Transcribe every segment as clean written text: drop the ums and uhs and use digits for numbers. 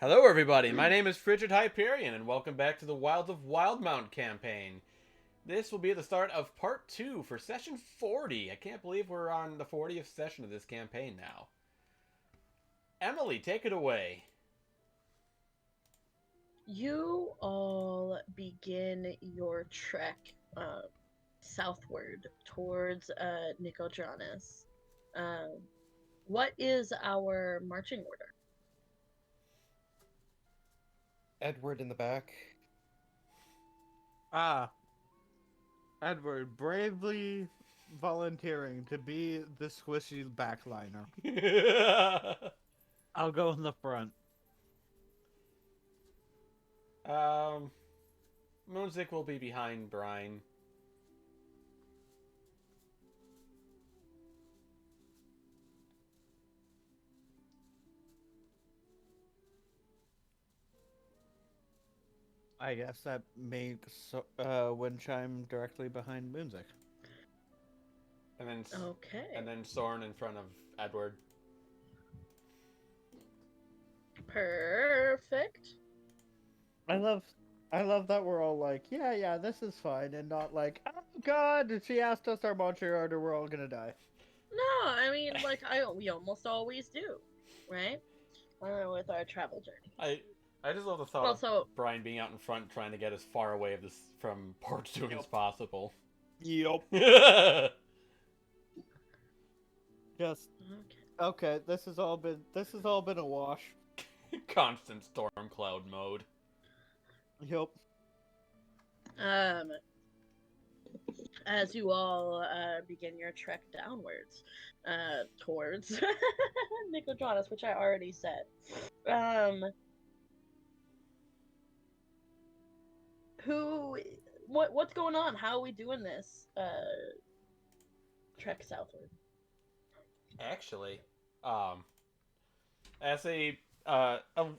Hello, everybody. My name is Frigid Hyperion, and welcome back to the Wilds of Wildemount campaign. This will be the start of part 2 for session 40. I can't believe we're on the 40th session of this campaign now. Emily, take it away. You all begin your trek southward towards Nicodranas. What is our marching order? Edward in the back. Ah, Edward bravely volunteering to be the squishy backliner. I'll go in the front. Moonzik will be behind Brine. I guess that makes wind chime directly behind Moonzik. Okay. And then Soren in front of Edward. Perfect. I love that we're all like, yeah, this is fine, and not like, oh god, she asked us our marching order, we're all gonna die. No, I mean, we almost always do, right? With our travel journey. I just love the thought of Brian being out in front trying to get as far away of this from port 2 as possible. Yup. Just okay. This has all been a wash. Constant storm cloud mode. Yup. As you all begin your trek downwards towards Nicodranas, which I already said. What's going on? How are we doing this trek southward? Actually, as a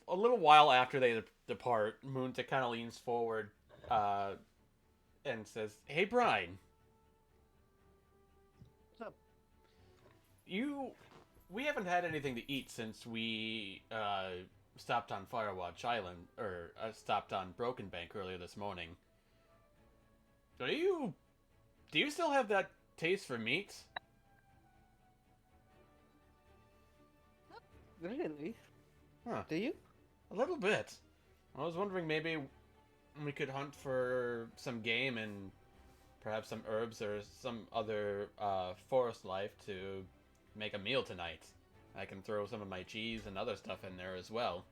little while after they depart, Moonta kind of leans forward and says, "Hey, Brian. What's up? We haven't had anything to eat since we stopped on Firewatch Island, or stopped on Broken Bank earlier this morning. Do you still have that taste for meat?" Really? Huh. Do you? A little bit. I was wondering maybe we could hunt for some game and perhaps some herbs or some other forest life to make a meal tonight. I can throw some of my cheese and other stuff in there as well.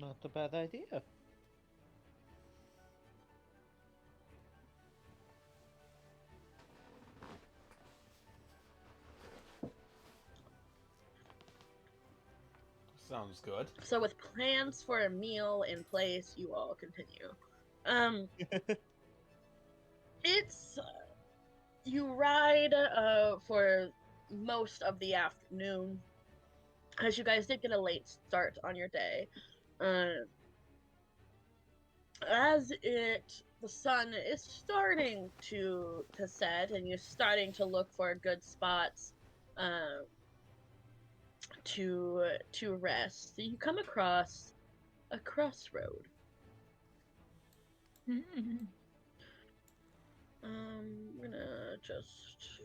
Not a bad idea. Sounds good. So with plans for a meal in place, you all continue. It's you ride for most of the afternoon, as you guys did get a late start on your day. As the sun is starting to set, and you're starting to look for good spots to rest, you come across a crossroad. I'm gonna just.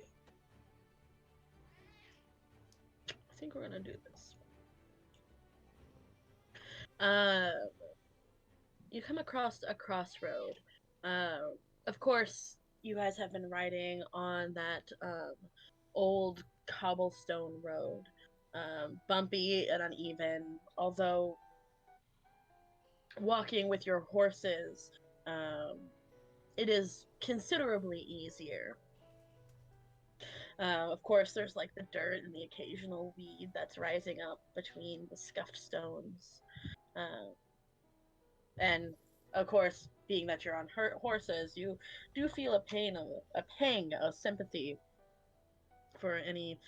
I think we're gonna do this. You come across a crossroad. Of course, you guys have been riding on that old cobblestone road, bumpy and uneven. Although walking with your horses, it is considerably easier. Of course, there's like the dirt and the occasional weed that's rising up between the scuffed stones. And of course, being that you're on horses, you do feel a pang of sympathy for any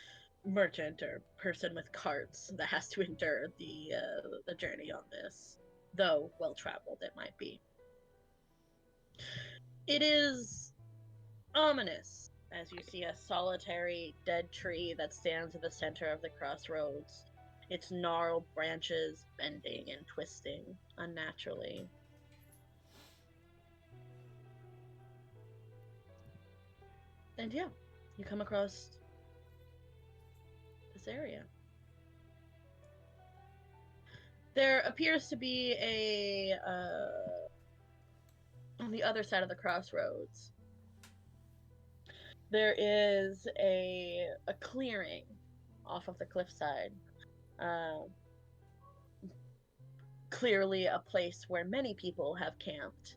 merchant or person with carts that has to endure the journey on this, though well traveled it might be. It is ominous as you see a solitary dead tree that stands at the center of the crossroads, its gnarled branches bending and twisting unnaturally. And yeah, you come across this area. There appears to be on the other side of the crossroads, there is a clearing off of the cliffside. Clearly a place where many people have camped.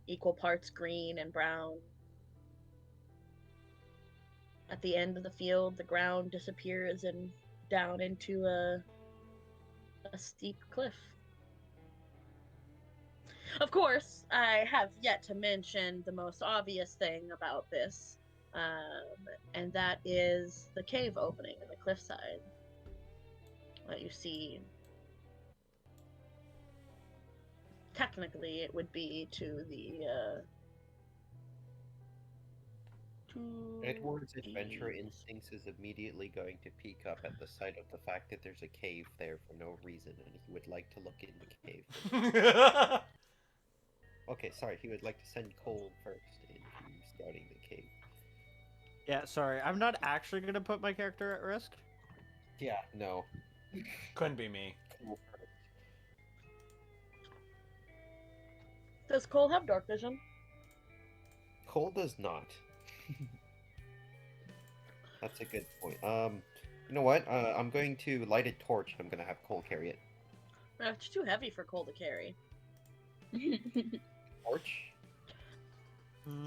Equal parts green and brown. At the end of the field, the ground disappears and down into a steep cliff. Of course, I have yet to mention the most obvious thing about this, and that is the cave opening in the cliffside that you see. Technically, it would be to the Edward's adventure instincts is immediately going to peak up at the sight of the fact that there's a cave there for no reason, and he would like to look in the cave. Okay, sorry, he would like to send Cole first into scouting the cave. Yeah, sorry, I'm not actually gonna put my character at risk. Yeah, no. Couldn't be me. Cole first. Does Cole have dark vision? Cole does not. That's a good point. You know what? I'm going to light a torch. I'm gonna have Cole carry it. It's too heavy for Cole to carry. Torch?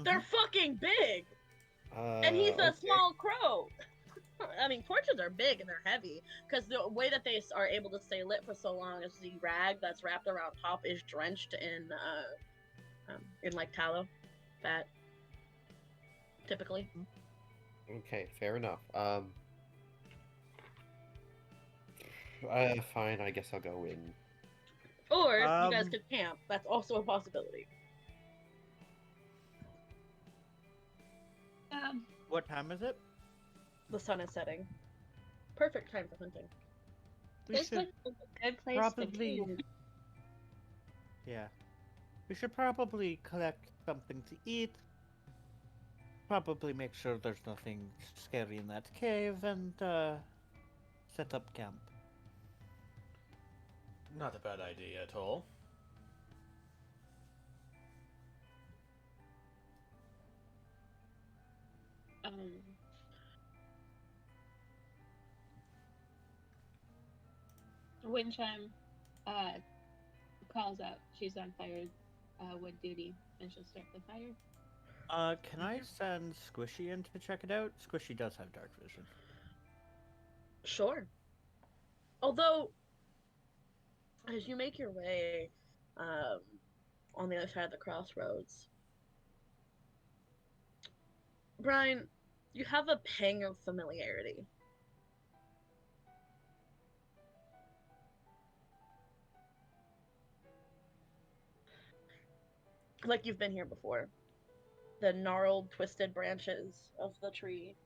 They're fucking big! Uh, And he's a okay. small crow! I mean, torches are big and they're heavy, because the way that they are able to stay lit for so long is the rag that's wrapped around top is drenched in like tallow, fat, typically. Okay, fair enough. Fine. I guess I'll go in. Or you guys could camp. That's also a possibility. What time is it? The sun is setting. Perfect time for hunting. We This should looks like a good place probably. to camp. Yeah. We should probably collect something to eat. Probably make sure there's nothing scary in that cave and set up camp. Not a bad idea at all. Windchime calls out. She's on fire wood duty, and she'll start the fire. Can I send Squishy in to check it out? Squishy does have dark vision. Sure. Although, as you make your way on the other side of the crossroads, Brian, you have a pang of familiarity. Like you've been here before. The gnarled, twisted branches of the tree.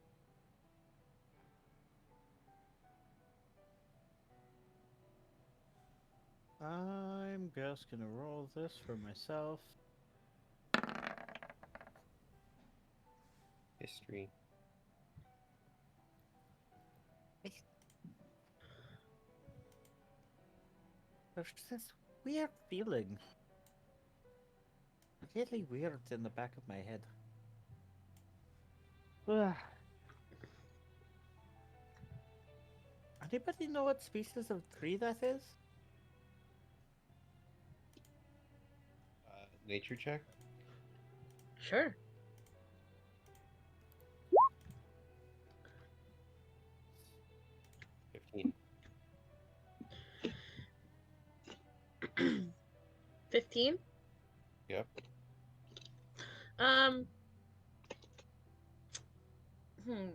I'm just gonna roll this for myself. History. There's this weird feeling. Really weird in the back of my head. Ugh. Anybody know what species of tree that is? Nature check. Sure. $15. 15? Yep. Hmm.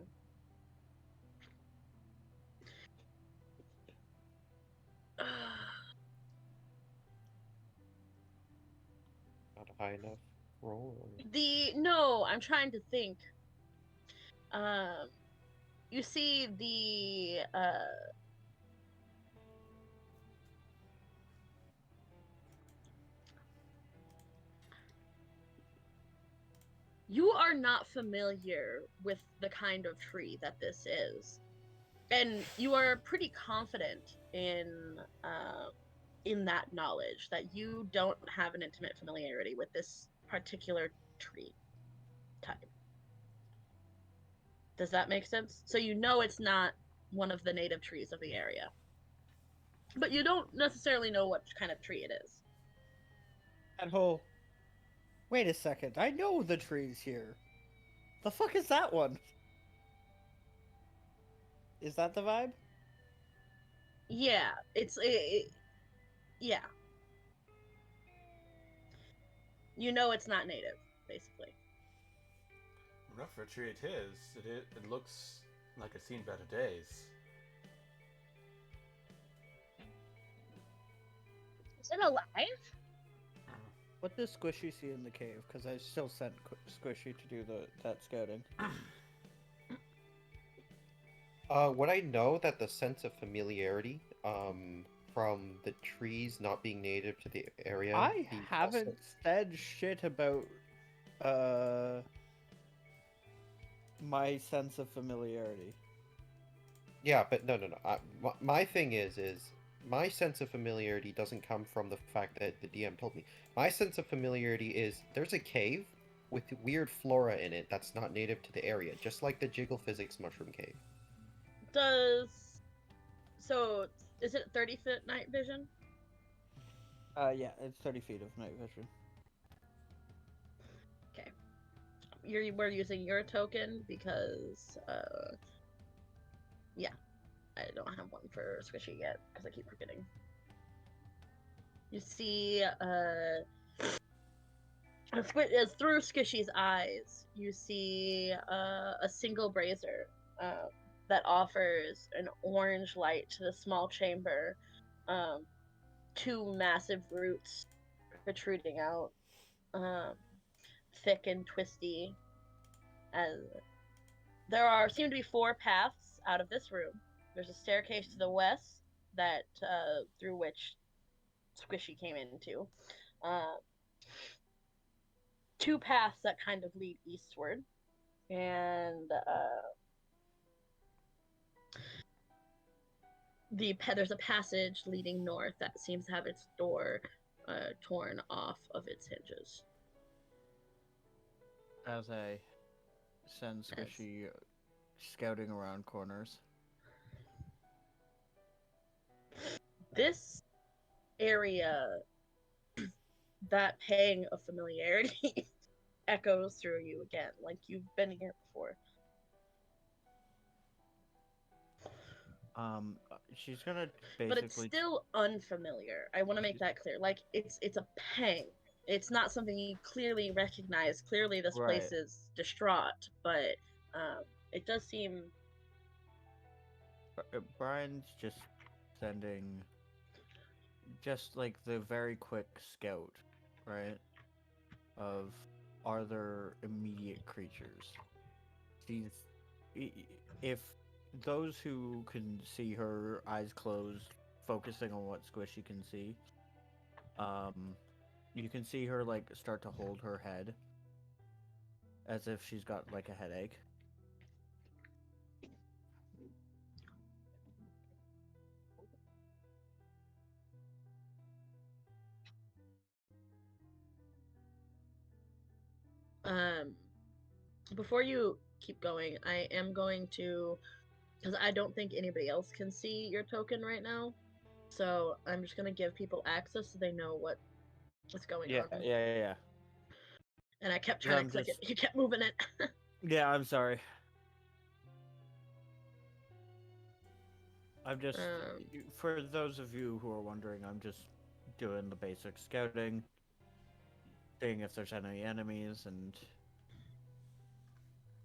Not a high enough roll. Or... No, I'm trying to think. You see You are not familiar with the kind of tree that this is, and you are pretty confident in that knowledge that you don't have an intimate familiarity with this particular tree type. Does that make sense? So you know it's not one of the native trees of the area. But you don't necessarily know what kind of tree it is. That whole. Wait a second, I know the trees here. The fuck is that one? Is that the vibe? Yeah, yeah. You know it's not native, basically. Rough for a tree it is. It looks like it's seen better days. Is it alive? What does Squishy see in the cave? Because I still sent Squishy to do that scouting. What I know that the sense of familiarity, from the trees not being native to the area. I being haven't also- said shit about my sense of familiarity. Yeah, but no. My thing is my sense of familiarity doesn't come from the fact that the DM told me. My sense of familiarity is there's a cave with weird flora in it that's not native to the area, just like the Jiggle Physics Mushroom Cave. So is it 30-foot night vision? Yeah, it's 30 feet of night vision. Okay. We're using your token because yeah, I don't have one for Squishy yet because I keep forgetting. You see through Squishy's eyes, you see a single brazier that offers an orange light to the small chamber. Two massive roots protruding out, thick and twisty. As there seem to be 4 paths out of this room. There's a staircase to the west that through which Squishy came into. 2 paths that kind of lead eastward, and there's a passage leading north that seems to have its door torn off of its hinges. As I send Squishy scouting around corners. This area, that pang of familiarity echoes through you again, like you've been here before. She's gonna basically. But it's still unfamiliar. I want to make that clear. Like it's a pang. It's not something you clearly recognize. Clearly, this place is distraught, but it does seem. Brian's just sending just like the very quick scout, right? Of are there immediate creatures? If those who can see her eyes closed, focusing on what Squishy can see, you can see her like start to hold her head as if she's got like a headache. Before you keep going, I am going to, because I don't think anybody else can see your token right now, so I'm just gonna give people access so they know what's going on. Yeah. And I kept trying to click it. You kept moving it. Yeah, I'm sorry. I'm just for those of you who are wondering, I'm just doing the basic scouting, seeing if there's any enemies, and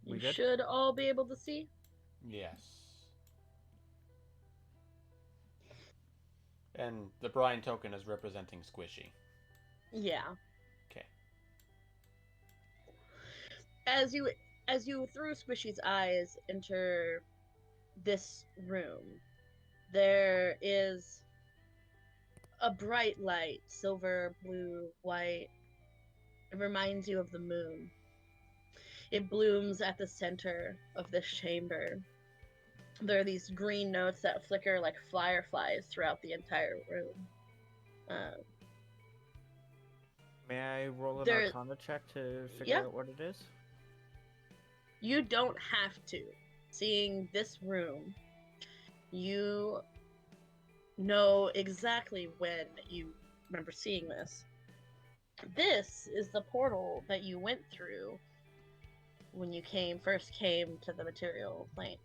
you should all be able to see. Yes. And the Brian token is representing Squishy. Yeah. Okay. As you through Squishy's eyes enter this room, there is a bright light, silver, blue, white. It reminds you of the moon. It blooms at the center of this chamber. There are these green notes that flicker like fireflies throughout the entire room. May I roll an There- Arcana check to figure Yeah. out what it is? You don't have to. Seeing this room, you know exactly when you remember seeing this. This is the portal that you went through when you first came to the material plane.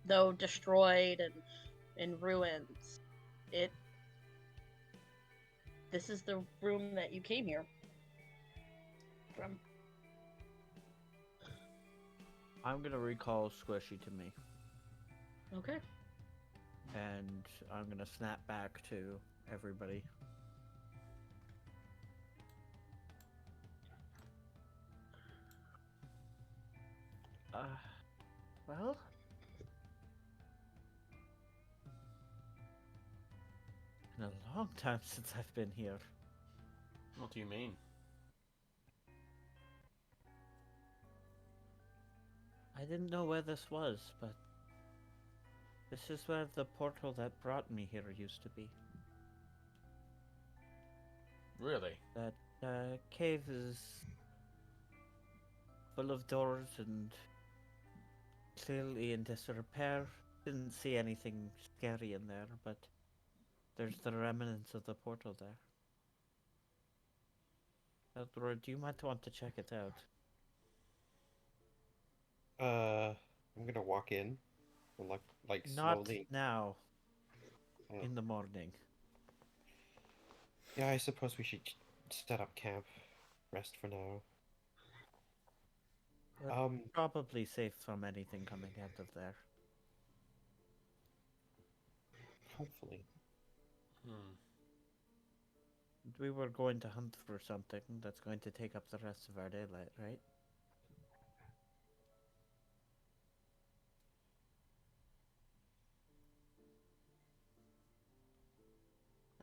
Though destroyed and in ruins, this is the room that you came here from. I'm gonna recall Squishy to me, Okay. and I'm gonna snap back to everybody. Well, been a long time since I've been here. What do you mean? I didn't know where this was, but this is where the portal that brought me here used to be. Really? That cave is full of doors and clearly in disrepair. Didn't see anything scary in there, but there's the remnants of the portal there. Edward, you might want to check it out. I'm gonna walk in and look like Not slowly. now. Oh. In the morning. Yeah, I suppose we should set up camp, rest for now. We're probably safe from anything coming out of there. Hopefully. We were going to hunt for something that's going to take up the rest of our daylight, right?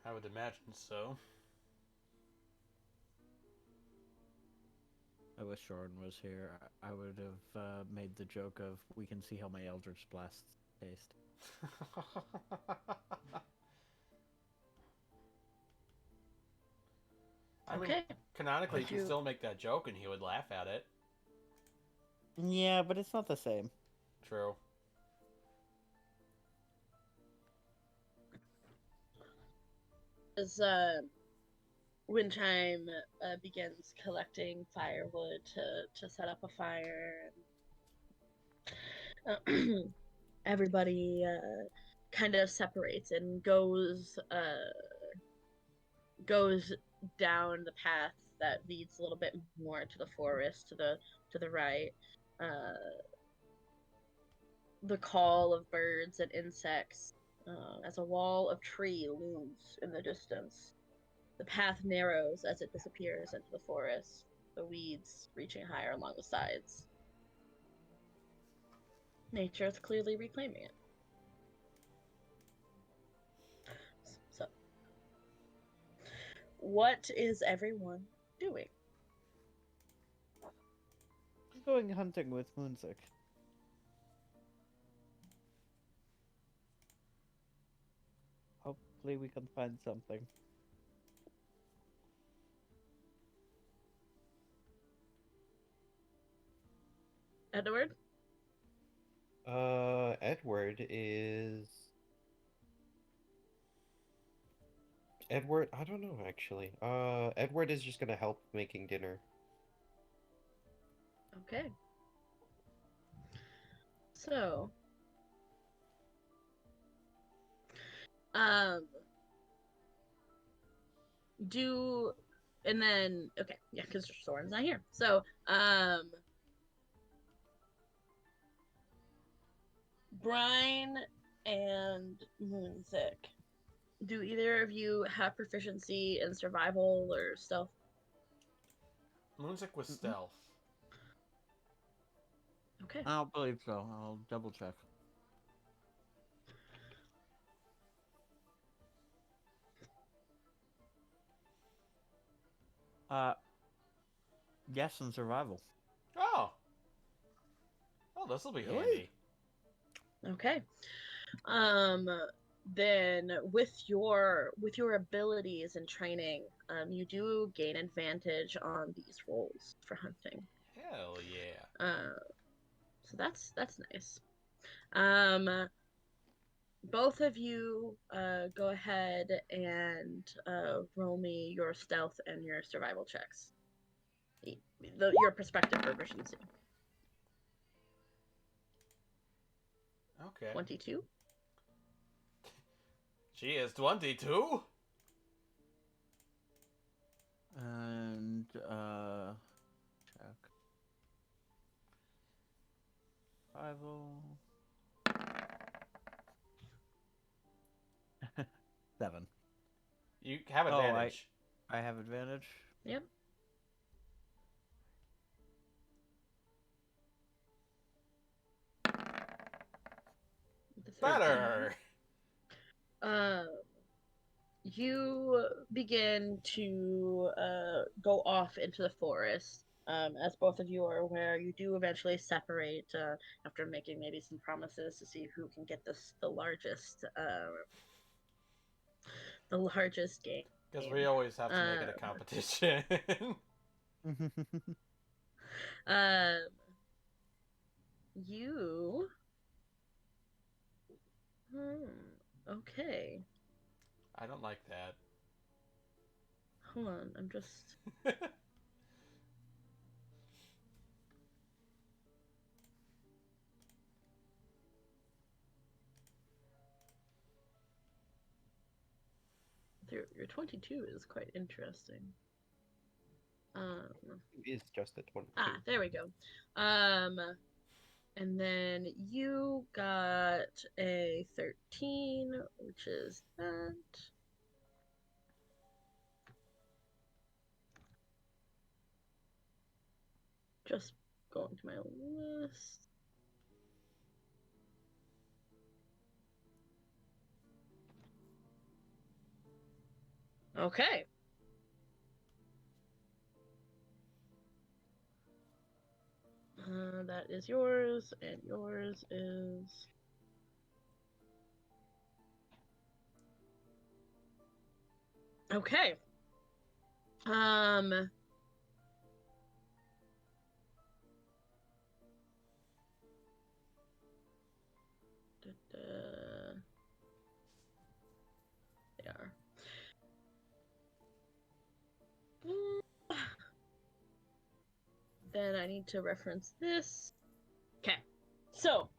I would imagine so. I wish Shorin was here. I would have made the joke of, we can see how my Eldritch Blasts taste. I mean, Okay. canonically, you Would can you- still make that joke and he would laugh at it. Yeah, but it's not the same. True. As Windchime begins collecting firewood to set up a fire, and everybody kind of separates and goes down the path that leads a little bit more to the forest to the right. The call of birds and insects as a wall of tree looms in the distance. The path narrows as it disappears into the forest, the weeds reaching higher along the sides. Nature is clearly reclaiming it. So, what is everyone doing? I'm going hunting with Moonsick. Hopefully we can find something. Edward? Edward is... Edward, I don't know actually. Edward is just gonna help making dinner. Okay. So, and then, okay, yeah, because Soren's not here. So, Brine and Moonsick, do either of you have proficiency in survival or stealth? Moonsick was stealth. Okay. I don't believe so. I'll double check. Yes, and survival. Oh, This will be Really? handy. Okay. Then with your abilities and training, you do gain advantage on these rolls for hunting. Hell yeah. So that's nice. Both of you go ahead and roll me your stealth and your survival checks. Your perspective proficiency. Okay. 22. She is 22? And check. 7. You have Oh, advantage. I have advantage. Yep. The 13. Better! You begin to go off into the forest. As both of you are aware, you do eventually separate after making maybe some promises to see who can get the largest game. Because we always have to make it a competition. Um, you. Okay. I don't like that. Hold on. I'm just. Your 22 is quite interesting. It's just a 22. There we go. And then you got a 13, which is that. Just going to my list. Okay. That is yours, and yours is. Okay. They are. Then I need to reference this. Okay. So,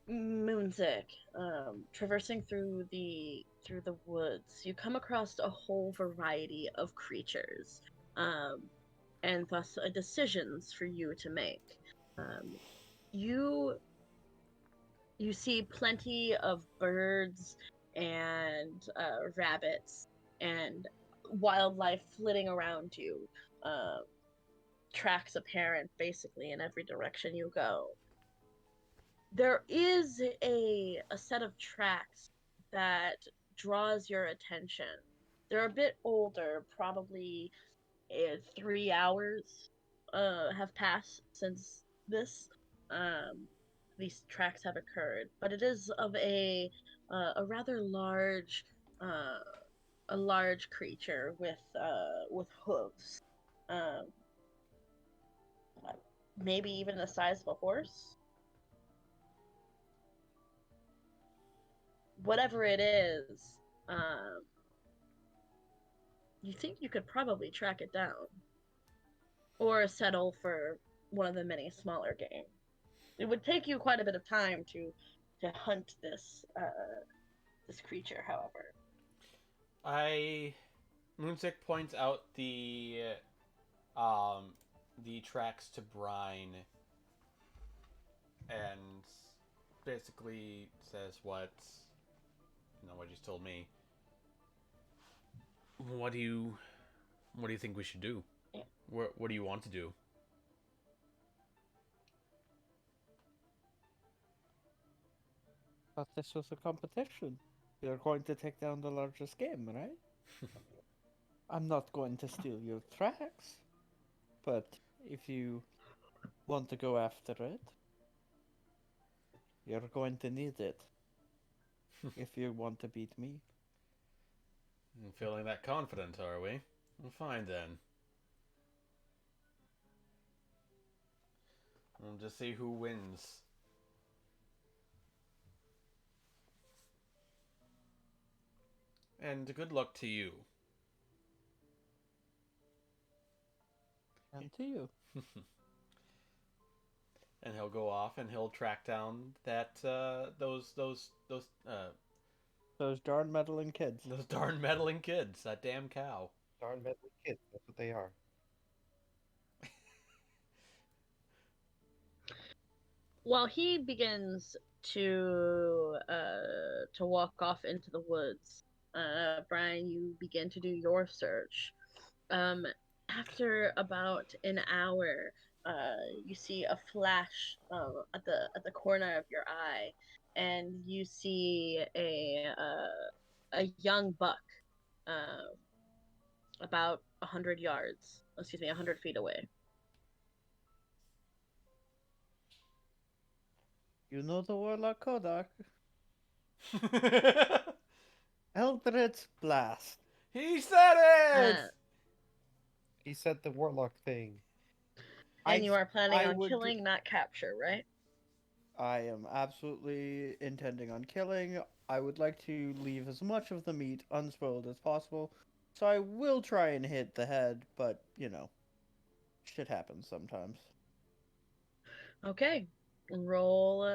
Moonsick, traversing through the woods, you come across a whole variety of creatures, and thus decisions for you to make. You see plenty of birds and rabbits and wildlife flitting around you. Tracks apparent basically in every direction you go. There is a set of tracks that draws your attention. They're a bit older, probably 3 hours have passed since these tracks have occurred, but it is of a rather large creature with hooves, um, maybe even the size of a horse. Whatever it is, you think you could probably track it down, or settle for one of the many smaller game. It would take you quite a bit of time to hunt this creature, however. Moonsick points out the tracks to Brine and basically says what you just told me. What do you think we should do? Yeah. What do you want to do? Thought this was a competition. You're going to take down the largest game, right? I'm not going to steal your tracks, but if you want to go after it, you're going to need it if you want to beat me. Feeling that confident, are we? Well, fine then. We'll just see who wins. And good luck to you. And to you. And he'll go off and he'll track down that Those darn meddling kids. those darn meddling kids. That damn cow. Darn meddling kids. That's what they are. While he begins to walk off into the woods, Brian, you begin to do your search. After about an hour, you see a flash at the corner of your eye, and you see a young buck, uh, about 100 yards. Excuse me, 100 feet away. You know the Warlock Kodak. Eldritch Blast. He said it! Uh, He said the warlock thing. and you are planning I on would- killing, not capture, right? I am absolutely intending on killing. I would like to leave as much of the meat unspoiled as possible, so I will try and hit the head, but, shit happens sometimes. Okay. Roll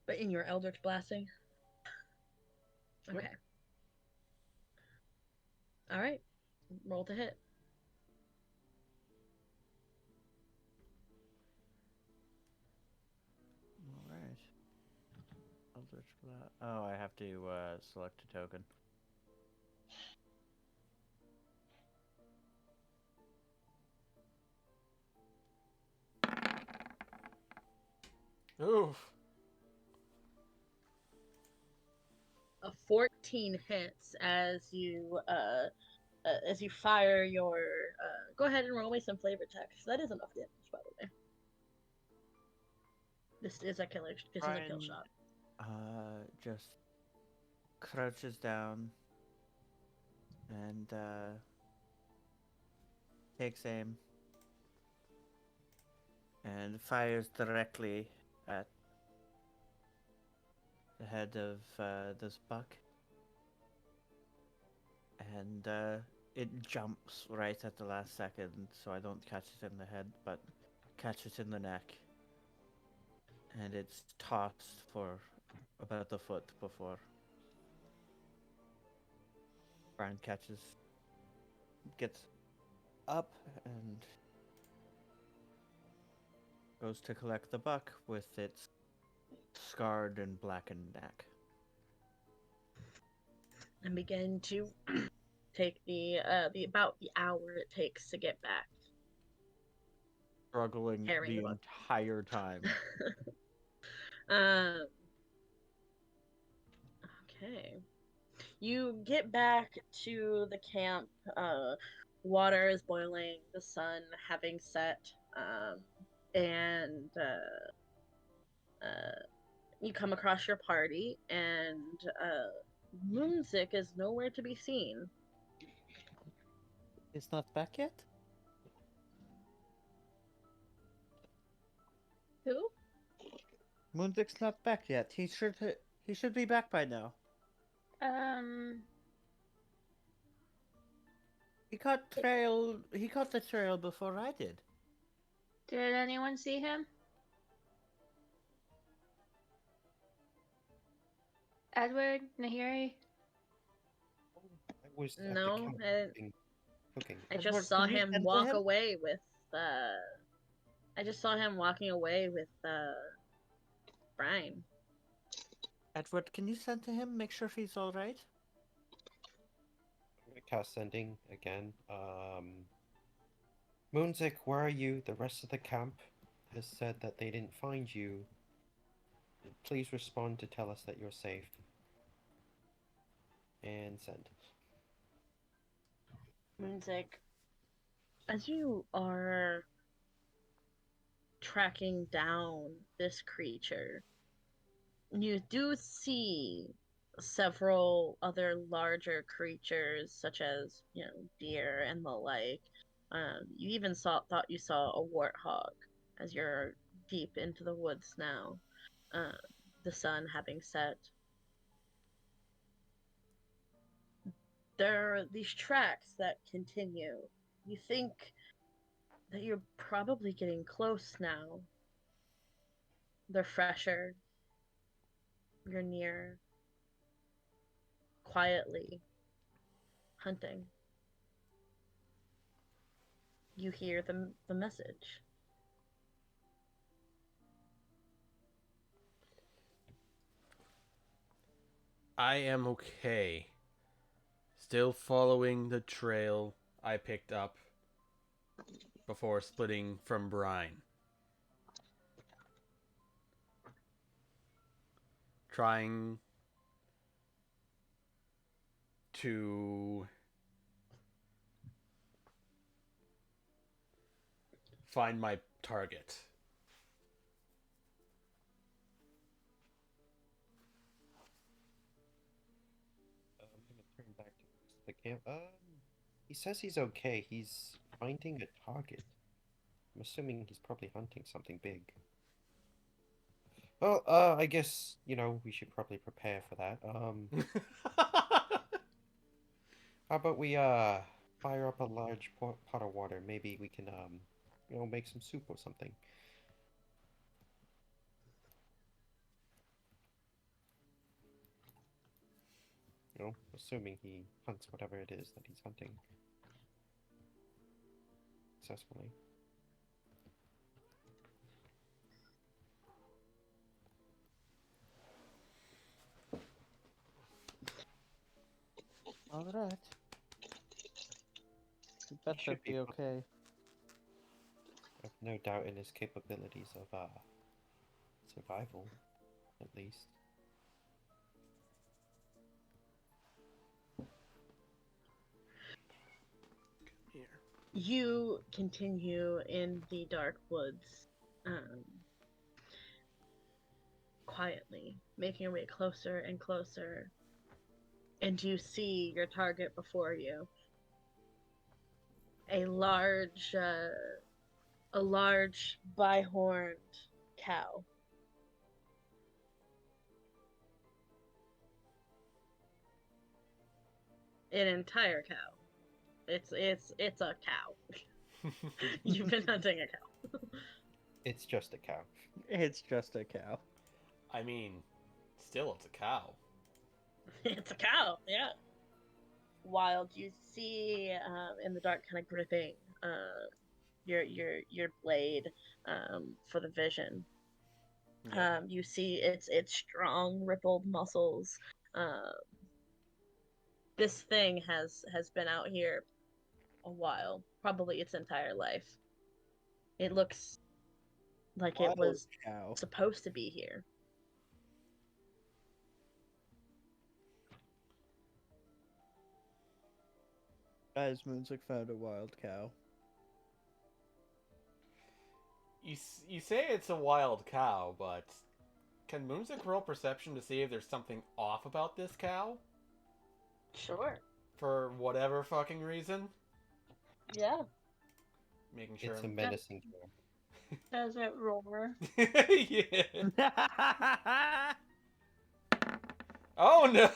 but in your Eldritch Blasting? Yep. Okay. Alright. Roll to hit. Alright. Eldritch Blast. Oh, I have to select a token. Oof. A 14 hits as you fire your go ahead and roll me some flavor text. That is enough damage, by the way. This is a kill Brian, shot. Just crouches down and takes aim and fires directly at the head of this buck. And it jumps right at the last second, so I don't catch it in the head, but catch it in the neck. And it's tossed for about a foot before Brian gets up and goes to collect the buck with its scarred and blackened neck. And begin to take the about the hour it takes to get back. Struggling Carrying the the buck. entire time. Okay. You get back to the camp. Water is boiling, the sun having set, and you come across your party, and Moonsick is nowhere to be seen. It's not back yet? Who? Moondick's not back yet. He should be back by now. Um, He caught the trail before I did. did anyone see him? Edward, Nahiri? I was at No, the camp cooking. I Edward, just saw can you him send to walk him? away with. I just saw him walking away with Brian. Edward, can you send to him? Make sure he's all right. I'm gonna cast sending again. Moonsick, where are you? The rest of the camp has said that they didn't find you. Please respond to tell us that you're safe. And send. Moonsick, as you are tracking down this creature, you do see several other larger creatures, such as, deer and the like. You even thought you saw a warthog as you're deep into the woods now, uh, the sun having set. There are these tracks that continue. You think that you're probably getting close now. They're fresher. You're near, quietly hunting. You hear the message. I am okay. Still following the trail I picked up before splitting from Brine. Trying to find my target. I'm gonna turn back to the camp. He says he's okay. He's finding a target. I'm assuming he's probably hunting something big. Well, I guess, we should probably prepare for that. How about we, fire up a large pot of water? Maybe we can, make some soup or something. Assuming he hunts whatever it is that he's hunting successfully. All right. You better should be be fine. okay. I have no doubt in his capabilities of, survival, at least. Here. You continue in the dark woods, quietly, making your way closer and closer. And you see your target before you. A large bihorned cow. An entire cow. It's a cow. You've been hunting a cow. It's just a cow. It's just a cow. I mean, still, it's a cow. It's a cow, yeah. Wild, you see in the dark, kind of gripping your blade for the vision. Yep. You see its strong rippled muscles. This thing has been out here a while, probably its entire life. It looks like it was Cow. supposed to be here. Guys, Moonsick found a wild cow. You say it's a wild cow, but can Moonsick roll perception to see if there's something off about this cow? Sure. For whatever fucking reason? Yeah. Making sure It's a I'm... menacing cow. Does it roar? Yeah. Oh no!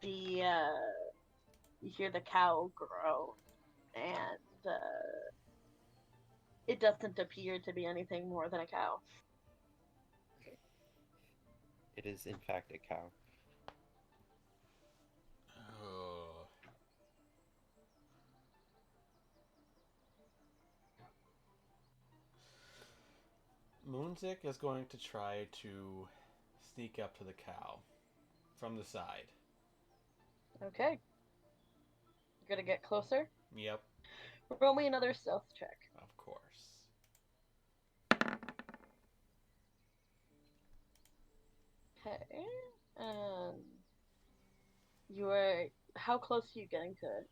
The you hear the cow groan, and it doesn't appear to be anything more than a cow. It is, in fact, a cow. Oh. Moonsick is going to try to sneak up to the cow from the side. Okay. You're gonna get closer. Yep. Roll me another stealth check. Of course. Okay. You are. How close are you getting to it?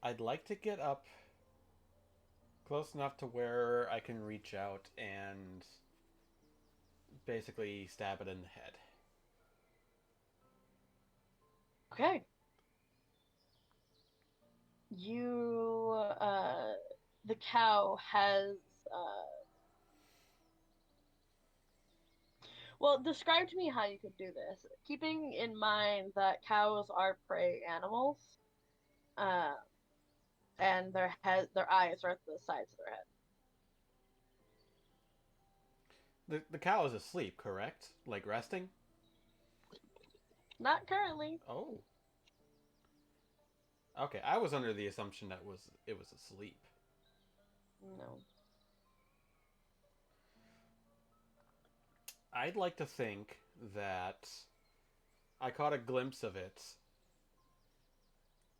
I'd like to get up close enough to where I can reach out and basically stab it in the head. Okay. You, the cow has, well, describe to me how you could do this. Keeping in mind that cows are prey animals, uh, and their eyes are at the sides of their head. The cow is asleep, correct? Like resting? Not currently. Oh. Okay, I was under the assumption that it was asleep. No. I'd like to think that I caught a glimpse of it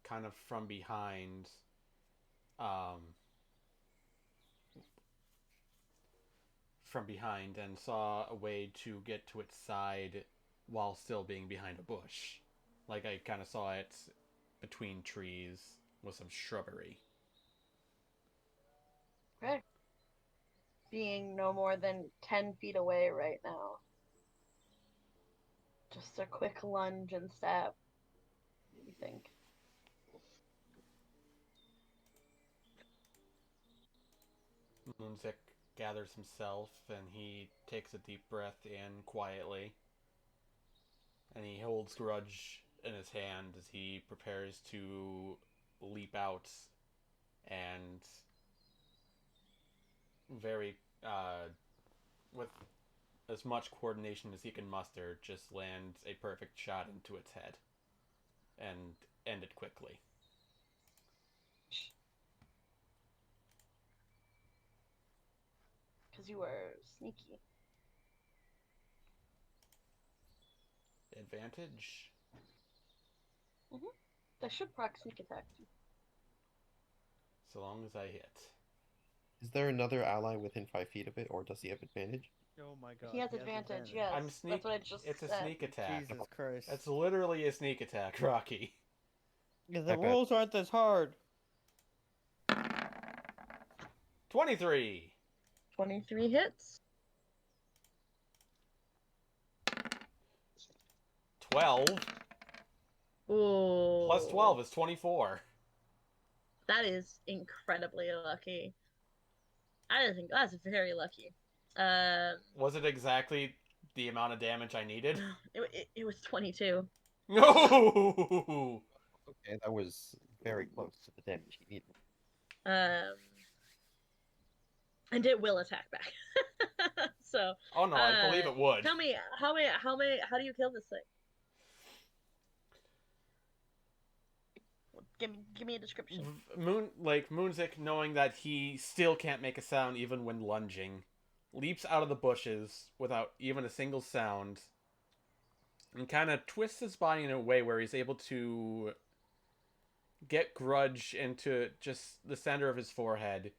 kind of from behind um and saw a way to get to its side while still being behind a bush. Like I kind of saw it between trees with some shrubbery. Okay. Being no more than 10 feet away right now. Just a quick lunge and stab. What do you think? Moonzik gathers himself and he takes a deep breath in quietly. And he holds Grudge in his hand as he prepares to leap out and very, with as much coordination as he can muster, just lands a perfect shot into its head and end it quickly. Because you were sneaky. Advantage? That should proc sneak attack too. So long as I hit. Is there another ally within 5 feet of it, or does he have advantage? Oh my god. He has advantage, yes. I'm sneak. That's what I just It's said. a sneak attack. Jesus Christ. It's literally a sneak attack, Rocky. The bet. rules aren't this hard. 23. 23 hits. 12 Ooh. plus 12 is 24. That is incredibly lucky. I think that's very lucky. Was it exactly the amount of damage I needed? It was 22. No! Okay, that was very close to the damage he needed. And it will attack back. So. Oh no, I believe it would. Tell me how do you kill this thing? Give me a description. Moonzik, knowing that he still can't make a sound even when lunging, leaps out of the bushes without even a single sound, and kind of twists his body in a way where he's able to get Grudge into just the center of his forehead,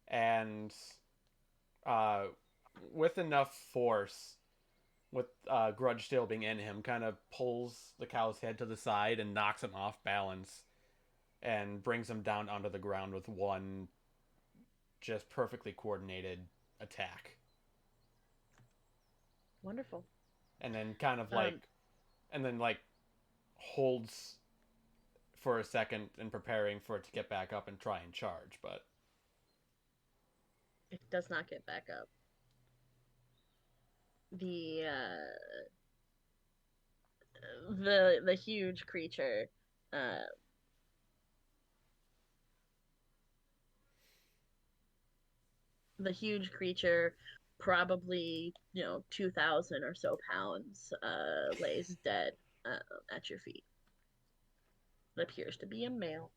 and with enough force, with Grudge still being in him, kind of pulls the cow's head to the side and knocks him off balance and brings him down onto the ground with one just perfectly coordinated attack. Wonderful. And then kind of like holds for a second in preparing for it to get back up and try and charge, but it does not get back up. The huge creature probably 2,000 or so pounds lays dead at your feet. It appears to be a male.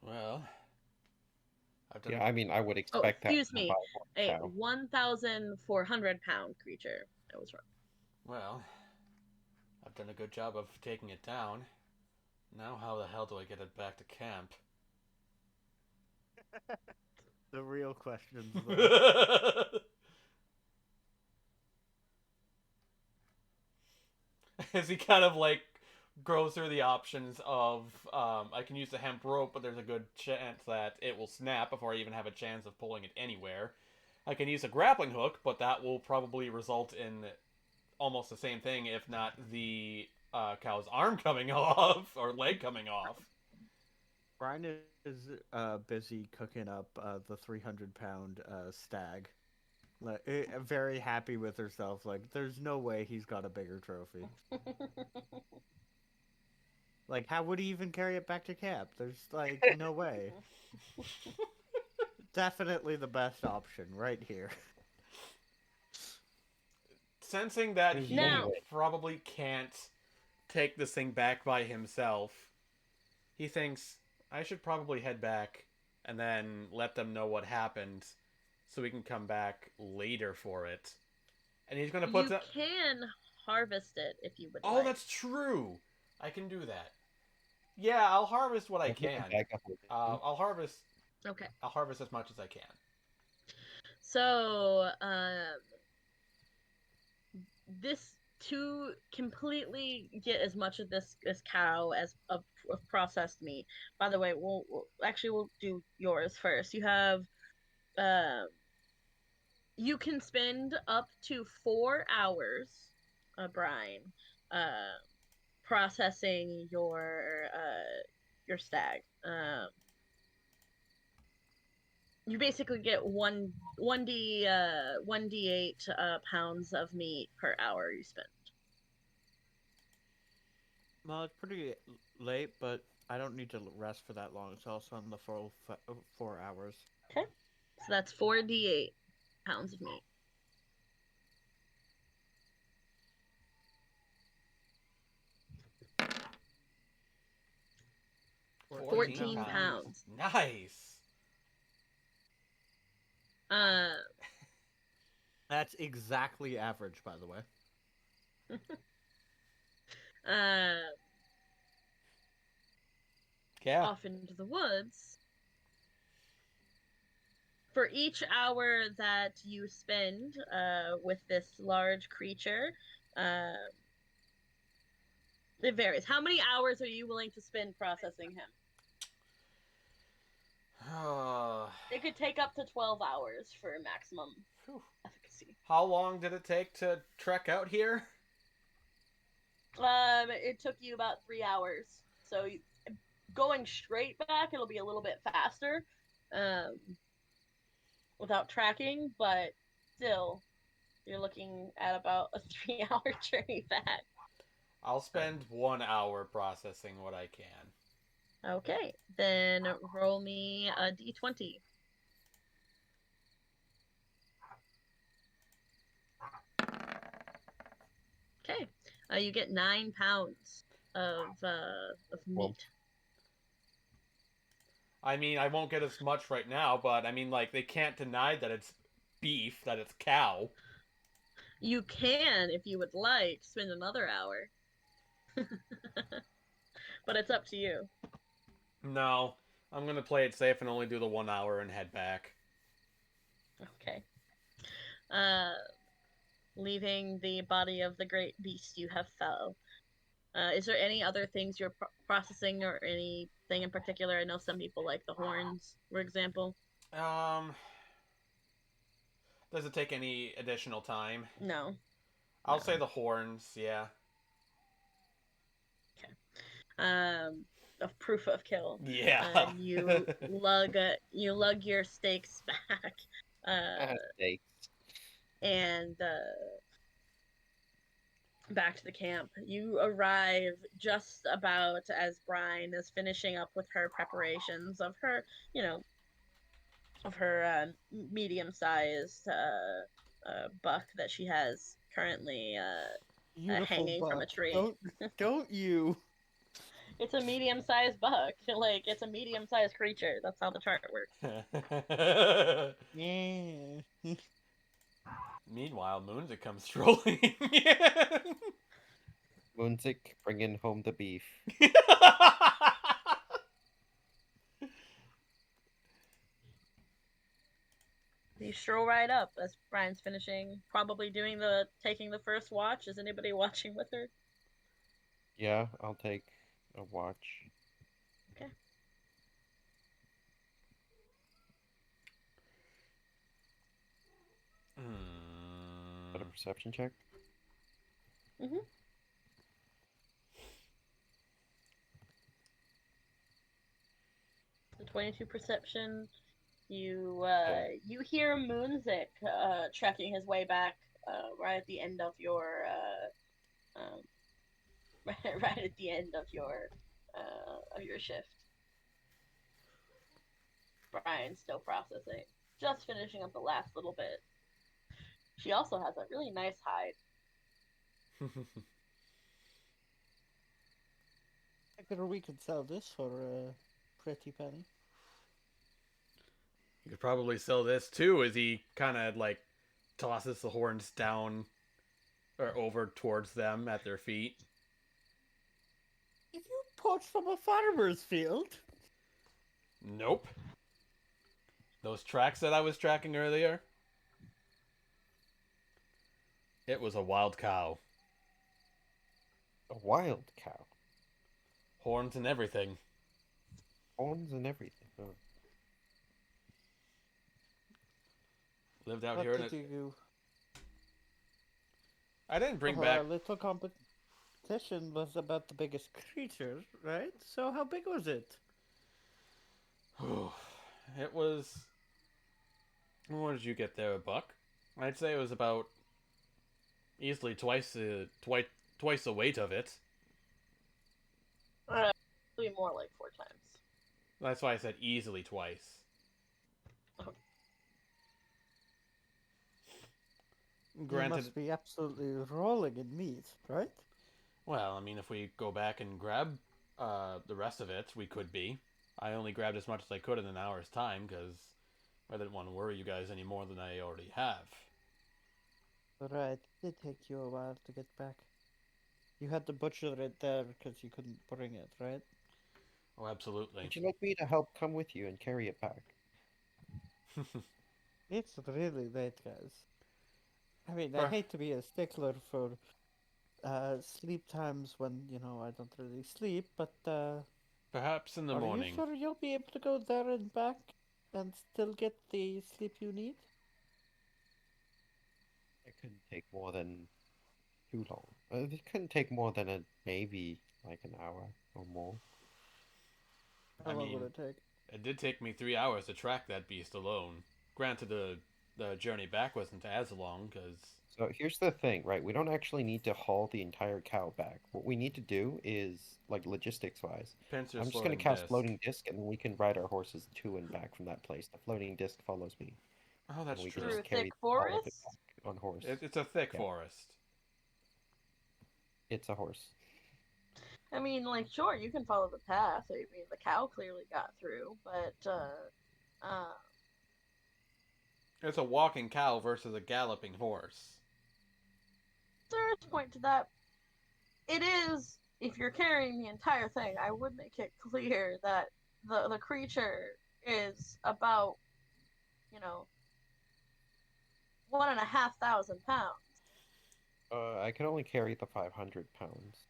well, Yeah, I mean, I would expect that. Excuse me, a 1,400 pound creature. I was wrong. Well, I've done a good job of taking it down. Now how the hell do I get it back to camp? The real questions, though. As he kind of like goes through the options of I can use the hemp rope, but there's a good chance that it will snap before I even have a chance of pulling it anywhere. I can use a grappling hook, but that will probably result in almost the same thing, if not the cow's arm coming off or leg coming off. Brian is busy cooking up the 300-pound stag. Like, very happy with herself. Like, there's no way he's got a bigger trophy. Like, how would he even carry it back to camp? There's, like, no way. Definitely the best option right here. Sensing that he Now- probably can't take this thing back by himself, he thinks, I should probably head back and then let them know what happened so we can come back later for it. And he's going to put You can harvest it if you would Oh, like. that's true. I can do that. Yeah, I'll harvest what I can. I'll harvest Okay. as much as I can. So, this to completely get as much of this cow as of processed meat. By the way, we'll do yours first. You have, you can spend up to 4 hours, Brian, processing your stag. You basically get one d8 pounds of meat per hour you spend. Well, it's pretty late, but I don't need to rest for that long, so I'll spend the full 4 hours. Okay, so that's 4d8 pounds of meat. $14 pounds. Nice. That's exactly average, by the way. Yeah. Off into the woods. For each hour that you spend with this large creature, it varies. How many hours are you willing to spend processing him? It could take up to 12 hours for maximum efficacy. How long did it take to trek out here? It took you about 3 hours. So going straight back, it'll be a little bit faster, without tracking, but still, you're looking at about a 3-hour journey back. I'll spend 1 hour processing what I can. Okay, then roll me a d20. Okay, you get 9 pounds of meat. I mean, I won't get as much right now, but I mean, like, they can't deny that it's beef, that it's cow. You can, if you would like, spend another hour. But it's up to you. No, I'm gonna play it safe and only do the 1 hour and head back. Okay. Leaving the body of the great beast you have fell. Is there any other things you're processing or anything in particular? I know some people like the horns, for example. Does it take any additional time? No. I'll say the horns, yeah. Of proof of kill. Yeah. You lug your stakes back. And back to the camp. You arrive just about as Brine is finishing up with her preparations of her, medium-sized buck that she has currently hanging buck. from a tree. Don't you? It's a medium-sized buck. Like, it's a medium-sized creature. That's how the chart works. Yeah. Meanwhile, Moonza comes strolling. Moonzik, bringing home the beef. You stroll right up as Brian's finishing, probably taking the first watch. Is anybody watching with her? Yeah, I'll take a watch. Okay. Got a perception check? Mm-hmm. The 22 perception. You hear Moonzik trekking his way back right at the end of your right at the end of your shift. Brian's still processing, just finishing up the last little bit. She also has a really nice hide. I figure we could sell this for a pretty penny. You could probably sell this too, as he kind of like tosses the horns down or over towards them at their feet. If you poach from a farmer's field, Nope. Those tracks that I was tracking earlier, it was a wild cow. A wild cow. Horns and everything. Horns and everything. Oh. Lived out what here in did it. you I didn't bring Our back. little competition was about the biggest creature, right? So how big was it? It was. What did you get there, a buck? I'd say it was about easily twice the weight of it. Probably more like 4 times. That's why I said easily twice. You Granted, must be absolutely rolling in meat, right? well, I mean, if we go back and grab the rest of it, we could be. I only grabbed as much as I could in an hour's time because I didn't want to worry you guys any more than I already have. Right, it did take you a while to get back. You had to butcher it there because you couldn't bring it, right? Oh, absolutely. Would you like me to help come with you and carry it back? It's really late, guys. I mean, I Bruh. hate to be a stickler for sleep times when, I don't really sleep, but Perhaps in the are morning. you sure you'll be able to go there and back and still get the sleep you need? It couldn't take more than too long. It couldn't take more than maybe like an hour or more. How I long mean, would it take? it did take me 3 hours to track that beast alone. Granted, the journey back wasn't as long, because... So here's the thing, right? We don't actually need to haul the entire cow back. What we need to do is, like logistics-wise, Pincer's I'm just going floating to cast disc. floating disc, and we can ride our horses to and back from that place. The floating disc follows me, Oh, and that's we can true. Through just carry thick all of it forest? back on horse. It's a thick Yeah. forest. It's a horse. I mean, like, sure, you can follow the path. I mean, the cow clearly got through, but It's a walking cow versus a galloping horse. there's a point to that. It is, if you're carrying the entire thing, I would make it clear that the creature is about, 1,500 pounds. I can only carry the 500 pounds,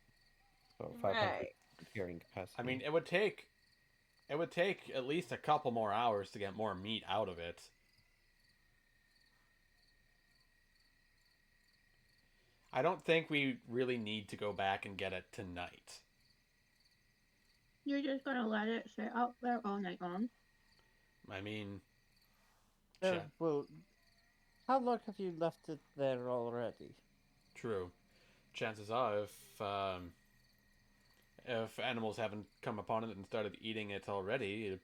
so 500 Right. carrying capacity. I mean, it would take at least a couple more hours to get more meat out of it. I don't think we really need to go back and get it tonight. You're just gonna let it sit out there all night long? I mean, Well, how long have you left it there already? true. Chances are, if animals haven't come upon it and started eating it already,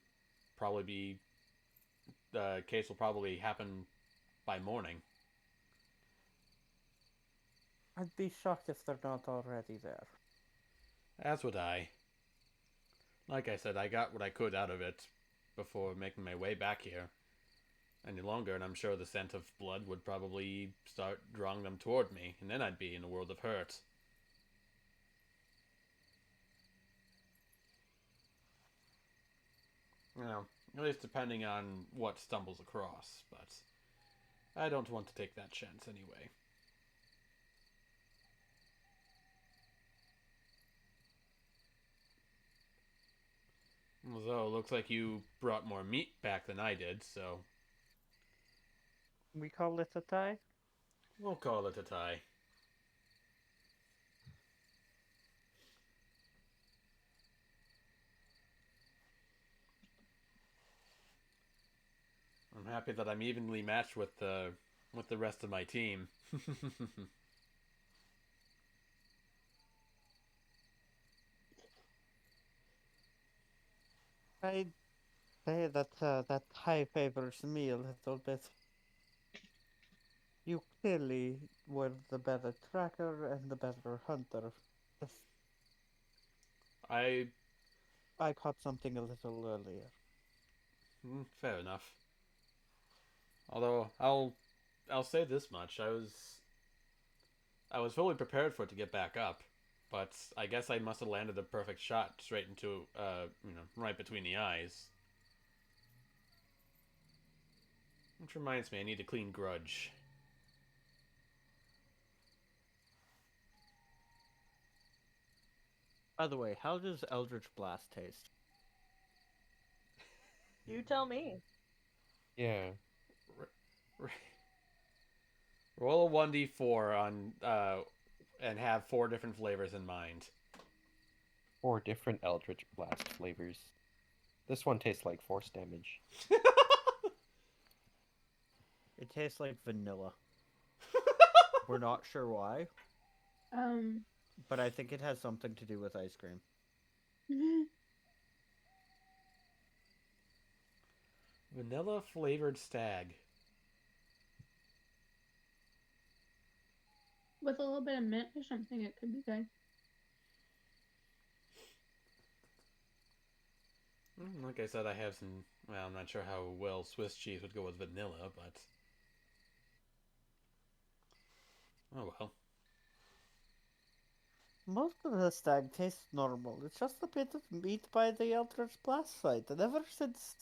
the case will probably happen by morning. I'd be shocked if they're not already there. As would I. Like I said, I got what I could out of it before making my way back here. Any longer, and I'm sure the scent of blood would probably start drawing them toward me, and then I'd be in a world of hurt. You know, at least depending on what stumbles across, but I don't want to take that chance anyway. Although, it looks like you brought more meat back than I did, so We call it a tie? we'll call it a tie. I'm happy that I'm evenly matched with the rest of my team. I'd say that that tie favors me a little bit. You clearly were the better tracker and the better hunter. Just, I I caught something a little earlier. fair enough. Although I'll say this much: I was fully prepared for it to get back up, but I guess I must have landed the perfect shot straight into right between the eyes. Which reminds me, I need a clean grudge. By the way, how does Eldritch Blast taste? You tell me. Yeah. Roll a 1d4 on and have 4 different flavors in mind. 4 different Eldritch Blast flavors. This one tastes like force damage. It tastes like vanilla. We're not sure why, but I think it has something to do with ice cream. Vanilla flavored stag. With a little bit of mint or something, it could be good. Like I said, I have some. Well, I'm not sure how well Swiss cheese would go with vanilla, but oh well. Most of the stag tastes normal. It's just a bit of meat by the Eldritch Blast site, and ever since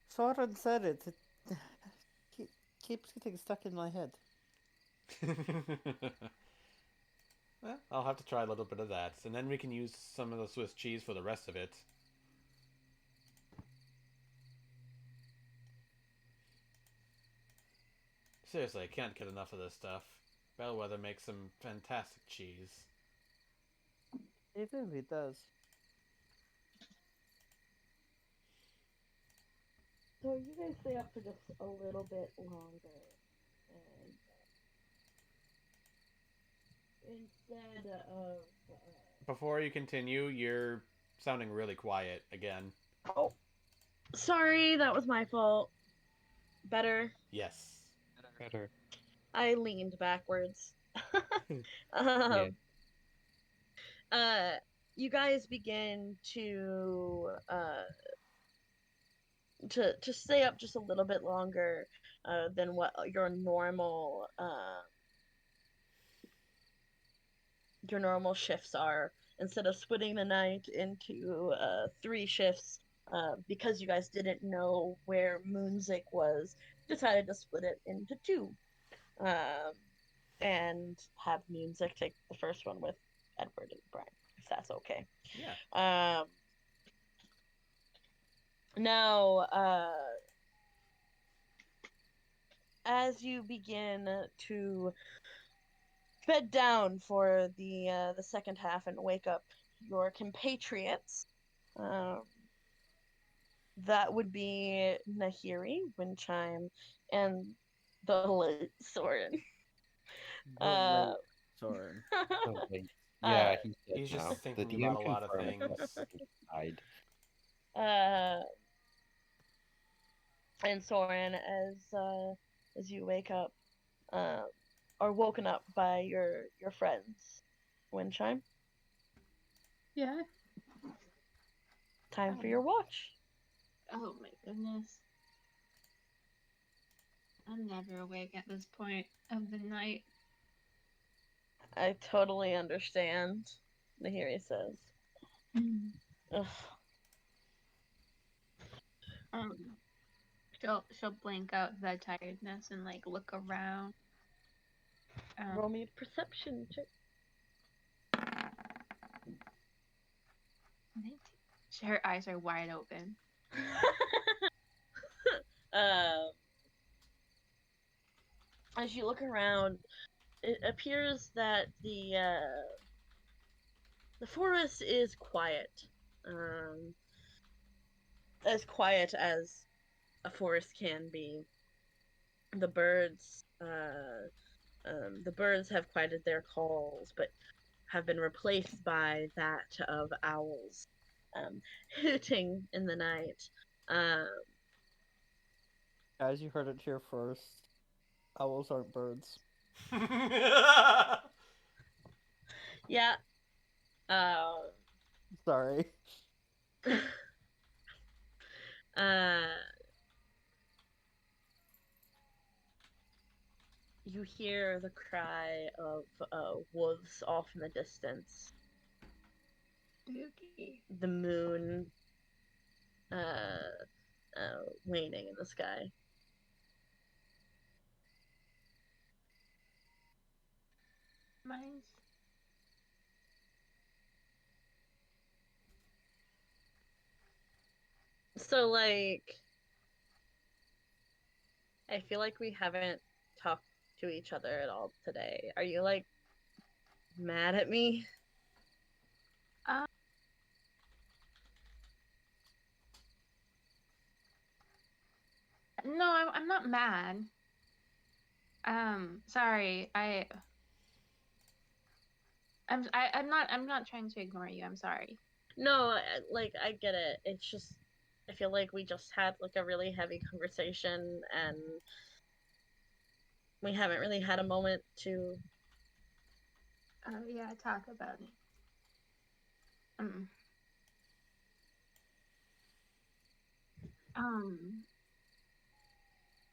Soren said it, it keeps getting stuck in my head. Well, I'll have to try a little bit of that, and then we can use some of the Swiss cheese for the rest of it. Seriously, I can't get enough of this stuff. Bellwether makes some fantastic cheese. It really does. So you guys stay up for just a little bit longer, and instead of Before you continue, you're sounding really quiet again. oh, sorry, that was my fault. Better. Yes. Better. I leaned backwards. Yeah. um, uh, you guys begin to stay up just a little bit longer than what your normal shifts are. Instead of splitting the night into 3 shifts, because you guys didn't know where Moonzik was, decided to split it into 2, and have Moonzik take the first one with Edward and Brian, if that's okay. Yeah. Now, as you begin to bed down for the second half and wake up your compatriots, um, that would be Nahiri, Windchime, and the late Soren. The Uh, late Soren. Oh, wait. uh, Yeah, he's dead He's just now. The thinking DM about a lot of confirmed that things. he died. uh, and Soren, as you wake up, uh, are woken up by your friends. Windchime, Yeah. time for your watch. Oh my goodness. I'm never awake at this point of the night. I totally understand. Nahiri says. Ugh. Um, she'll blink out the tiredness and like look around. Roll me a perception check. Her eyes are wide open. As you look around, it appears that the forest is quiet. As quiet as a forest can be. The birds, the birds have quieted their calls, but have been replaced by that of owls, hooting in the night. Guys, you heard it here first. Owls aren't birds. Yeah. Sorry. You hear the cry of wolves off in the distance. Spooky. The moon waning in the sky. Mine's. So, like, I feel like we haven't talked to each other at all today. Are you, like, mad at me? No, I'm not mad. Sorry. I'm not trying to ignore you. I'm sorry. No, like, I get it. It's just, I feel like we just had, like, a really heavy conversation, and we haven't really had a moment to... Oh, yeah, talk about it.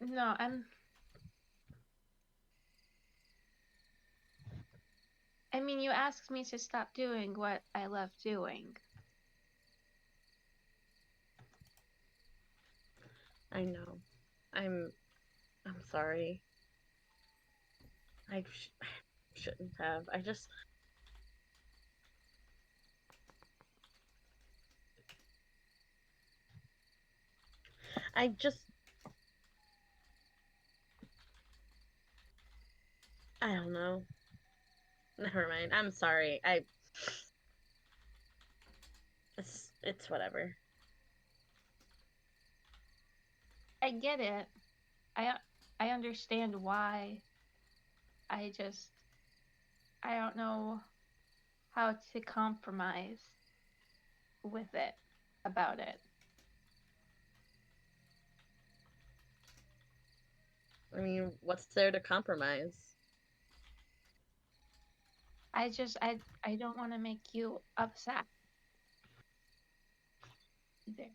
No, I mean, you asked me to stop doing what I love doing. I know. I'm sorry. I shouldn't have. I just... I don't know. Never mind. I'm sorry. It's whatever. I get it. I understand why. I don't know how to compromise with it about it. I mean, what's there to compromise? I don't want to make you upset either.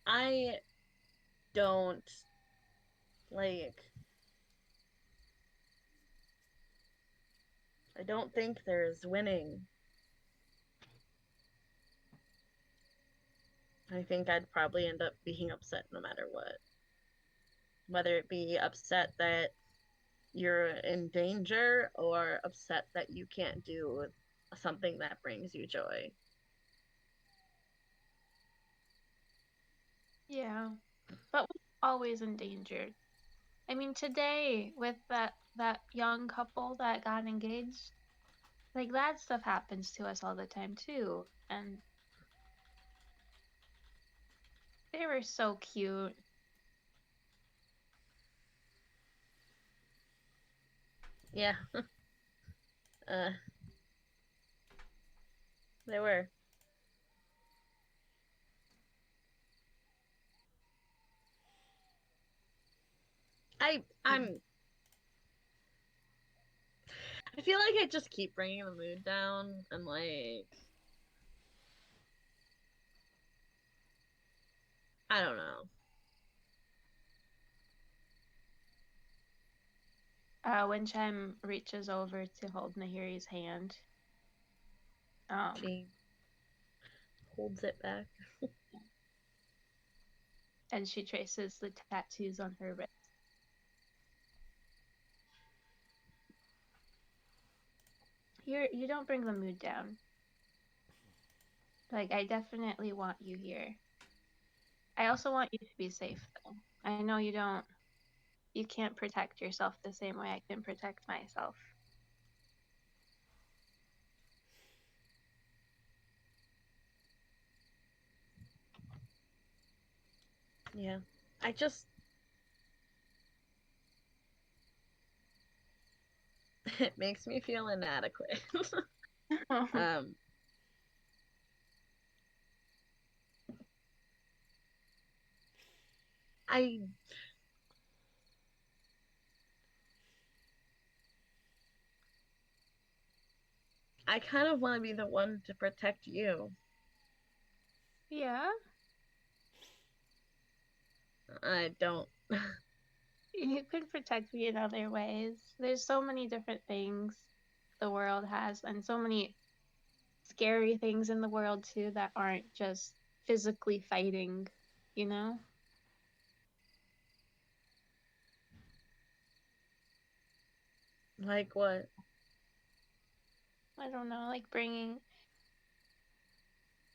I don't like... I don't think there's winning. I think I'd probably end up being upset no matter what. Whether it be upset that you're in danger or upset that you can't do something that brings you joy. Yeah, but we're always endangered. I mean, today with that young couple that got engaged, like that stuff happens to us all the time too, and they were so cute. Yeah. They were. I'm I feel like I just keep bringing the mood down, and like, I don't know. When Chem reaches over to hold Nahiri's hand, She holds it back. And she traces the tattoos on her wrist. You don't bring the mood down. Like, I definitely want you here. I also want you to be safe, though. I know you can't protect yourself the same way I can protect myself. Yeah. It makes me feel inadequate. um, I kind of want to be the one to protect you. Yeah? I don't. You can protect me in other ways. There's so many different things the world has, and so many scary things in the world too that aren't just physically fighting, you know? Like what? I don't know, like bringing,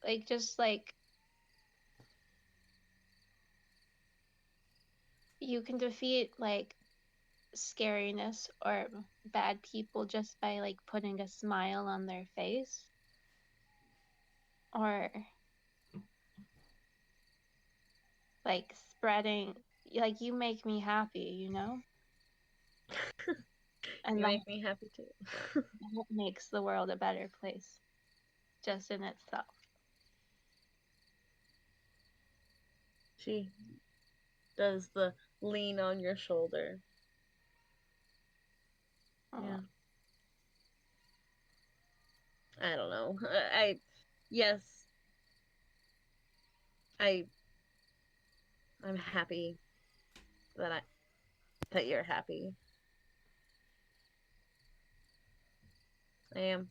like, just like, you can defeat, like, scariness or bad people just by, like, putting a smile on their face. Or, like, spreading, like, you make me happy, you know? And You that, make me happy too. that makes the world a better place, just in itself. She does the lean on your shoulder. Yeah. I don't know. Yes. I'm happy that you're happy. I am.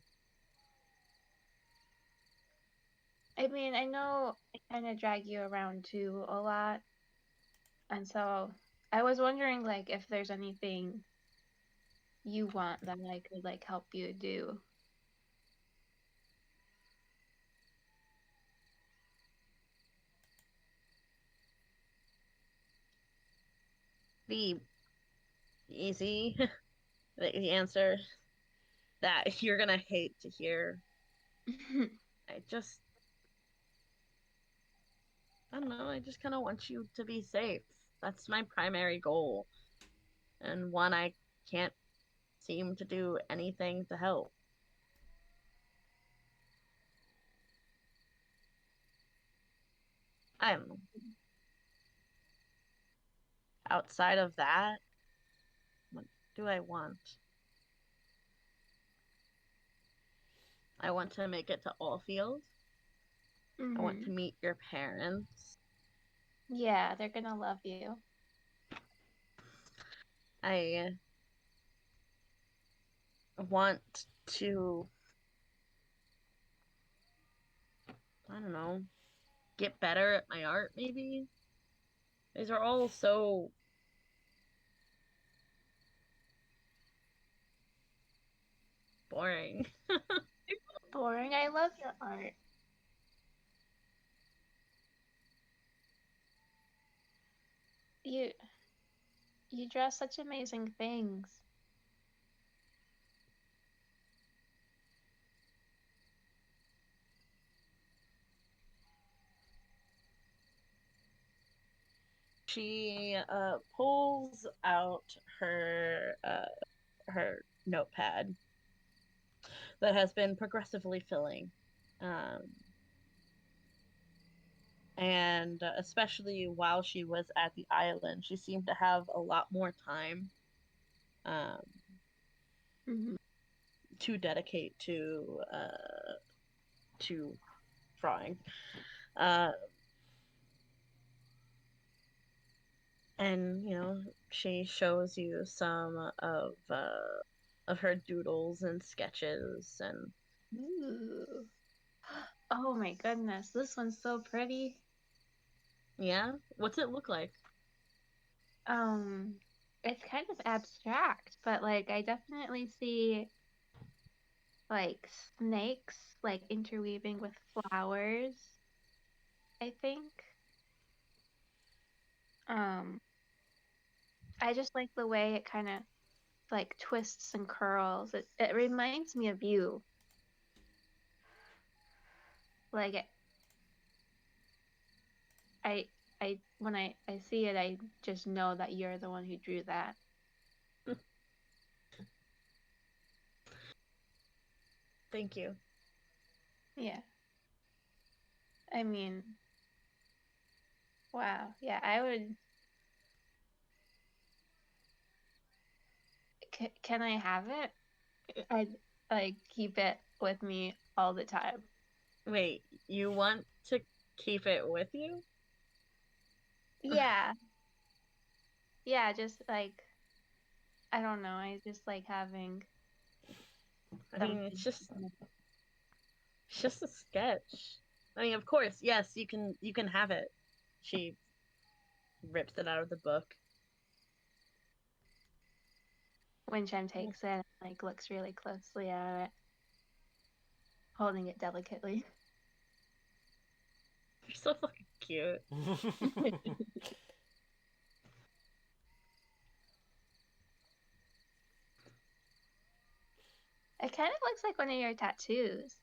I mean, I know I kind of drag you around too a lot, and so I was wondering, like, if there's anything you want that I could, like, help you do. Be easy. The answer that you're gonna hate to hear. I just, I don't know. I just kind of want you to be safe. That's my primary goal, and one I can't seem to do anything to help. I don't know. Outside of that, what do I want? I want to make it to Allfield. I want to meet your parents. Yeah, they're gonna love you. I want to, I don't know, get better at my art, maybe? These are all so boring. Boring. I love your art. You you draw such amazing things. She pulls out her notepad that has been progressively filling. Um, and especially while she was at the island, she seemed to have a lot more time um, to dedicate to drawing. Uh, and she shows you some of her doodles and sketches and Ooh. Oh my goodness, this one's so pretty. Yeah? What's it look like? Um, it's kind of abstract, but like I definitely see like snakes like interweaving with flowers, I think. Um, I just like the way it kind of like twists and curls. It reminds me of you. Like I when I see it, I just know that you're the one who drew that. Thank you. Yeah. I mean, wow. Yeah, I would. Can I have it? I'd like keep it with me all the time. Wait, you want to keep it with you? Yeah. Yeah, just like I don't know. I just like having I mean, something. it's just a sketch. I mean, of course, yes, you can have it. She rips it out of the book. Wincham takes it, like looks really closely at it, holding it delicately. You're so fucking cute. It kind of looks like one of your tattoos.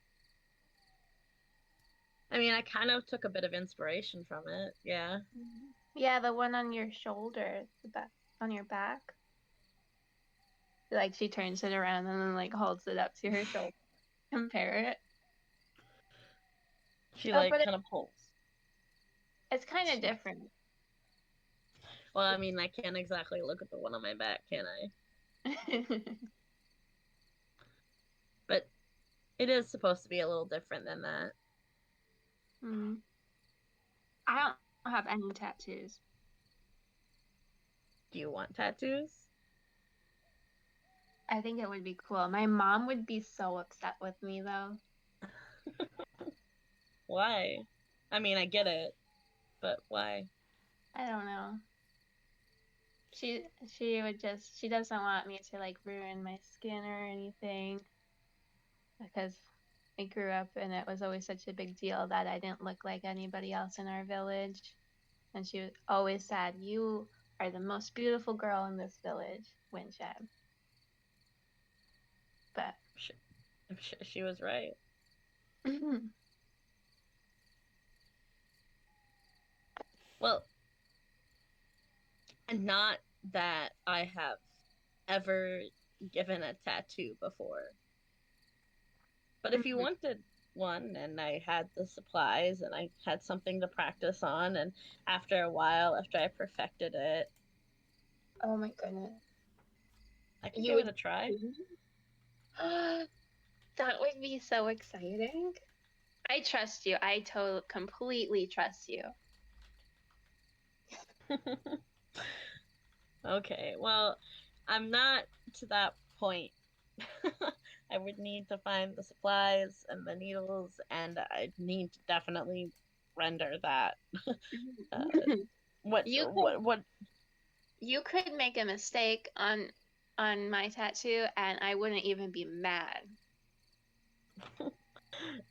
I mean, I kind of took a bit of inspiration from it. Yeah. Yeah, the one on your shoulder, the back on your back. Like she turns it around and then like holds it up to her shoulder. Compare it. She Oh, like but kind of pulls. it's kind of different. Well, I mean, I can't exactly look at the one on my back, can I? But it is supposed to be a little different than that. Mm. I don't have any tattoos. Do you want tattoos? I think it would be cool. My mom would be so upset with me though. Why? I mean, I get it, but why? I don't know. She would just she doesn't want me to like ruin my skin or anything because I grew up and it was always such a big deal that I didn't look like anybody else in our village. And she always said, "You are the most beautiful girl in this village, Wincham." But I'm sure she was right. Well, and not that I have ever given a tattoo before. But if you wanted one and I had the supplies and I had something to practice on, and after a while, after I perfected it, oh my goodness, I could you give it would. a try. That would be so exciting. I trust you. I completely trust you. Okay, well, I'm not to that point. I would need to find the supplies and the needles, and I'd need to definitely render that. Uh, what, You could what, what? you could make a mistake on my tattoo and I wouldn't even be mad.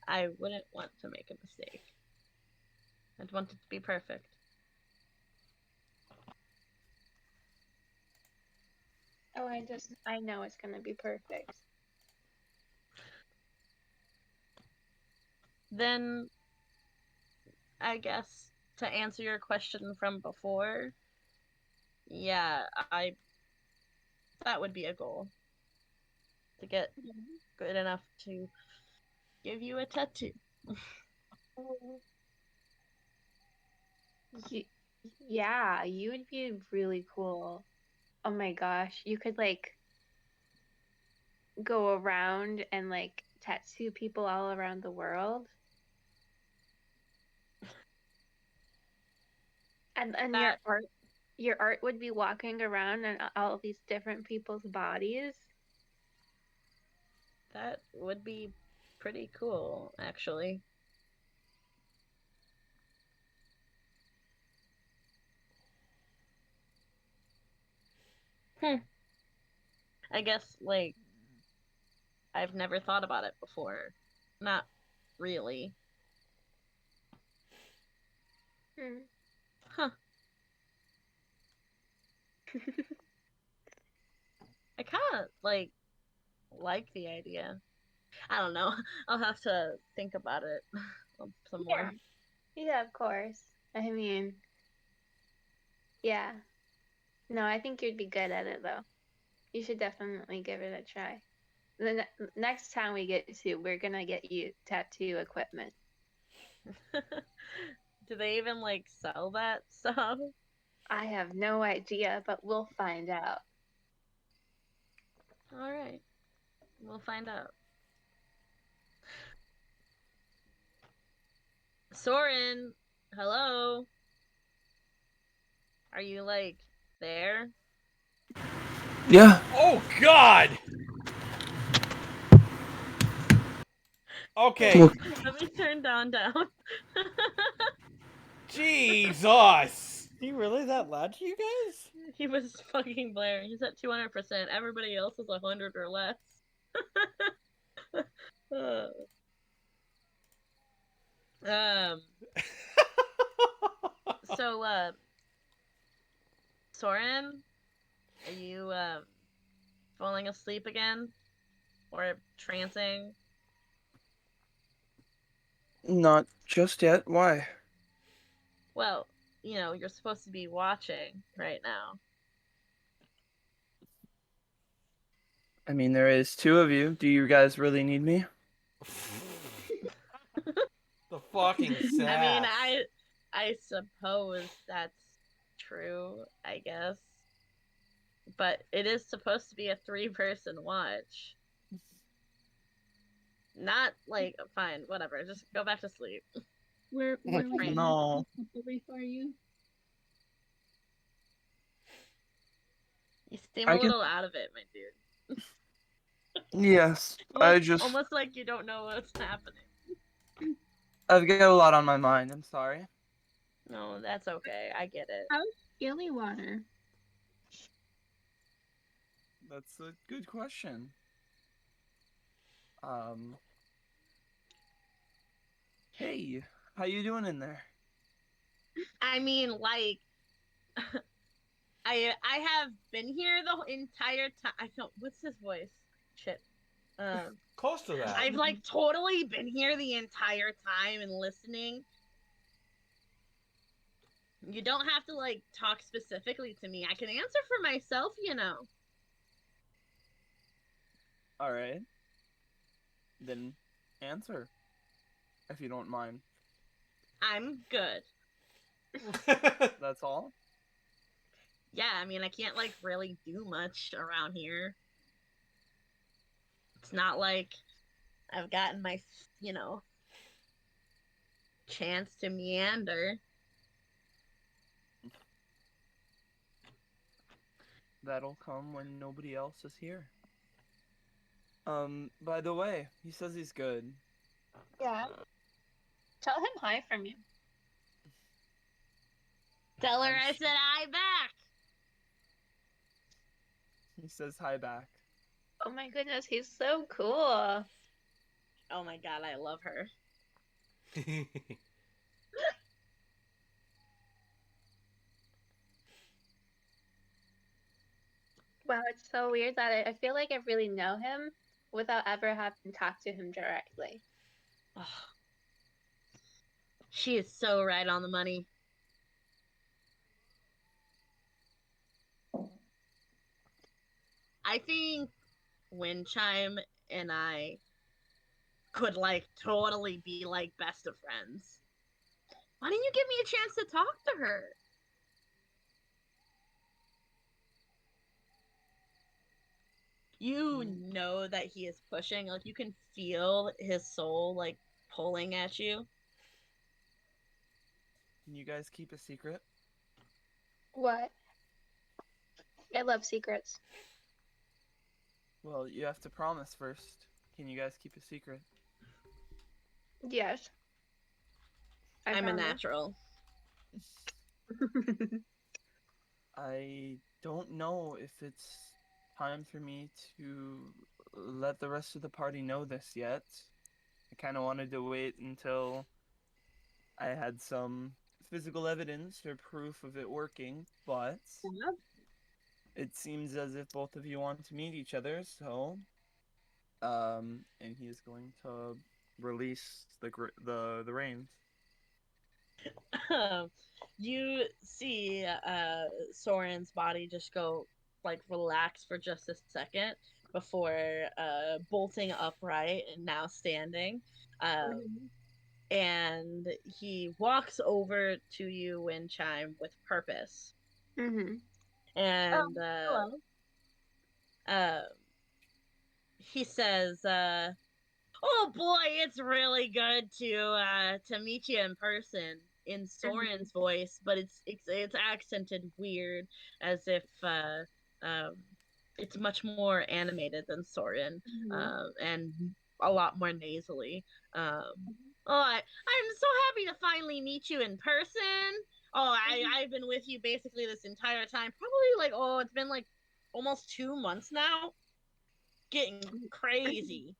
I wouldn't want to make a mistake. I'd want it to be perfect. Oh, I know it's gonna be perfect. Then, I guess to answer your question from before, yeah, I that would be a goal to get good enough to give you a tattoo. Y- yeah, you would be really cool. Oh my gosh, you could like go around and like tattoo people all around the world. And That your art would be walking around in all these different people's bodies. that would be pretty cool, actually. I guess, like, I've never thought about it before. Not really. Hmm. Huh. I kind of, like the idea. I don't know. I'll have to think about it some more. Yeah, of course. I mean, yeah. No, I think you'd be good at it though. You should definitely give it a try. The next time we get to, we're gonna get you tattoo equipment. Do they even, like, sell that stuff? I have no idea, but we'll find out. Alright. We'll find out. Soren! Hello? Are you, like, there? Yeah. Oh God! Okay. Well, Let me turn down. Jesus! He really that loud to you guys? He was fucking blaring. He's at 200%. Everybody else is 100 or less. Uh, um. So, Soren, are you falling asleep again, or trancing? not just yet. Why? Well, you're supposed to be watching right now. I mean, there is two of you. Do you guys really need me? The fucking sass. I mean, I suppose that's true, I guess. But it is supposed to be a 3-person watch. Not like fine, whatever. Just go back to sleep. Where Right. was No. for you? You seem I a can- little out of it, my dude. Yes. I just. Almost like you don't know what's happening. I've got a lot on my mind. I'm sorry. No, that's okay. I get it. How's Gilly Water? That's a good question. Um. Hey, how you doing in there? I mean, like, I have been here the entire time. I don't. What's his voice? Shit. Close to that. I've like totally been here the entire time and listening. You don't have to like talk specifically to me. I can answer for myself, All right. Then answer, if you don't mind. I'm good. That's all? Yeah, I mean, I can't like really do much around here. It's not like I've gotten my, chance to meander. That'll come when nobody else is here. By the way, he says he's good. Yeah. Tell him hi from you. Tell her I'm I sh- said I back. He says hi back. Oh my goodness, he's so cool. Oh my god, I love her. Wow, it's so weird that I feel like I really know him without ever having talked to him directly. Oh. She is so right on the money. I think Windchime and I could like totally be like best of friends. Why didn't you give me a chance to talk to her? You know that he is pushing, like you can feel his soul like pulling at you. Can you guys keep a secret? What? I love secrets. Well, you have to promise first. Can you guys keep a secret? Yes. I'm a promise. natural. I don't know if it's time for me to let the rest of the party know this yet. I kind of wanted to wait until I had some physical evidence or proof of it working, but Yeah. it seems as if both of you want to meet each other, so and he is going to release the reins. You see Soren's body just go like relax for just a second before bolting upright and now standing. Mhm. And he walks over to you, Windchime, with purpose. Mhm. And Hello. uh, he says, "Oh boy, it's really good to meet you in person." In Mhm. Soren's voice, but it's accented weird, as if um, it's much more animated than Soren, Mhm. and a lot more nasally. Um, Mhm. oh, I'm so happy to finally meet you in person. Oh, I've been with you basically this entire time. Probably like, oh, it's been like almost 2 months now. Getting Mhm. crazy.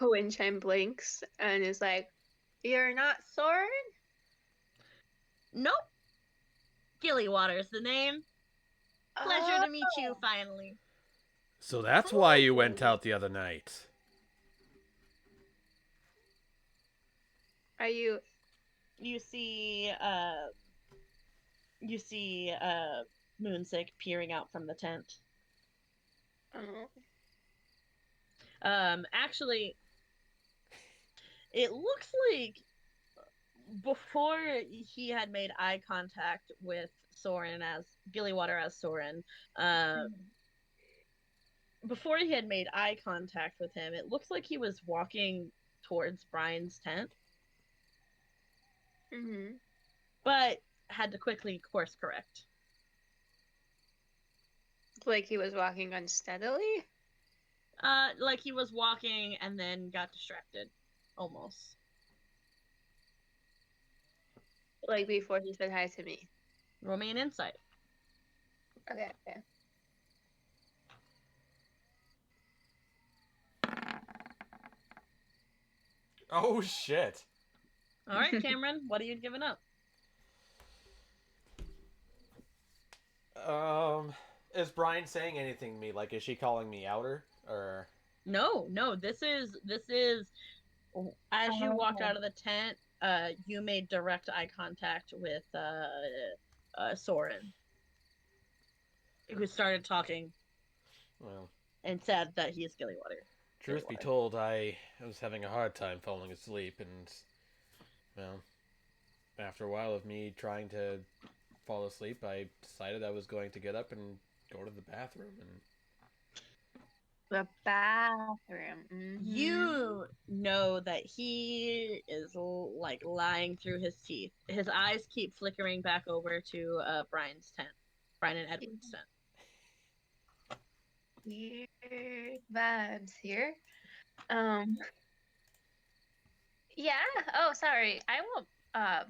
Winchime blinks and is like, "You're not Soren?" Nope. Gillywater's the name. Pleasure Oh, to meet you finally. So that's why you went oh. out the other night. Are you? You see you see Moonsick peering out from the tent. Oh. Actually, it looks like before he had made eye contact with Soren as Gillywater as Soren, uh, Mhm. before he had made eye contact with him, it looks like he was walking towards Brian's tent, Mhm. but had to quickly course correct. Like he was walking unsteadily. Like he was walking and then got distracted, almost. Like before he said hi to me. Roll me an insight. Okay. Okay. Oh shit. All right, Cameron, what are you giving up? Um, is Brian saying anything to me? Like, is she calling me outer or? No, no. This is as you walked Oh. out of the tent. You made direct eye contact with Soren, who started talking Well, and said that he is Gillywater. truth be told, I was having a hard time falling asleep, and well, after a while of me trying to fall asleep, I decided I was going to get up and go to the bathroom. And The bathroom. Mhm. You know that he is like lying through his teeth. His eyes keep flickering back over to Brian's tent, Brian and Edward's tent. Weird vibes here. Um. Yeah. Oh, sorry. I won't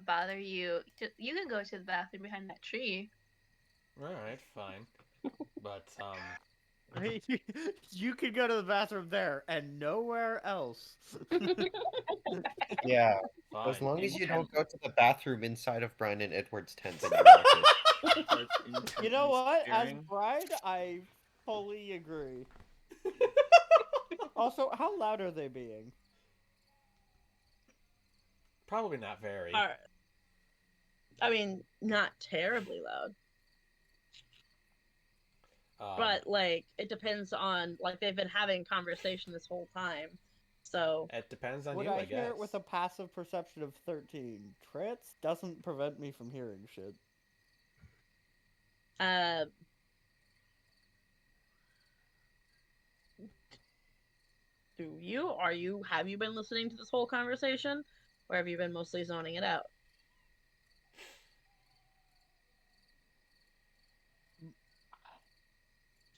bother you. You can go to the bathroom behind that tree. all right, fine, but You could go to the bathroom there and nowhere else. Yeah. As fine. long as you And don't go to the bathroom inside of Brian and Edward's tent, then you're all good. Starts You know intently what? As staring. bride, I fully agree. Also, how loud are they being? Probably not very. are, I mean, not terribly loud, Um, but like it depends on like they've been having conversation this whole time. So it depends on Would you, I I hear guess. it with a passive perception of 13? Trits doesn't prevent me from hearing shit. uh do you have you been listening to this whole conversation, or have you been mostly zoning it out?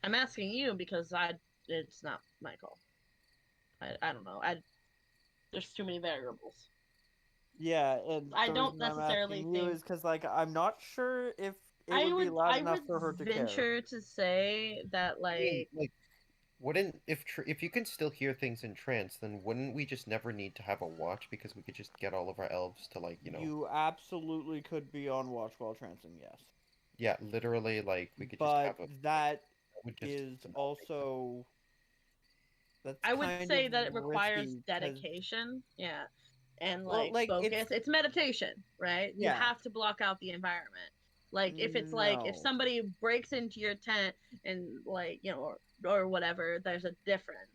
I'm asking you because it's not my call. I don't know. There's too many variables. Yeah, and I the don't reason I'm necessarily asking you think is because, like, I'm not sure if it would be loud I enough would for her to care. venture to say that I mean, like wouldn't if you can still hear things in trance, then wouldn't we just never need to have a watch because we could just get all of our elves to You absolutely could be on watch while trancing, yes. yeah, literally we could just But have a that would just is not make sense. also that's I would kind say of that it requires risky because dedication, yeah, and well, like focus. It's meditation, right? You Yeah. have to block out the environment. Like if it's like if No. somebody breaks into your tent and like or whatever, there's a difference,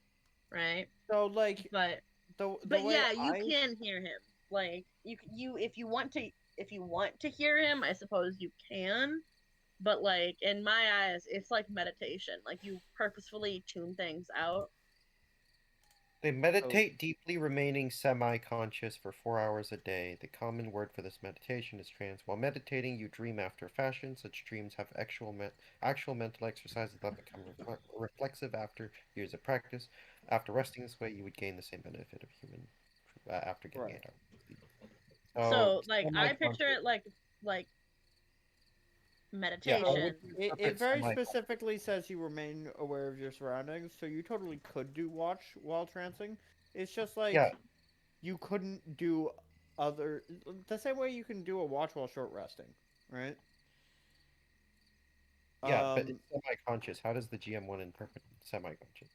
right? So like But the way yeah, you I can hear him. Like you if you want to hear him, I suppose you can. But like in my eyes, it's like meditation. Like you purposefully tune things out. They meditate deeply, remaining semi-conscious for 4 hours a day. The common word for this meditation is trance. While meditating, you dream after fashion. Such dreams have actual mental exercises that become reflexive after years of practice. After resting this way, you would gain the same benefit of human after getting Right. 8 hours of sleep. So, So like I picture semi-conscious. it like Yeah, how meditation. would you it interpret very semi-conscious? specifically says you remain aware of your surroundings, so you totally could do watch while trancing. It's just like Yeah, you couldn't do other the same way you can do a watch while short resting, right? yeah, but it's semi-conscious. How does the GM want to interpret semi-conscious?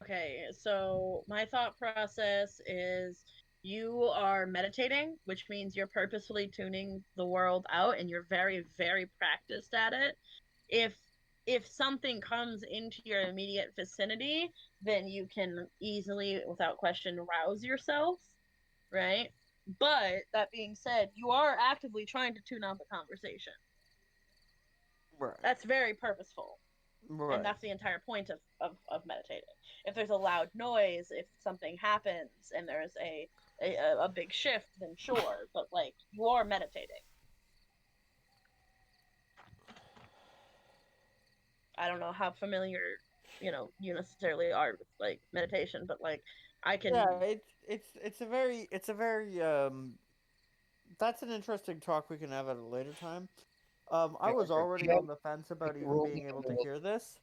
Okay, so my thought process is you are meditating, which means you're purposefully tuning the world out and you're very, very practiced at it. If if something comes into your immediate vicinity, then you can easily, without question, rouse yourself, right? But that being said, you are actively trying to tune out the conversation. Right. That's very purposeful. Right. And that's the entire point of meditating. If there's a loud noise, if something happens and there's a big shift, then sure, but like you are meditating. I don't know how familiar you necessarily are with like meditation, but like I can. Yeah, it's a very that's an interesting talk we can have at a later time. I Yeah, was our already GM on the fence about like the even rule being we able can to roll. hear this.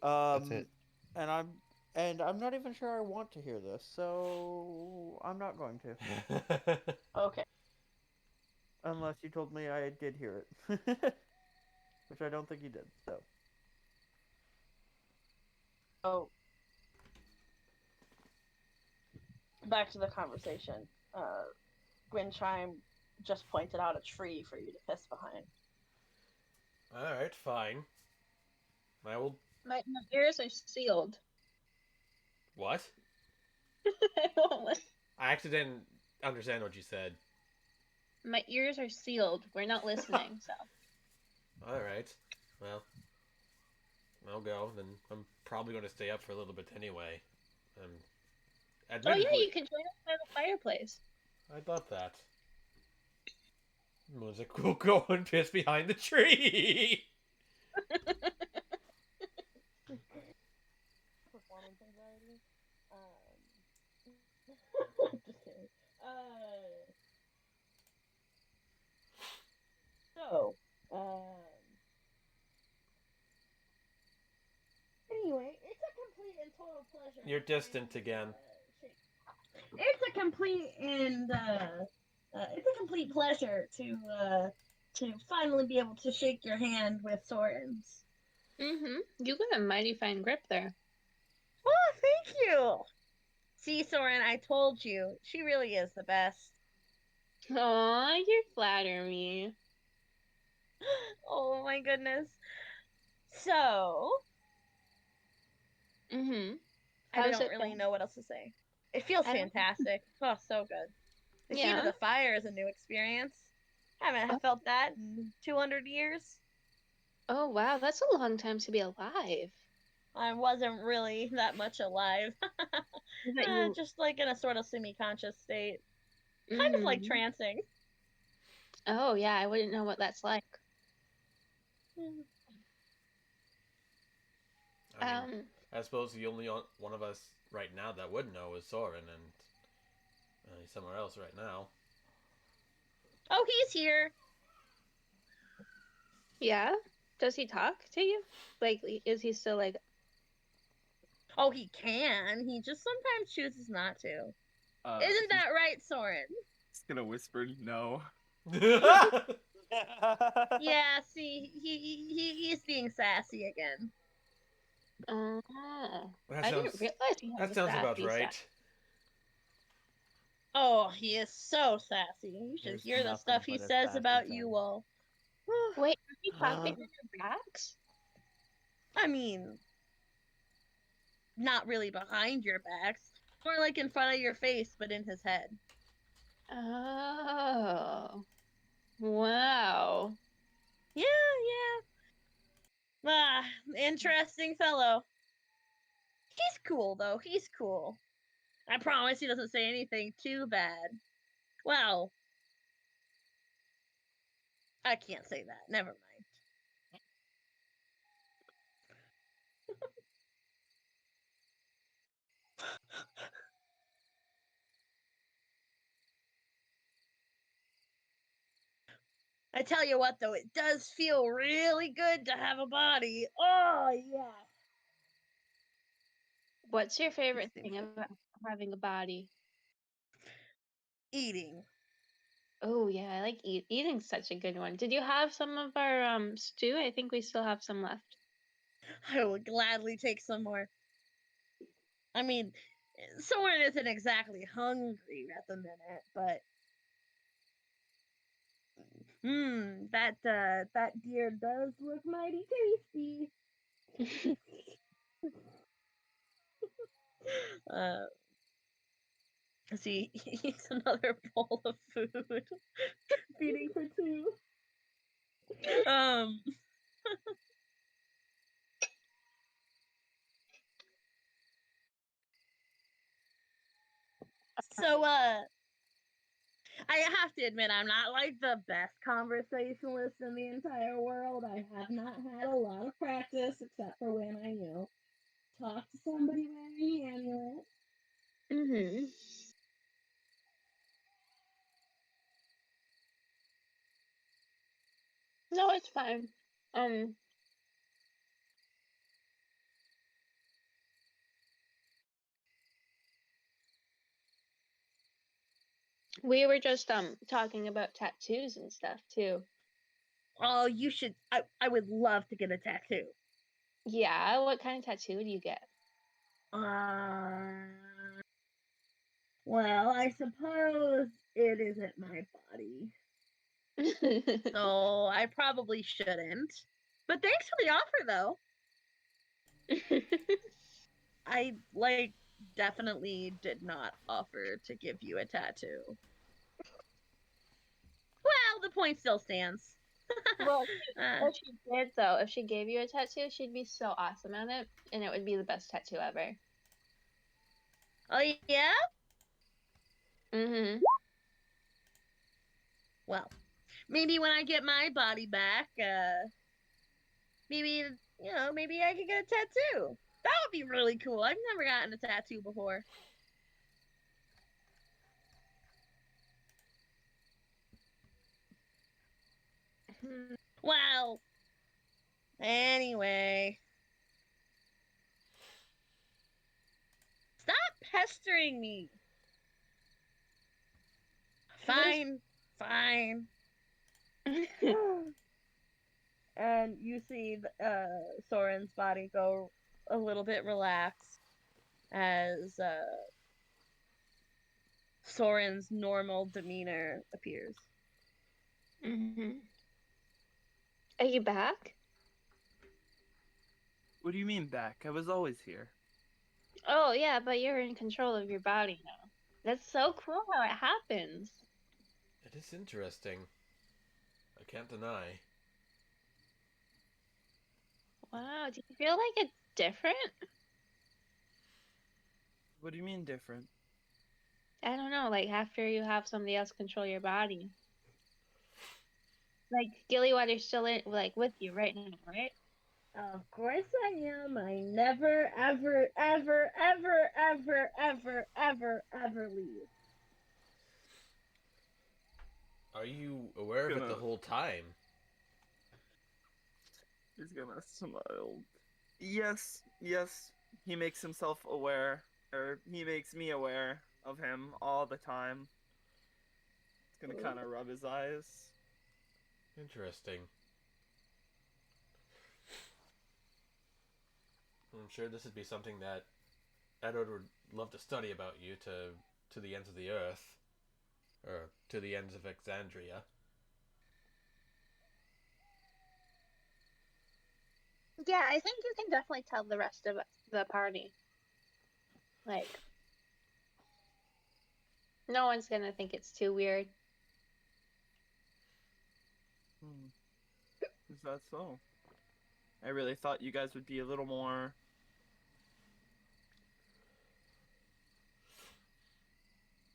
That's it. And I'm not even sure I want to hear this, so I'm not going to. Okay. Unless you told me I did hear it. Which I don't think you did, so. Oh, back to the conversation. Gwynchime just pointed out a tree for you to piss behind. All right, fine. I will. My ears are sealed. What? I won't listen. I actually didn't understand what you said. My ears are sealed. We're not listening, so. All right. Well, I'll go. Then I'm probably going to stay up for a little bit anyway. Um, Oh yeah, admittedly, you can join us by the fireplace. I'd love that. Music will go and piss behind the tree. Performance anxiety. Just kidding. So, anyway, it's a complete and total pleasure. You're distant again. It's a complete and it's a complete pleasure to finally be able to shake your hand with Soren's. Mm-hmm. You got a mighty fine grip there. Oh, thank you. See, Soren, I told you, she really is the best. Aw, you flatter me. Oh my goodness. So, Mm-hmm. I How's don't it really been? know what else to say. It feels I don't- fantastic. Oh, so good. The heat Yeah. of the fire is a new experience. Haven't felt that in 200 years. Oh wow, that's a long time to be alive. I wasn't really that much alive. Is that you? Just like in a sort of semi-conscious state. Kind of like Mm. trancing. Oh yeah, I wouldn't know what that's like. I mean, Um. I suppose the only one of us right now that would know is Soren, and he's somewhere else right now. Oh, he's here. Yeah? Does he talk to you? Like, is he still like, Oh, he can. He just sometimes chooses not to. Isn't He's that right, Soren? gonna whisper no. Yeah, see, he's being sassy again. oh, That I didn't sounds. realize he had That a sounds about sassy side. right. Oh, he is so sassy. You should There's hear the nothing stuff he but a says sassy about side. you all. Wait, are he talking to your backs? I mean, not really behind your backs. More like in front of your face, but in his head. Oh. Wow. Yeah. Ah, interesting fellow. He's cool, though. He's cool. I promise he doesn't say anything too bad. Well, I can't say that. Never mind. I tell you what, though, it does feel really good to have a body. Oh, yeah. What's your favorite thing about having a body? Eating. Oh yeah, I like eating's such a good one. Did you have some of our stew? I think we still have some left. I would gladly take some more. I mean, Soren isn't exactly hungry at the minute, but that deer does look mighty tasty. See, he eats another bowl of food, feeding for two. So, I have to admit, I'm not like the best conversationalist in the entire world. I have not had a lot of practice, except for when I, talk to somebody wearing an amulet. Mm-hmm. No, it's fine. We were just talking about tattoos and stuff too. Oh, you should. I would love to get a tattoo. Yeah, what kind of tattoo do you get? Well, I suppose it isn't my body. So I probably shouldn't. But thanks for the offer, though. I, definitely did not offer to give you a tattoo. Well, the point still stands. Well, if she did though, if she gave you a tattoo, she'd be so awesome at it, and it would be the best tattoo ever. Oh, yeah? Mm-hmm. Well, maybe when I get my body back, maybe, maybe I could get a tattoo. That would be really cool. I've never gotten a tattoo before. Well, anyway. Stop pestering me. Fine. And you see Soren's body go a little bit relaxed as Soren's normal demeanor appears. Mm-hmm. Are you back? What do you mean back? I was always here. Oh yeah, but you're in control of your body now. That's so cool how it happens. It is interesting. I can't deny. Wow, do you feel like it's different? What do you mean different? I don't know, like after you have somebody else control your body. Like Gillywater's still with you right now, right? Of course I am. I never, ever, ever, ever, ever, ever, ever, ever leave. Are you aware of it the whole time? He's gonna smile. Yes, yes. He makes himself aware, or he makes me aware of him all the time. He's gonna kind of rub his eyes. Interesting. I'm sure this would be something that Edward would love to study about you to the ends of the earth, or to the ends of Exandria. Yeah, I think you can definitely tell the rest of the party. Like, no one's gonna think it's too weird. Is that so? I really thought you guys would be a little more.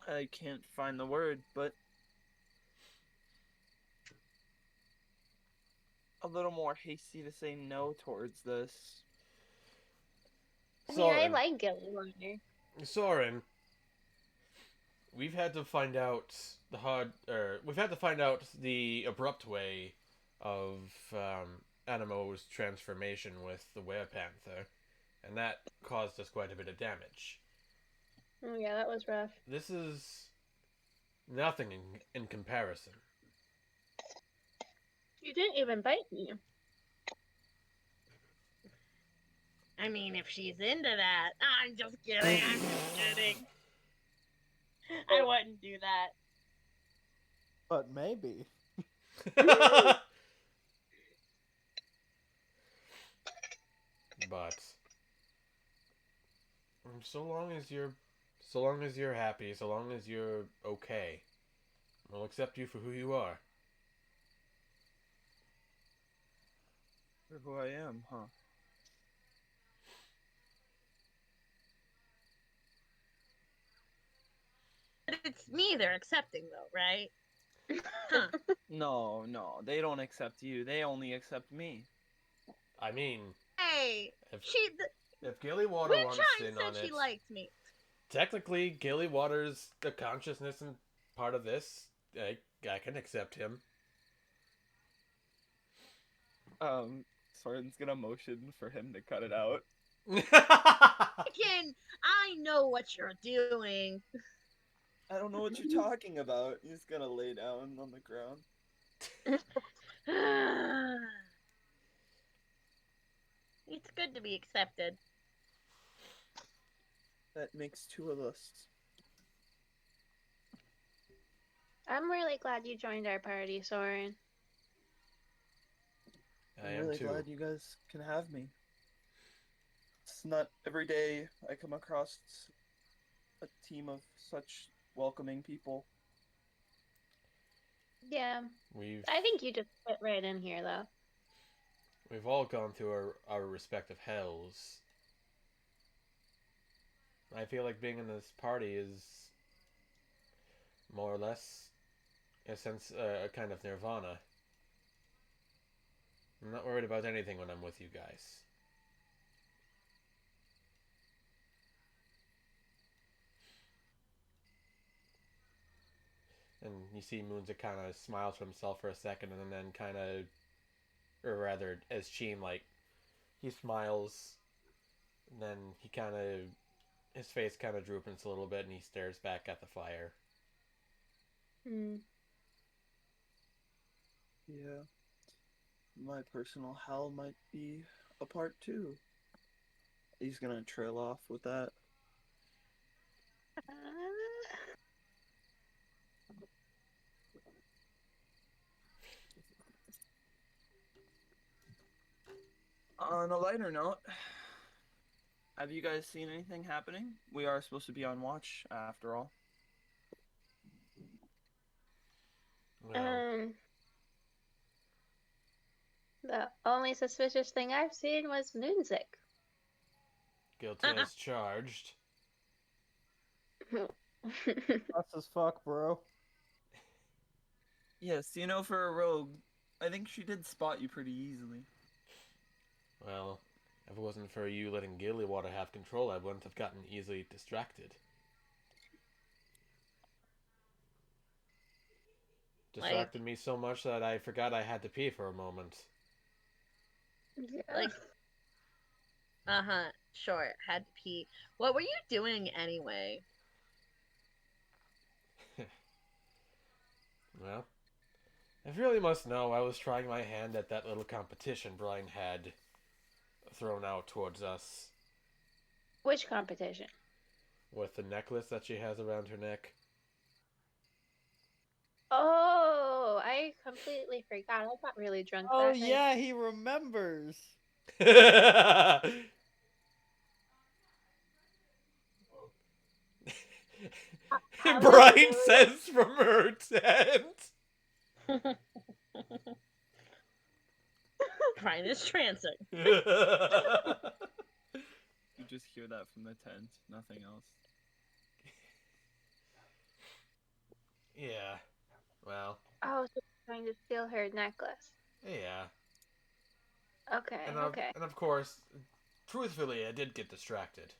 I can't find the word, but a little more hasty to say no towards this. I mean, I Soren, like Gilly Water. Soren, we've had to find out we've had to find out the abrupt way of Animo's transformation with the werepanther, and that caused us quite a bit of damage. Oh, yeah, that was rough. This is nothing in comparison. You didn't even bite me. I mean, if she's into that. I'm just kidding. I'm just kidding. I wouldn't do that. But maybe. But so long as you're happy, so long as you're okay, we'll accept you for who you are. For who I am, huh? But it's me they're accepting, though, right? Huh. No, no, they don't accept you. They only accept me. I mean, Hey, if she. if Gilly Water wants Moonshine in said on she it, liked me. technically Gilly Water's the consciousness and part of this. I can accept him. Soren's gonna motion for him to cut it out. Again, I know what you're doing. I don't know what you're talking about. He's gonna lay down on the ground. It's good to be accepted. That makes two of us. I'm really glad you joined our party, Soren. I I'm am really too. glad you guys can have me. It's not every day I come across a team of such welcoming people. Yeah, We've I think you just fit right in here, though. we've all gone through our respective hells. I feel like being in this party is more or less a kind of nirvana. I'm not worried about anything when I'm with you guys. And you see Moonza kind of smiles to himself for a second, and then kind of, or rather, as Sheen, like, he smiles, and then he kind of, his face kind of droopens a little bit, and he stares back at the fire. Yeah. My personal hell might be a part too. He's gonna trail off with that. On a lighter note, have you guys seen anything happening? We are supposed to be on watch after all. Well, The only suspicious thing I've seen was Moonzik. guilty as charged. That's as fuck, bro. Yes, you know, for a rogue, I think she did spot you pretty easily. Well, if it wasn't for you letting Gillywater have control, I wouldn't have gotten easily distracted. Distracted me so much that I forgot I had to pee for a moment. Yeah. Like, sure, had to pee. What were you doing anyway? Well, if you really must know, I was trying my hand at that little competition Brian had thrown out towards us Which competition? with the necklace that she has around her neck. Oh, I completely forgot. I got really drunk Oh that night. yeah, he remembers. I was Brian really says from her tent. Brian is trancing. You just hear that from the tent, nothing else. Yeah. Well, Oh, so trying to steal her necklace. yeah. Okay, okay. And of course, truthfully, I did get distracted.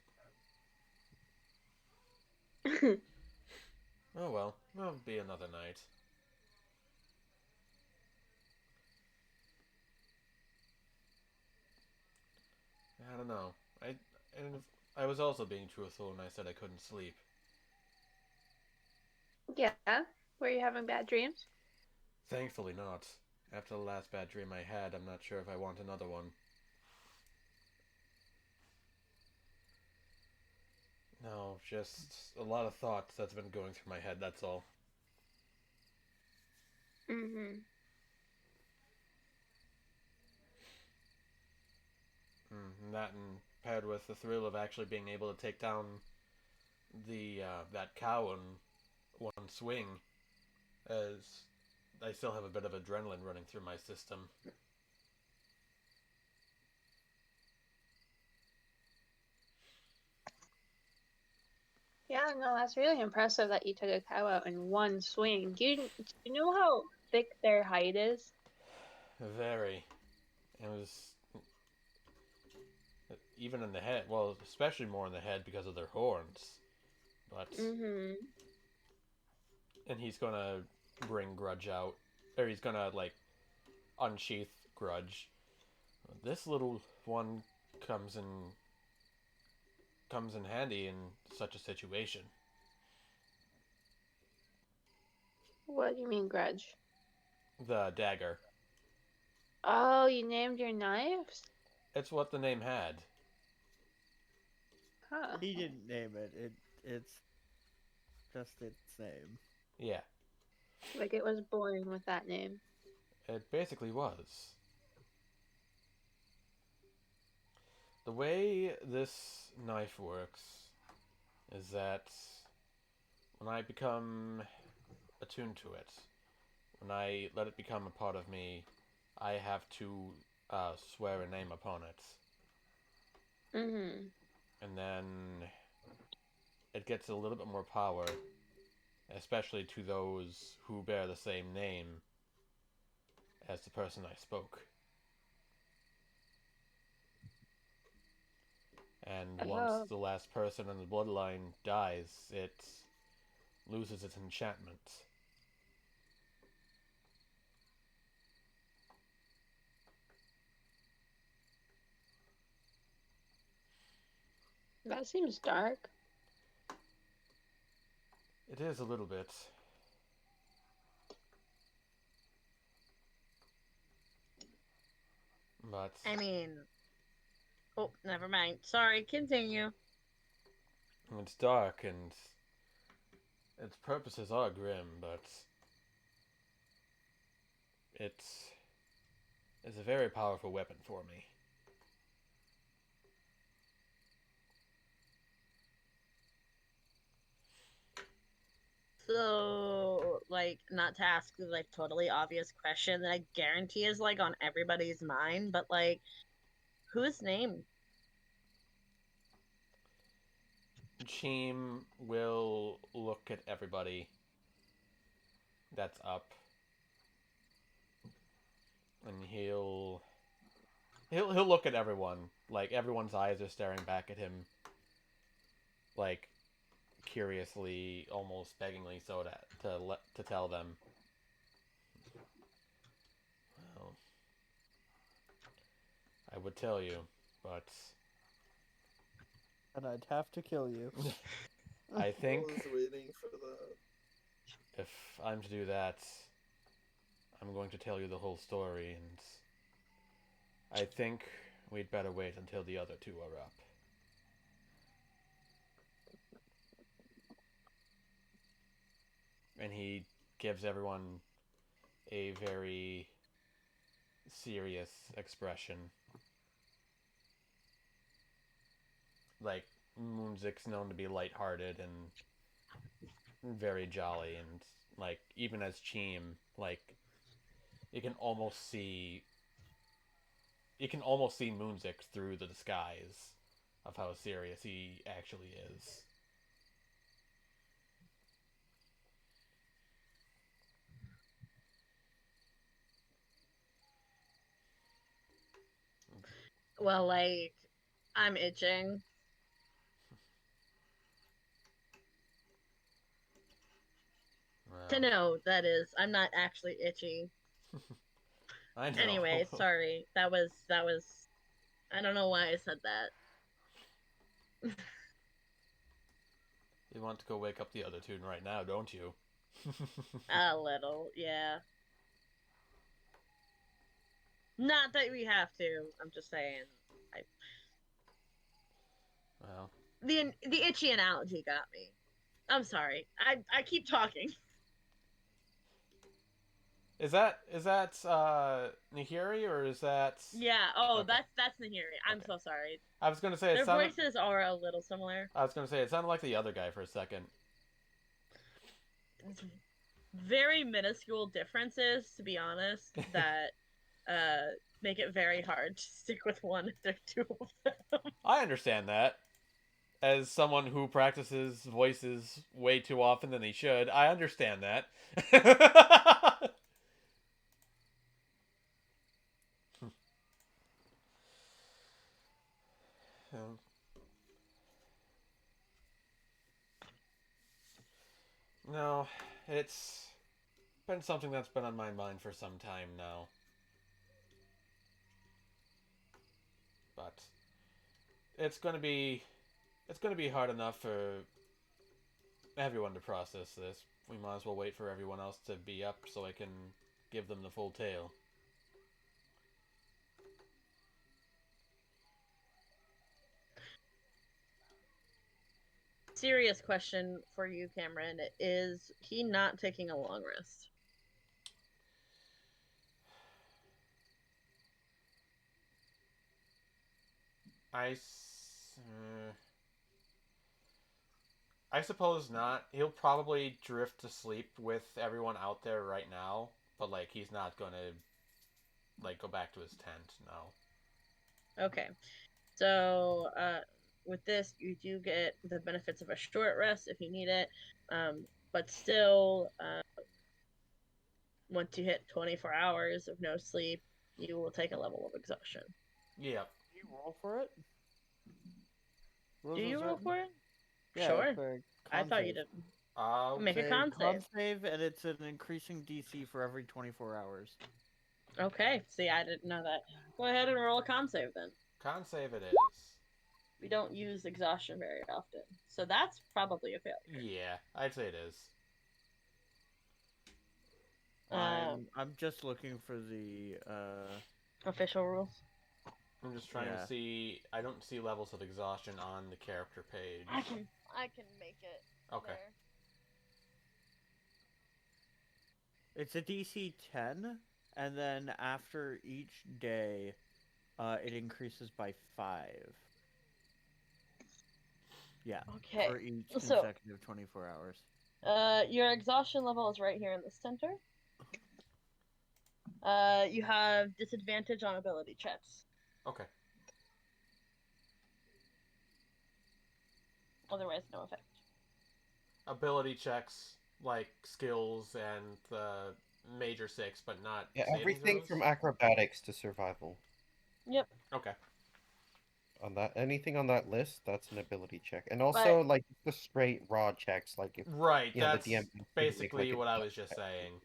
Oh well, it'll be another night. I don't know. And I was also being truthful when I said I couldn't sleep. Yeah. Were you having bad dreams? Thankfully not. After the last bad dream I had, I'm not sure if I want another one. No, just a lot of thoughts that's been going through my head, that's all. Mm-hmm. And that and paired with the thrill of actually being able to take down the that cow in one swing, as I still have a bit of adrenaline running through my system. Yeah, no, that's really impressive that you took a cow out in one swing. Do you know how thick their hide is? Very. It was even in the head. Well, especially more in the head because of their horns. But Mm-hmm. and he's gonna bring Grudge out, or he's gonna like unsheath Grudge. This little one comes in handy in such a situation. What do you mean, grudge? The dagger. Oh, you named your knives? It's what the name had. Huh. He didn't name it. It's just its name. Yeah, Like it was born with that name. it basically was. The way this knife works is that when I become attuned to it, when I let it become a part of me, I have to swear a name upon it. Mm-hmm. And then it gets a little bit more power, especially to those who bear the same name as the person I spoke. And once Oh. the last person in the bloodline dies, it loses its enchantment. That seems dark. It is a little bit. But I mean, oh, never mind. Sorry, continue. it's dark and its purposes are grim, but it's a very powerful weapon for me. So, like, not to ask the like totally obvious question that I guarantee is like on everybody's mind, but like, whose name? Cheem will look at everybody that's up, and he'll look at everyone. Like everyone's eyes are staring back at him, like curiously, almost beggingly, so to tell them. Well, I I would tell you, but And I'd have to kill you. I I think was waiting for that. if I'm to do that, I'm going to tell you the whole story, and I think we'd better wait until the other two are up. And he gives everyone a very serious expression. Like, Moonzik's known to be lighthearted and very jolly, and, like, even as Cheem, like, you can almost see... You can almost see Moonzik through the disguise of how serious he actually is. Well, like, I'm itching to Well, know, that is. I'm not actually itchy. I know. Anyway, sorry. That was I don't know why I said that. You want to go wake up the other two right now, don't you? A little, yeah. Not that we have to. I'm just saying. Well, The itchy analogy got me. I'm sorry. I keep talking. is that Nihiri or is that? Yeah. Oh, Okay. that's Nahiri. I'm Okay. so sorry. I was gonna say it Their sounded. voices are a little similar. I was gonna say it sounded like the other guy for a second. It's very minuscule differences, to be honest, that make it very hard to stick with one if there are two of them. I understand that. As someone who practices voices way too often than he should, I understand that. No, it's been something that's been on my mind for some time now. But it's gonna be hard enough for everyone to process this. We might as well wait for everyone else to be up so I can give them the full tale. Serious question for you, Cameron. Is he not taking a long rest? I I suppose not. He'll probably drift to sleep with everyone out there right now, but like he's not gonna like go back to his tent. No. Okay. So, with this, you do get the benefits of a short rest if you need it. But still, once you hit 24 hours of no sleep, you will take a level of exhaustion. Yep. Do you roll for it? Do you roll for it? Yeah, Sure. it's a I con thought you save. didn't. Make a It's con con save. save, and it's an increasing DC for every 24 hours. Okay. See, I didn't know that. Go ahead and roll a con save then. Con save it is. We don't use exhaustion very often, so that's probably a failure. Yeah, I'd say it is. I'm just looking for the Official rules. I'm just trying to see. I don't see levels of exhaustion on the character page. I can make it. Okay. There. It's a DC 10, and then after each day, it increases by 5. Yeah. Okay. For each So- consecutive 24 hours. Your exhaustion level is right here in the center. You have disadvantage on ability checks. Okay. Otherwise, no effect. Ability checks like skills and the major 6, but not Yeah, saving everything throws? from acrobatics to survival. Yep. Okay. On that, anything on that list, that's an ability check, and also like the straight raw checks, like if Right. you know, That's the DM basically like what I was just saying.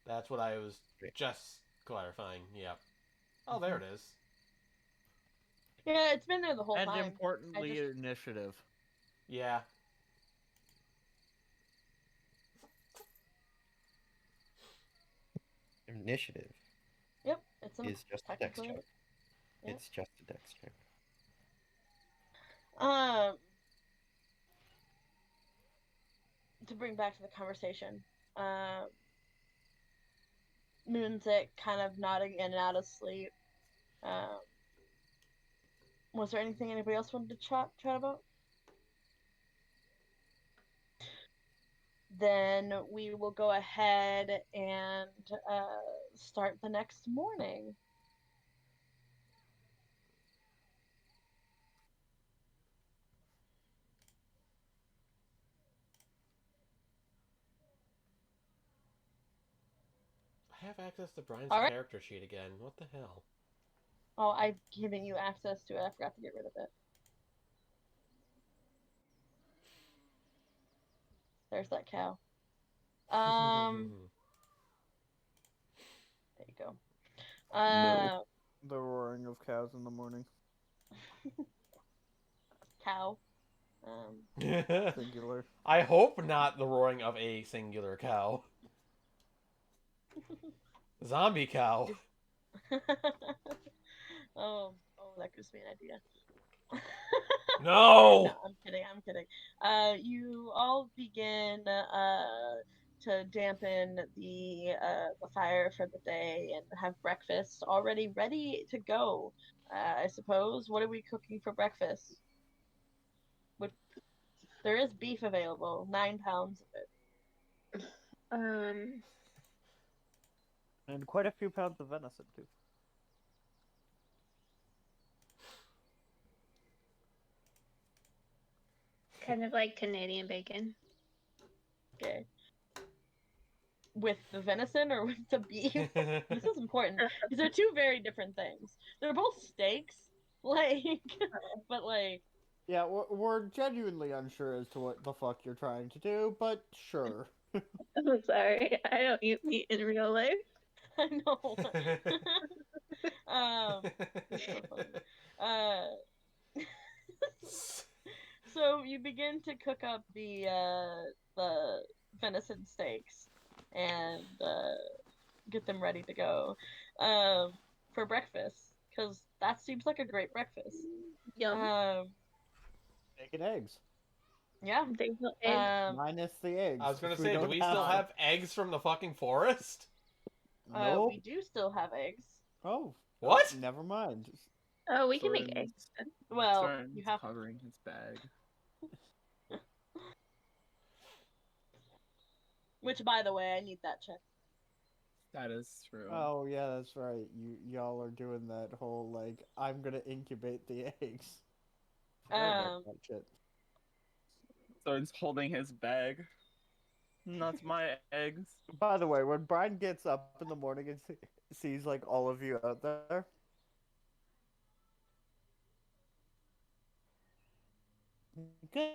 That's what I was just clarifying. Yep. Oh, there it is. Yeah, it's been there the whole And time. importantly, initiative. Yeah. Initiative Yep, it's is just a dex technically. check. Yeah. It's just a dex check. To bring back to the conversation, Moonsick kind of nodding in and out of sleep. Um, was there anything anybody else wanted to chat about? Then we will go ahead and start the next morning. I have access to Brian's All right. character sheet again. What the hell? Oh, I've given you access to it. I forgot to get rid of it. There's that cow. There you go. The roaring of cows in the morning. Cow. Singular. I hope not the roaring of a singular cow. Zombie cow. Oh, that gives me an idea. No! No, I'm kidding. You all begin to dampen the fire for the day and have breakfast already ready to go. I suppose. What are we cooking for breakfast? There is beef available, 9 pounds of it. And quite a few pounds of venison, too. Kind of like Canadian bacon. Okay. With the venison or with the beef? This is important because they're two very different things. They're both steaks, like, but like. Yeah, we're genuinely unsure as to what the fuck you're trying to do, but sure. I'm sorry, I don't eat meat in real life. I know. It's so funny. So you begin to cook up the venison steaks and get them ready to go for breakfast because that seems like a great breakfast. Yum. Bacon eggs. Yeah. There's no egg. Minus the eggs. I was gonna if say, do we still have eggs from the fucking forest? Nope. We do still have eggs. Oh. What? Oh, never mind. Oh, we can make eggs. Well, Soren's you have covering his bag. Which, by the way, I need that check. That is true. Oh yeah, that's right. Y'all are doing that whole like I'm gonna incubate the eggs. Forgot about that shit. Soren's holding his bag. Not my eggs. By the way, when Brian gets up in the morning and sees like all of you out there, good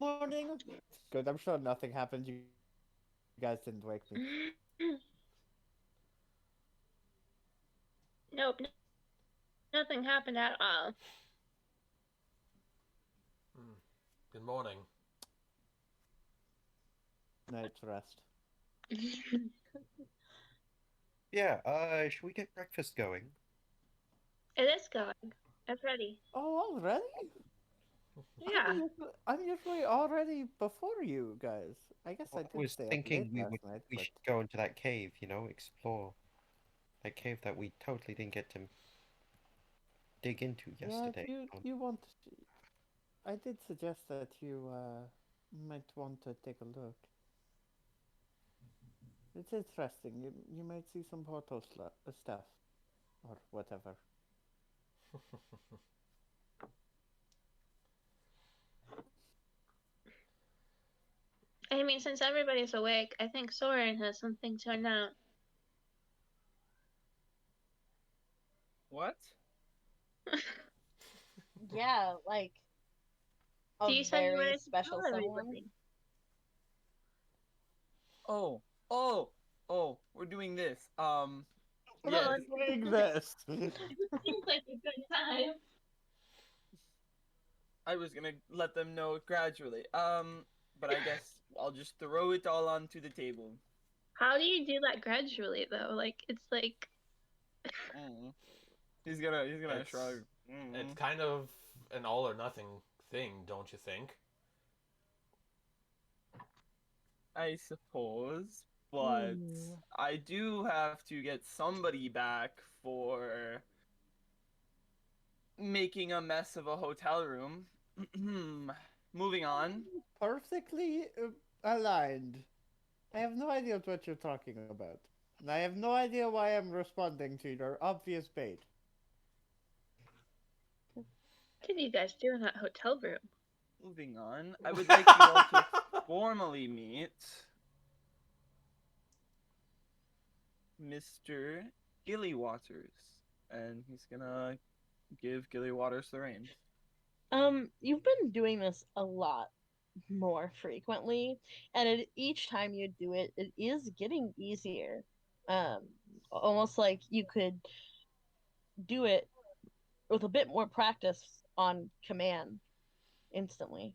morning. Good. I'm sure nothing happened. You guys didn't wake me. Nope. Nothing happened at all. Good morning. Night's rest. Yeah, should we get breakfast going? It is going. It's ready. Oh, already? Yeah. I'm usually already before you guys. I guess I Well, did I was stay up thinking late we last night, we but... should go into that cave, you know, explore. That cave that we totally didn't get to dig into yesterday. Yeah, if you want to... I did suggest that you might want to take a look. It's interesting. You might see some portal stuff. Or whatever. I mean, since everybody's awake, I think Soren has something to announce. What? Yeah, like a You said you very wanted to special tell someone. everybody. Oh, we're doing this. Yes. Let's make this. Seems like a good time. I was gonna let them know gradually. But I guess I'll just throw it all onto the table. How do you do that gradually though? Like it's like He's gonna It's shrug. it's kind of an all or nothing thing, don't you think? I suppose, but Hmm. I do have to get somebody back for making a mess of a hotel room. Moving on. Perfectly aligned. I have no idea what you're talking about. And I have no idea why I'm responding to your obvious bait. what did you guys do in that hotel room? Moving on. I would like you all to formally meet Mr. Gilly Waters, and he's gonna give Gilly Waters the reins. You've been doing this a lot more frequently, and each time you do it, it is getting easier. Um, Almost like you could do it with a bit more practice on command instantly.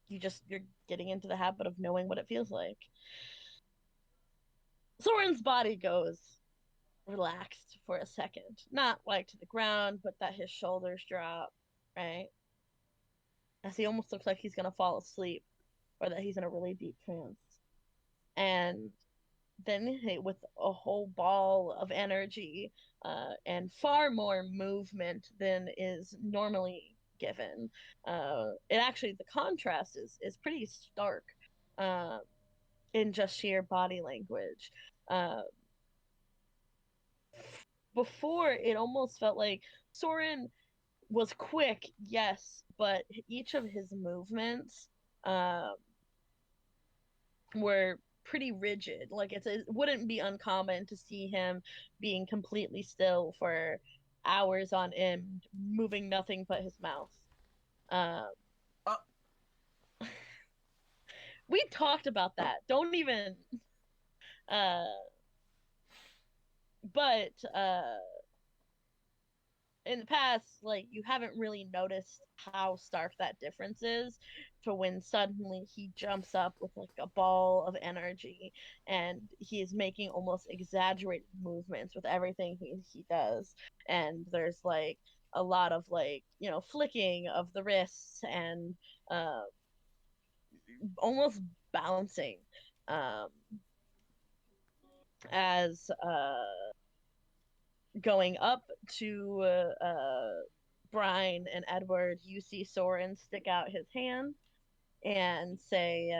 You're getting into the habit of knowing what it feels like. Soren's body goes relaxed for a second, not like to the ground, but that his shoulders drop, right? As he almost looks like he's gonna fall asleep, or that he's in a really deep trance. And then with a whole ball of energy and far more movement than is normally given. It actually, the contrast is pretty stark uh, in just sheer body language. Uh, Before, it almost felt like Soren was quick, yes, but each of his movements uh, were pretty rigid. Like it wouldn't be uncommon to see him being completely still for hours on end, moving nothing but his mouth. Um, Uh, we talked about that. Don't even. Uh, but in the past, like you haven't really noticed how stark that difference is to when suddenly he jumps up with like a ball of energy and he is making almost exaggerated movements with everything he does. And there's like a lot of like, flicking of the wrists and uh, almost bouncing um, as going up to Brian and Edward, you see Soren stick out his hand and say,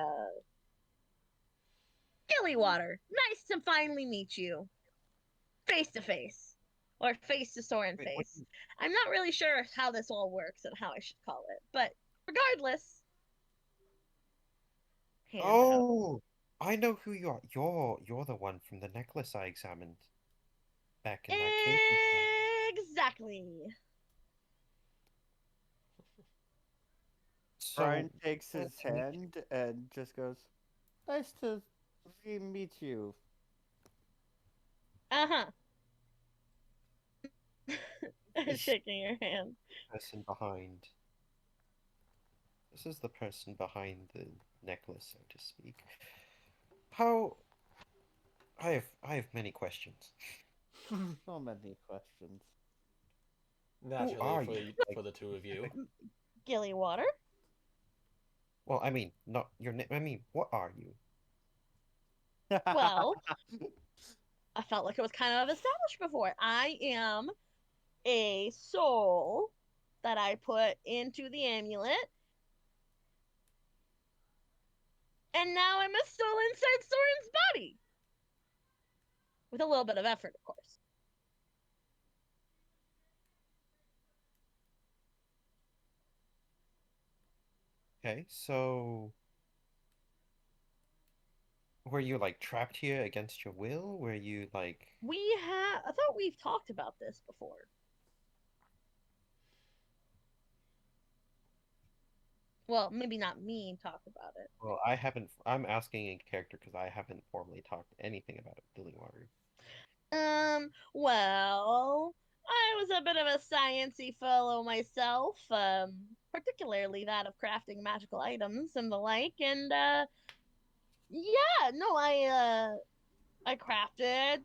Gillywater, nice to finally meet you. Face to face. Or face to Soren Wait, what? face. I'm not really sure how this all works and how I should call it, but regardless, hand out. Oh, I know who you are. You're the one from the necklace I examined back in that cave. Exactly. Brian So, takes his to make hand and just goes, "Nice to meet you." Uh huh. this Shaking your hand. person behind. This is the person behind the necklace, so to speak. How? I have many questions. So many questions. Who Naturally, are for you? Like, for the two of you. Gillywater. well, I mean, not your name. I mean, what are you? Well, I felt like it was kind of established before. I am a soul that I put into the amulet, and now I'm a soul inside Soren's body. With a little bit of effort, of course. Okay, so were you like trapped here against your will? Were you like, I thought we've talked about this before. Well, maybe not me talk about it. Well, I haven't. I'm asking in character because I haven't formally talked anything about Billy Water. Well, I was a bit of a sciencey fellow myself, particularly that of crafting magical items and the like, and yeah, no, I crafted,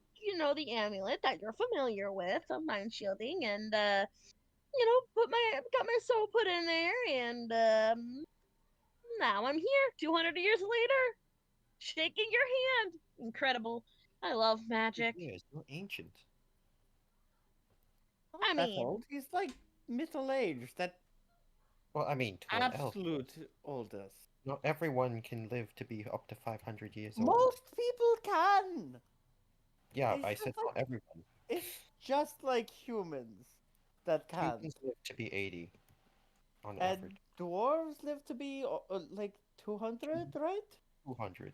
the amulet that you're familiar with of mind shielding, and got my soul put in there, and now I'm here, 200 years later, shaking your hand. Incredible. I love magic. Yes, you're ancient. Not I that mean, old. He's like middle aged. That Well, I mean, to an elf, absolute oldest. not everyone can live to be up to 500 years old. Most people can. Yeah, It's I just said like not everyone. it's just like humans that can. Humans live to be 80 on And average. dwarves live to be like 200, right? 200.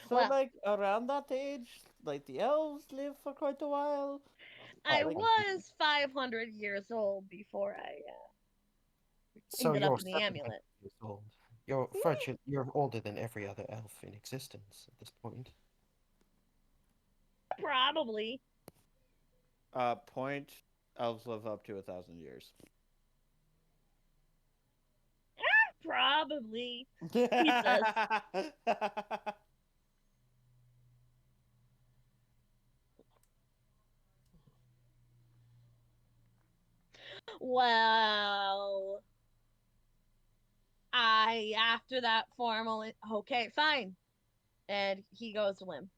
So well, like around that age, like the elves live for quite a while. I Like 500. was 500 years old before I So ended up you're in the 700 amulet. years old. You're virtually, you're older than every other elf in existence at this point. Probably. Point. Elves live up to 1,000 years. Probably. He says. Well, after that formal, okay, fine. And he goes to limb.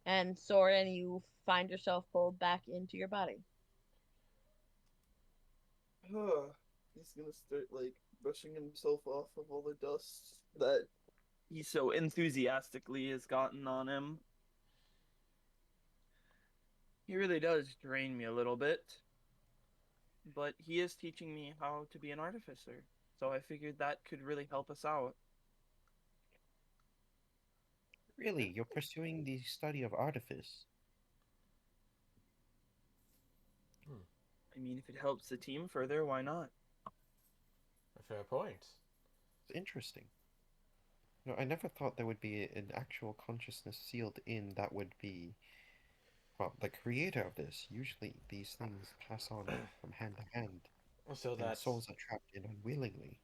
And Soren, you find yourself pulled back into your body. He's gonna start like brushing himself off of all the dust that he so enthusiastically has gotten on him. He really does drain me a little bit, but he is teaching me how to be an artificer, so I figured that could really help us out. Really, you're pursuing the study of artifice. I mean, if it helps the team further, why not? A fair point. It's interesting. No, I never thought there would be an actual consciousness sealed in that would be, well, the creator of this. Usually these things pass on from hand to hand, So and that souls are trapped in unwillingly.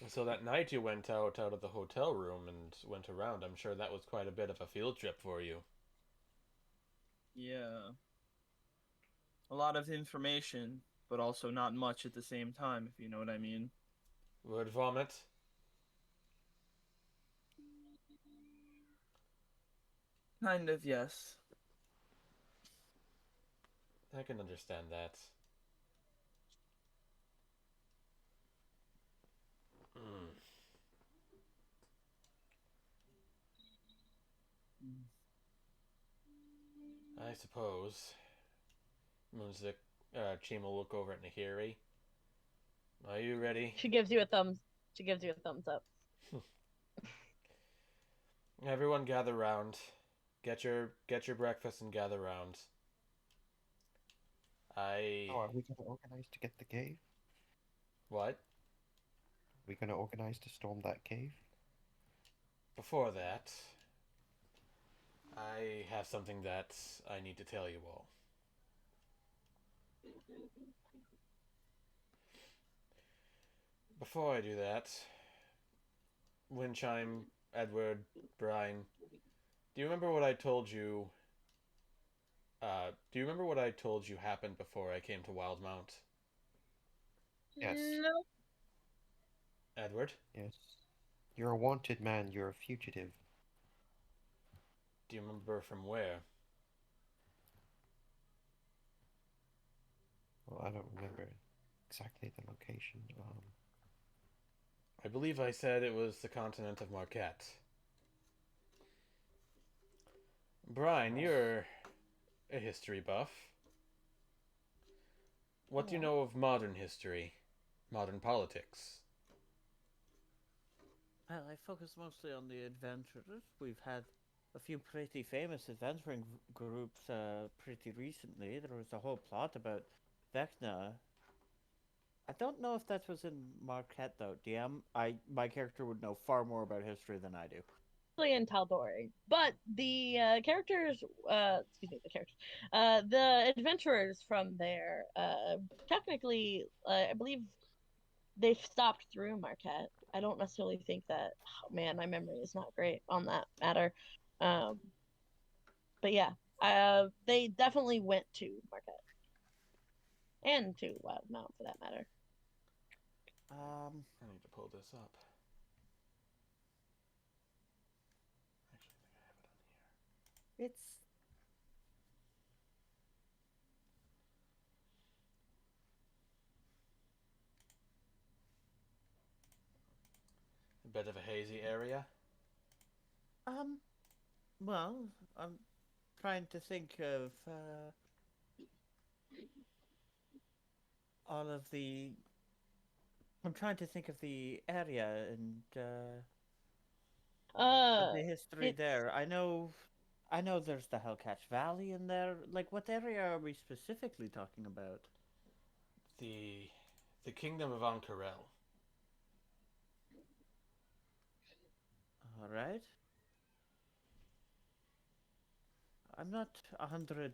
so that night you went out of the hotel room and went around. I'm sure that was quite a bit of a field trip for you. Yeah. A lot of information, but also not much at the same time, if you know what I mean. Word vomit. Kind of, yes. I can understand that. Hmm. I suppose. Moonzik, Chima will look over at Nahiri. Are you ready? She gives you a thumbs. She gives you a thumbs up. Everyone gather round. Get your breakfast and gather round. Oh, are we going to organize to get the cave? What? Are we going to organize to storm that cave? Before that, I have something that I need to tell you all. Before I do that, Windchime, Edward, Brian, do you remember what I told you? Do you remember what I told you happened before I came to Wildemount? Yes. No. Edward, Yes. You're a wanted man, you're a fugitive. do you remember from where? Well, I don't remember exactly the location. I believe I said it was the continent of Marquette. Brian, you're a history buff. What do you know of modern history? Modern politics? Well, I focus mostly on the adventurers. We've had a few pretty famous adventuring groups pretty recently. There was a whole plot about Vecna. I don't know if that was in Marquette though. DM, my character would know far more about history than I do. In Tal'Dorei, but the characters, excuse me, the characters, the adventurers from there, technically, I believe they've stopped through Marquette. I don't necessarily think that. Oh, man, my memory is not great on that matter. Um, but yeah, they definitely went to Marquette and to Wildemount for that matter. I need to pull this up. Actually, I think I have it on here. It's A bit of a hazy area. well, I'm trying to think of all of the. I'm trying to think of the area and the history It's there. I know there's the Hellcatch Valley in there. Like, what area are we specifically talking about? The the kingdom of Ankarel. All right. I'm not 100%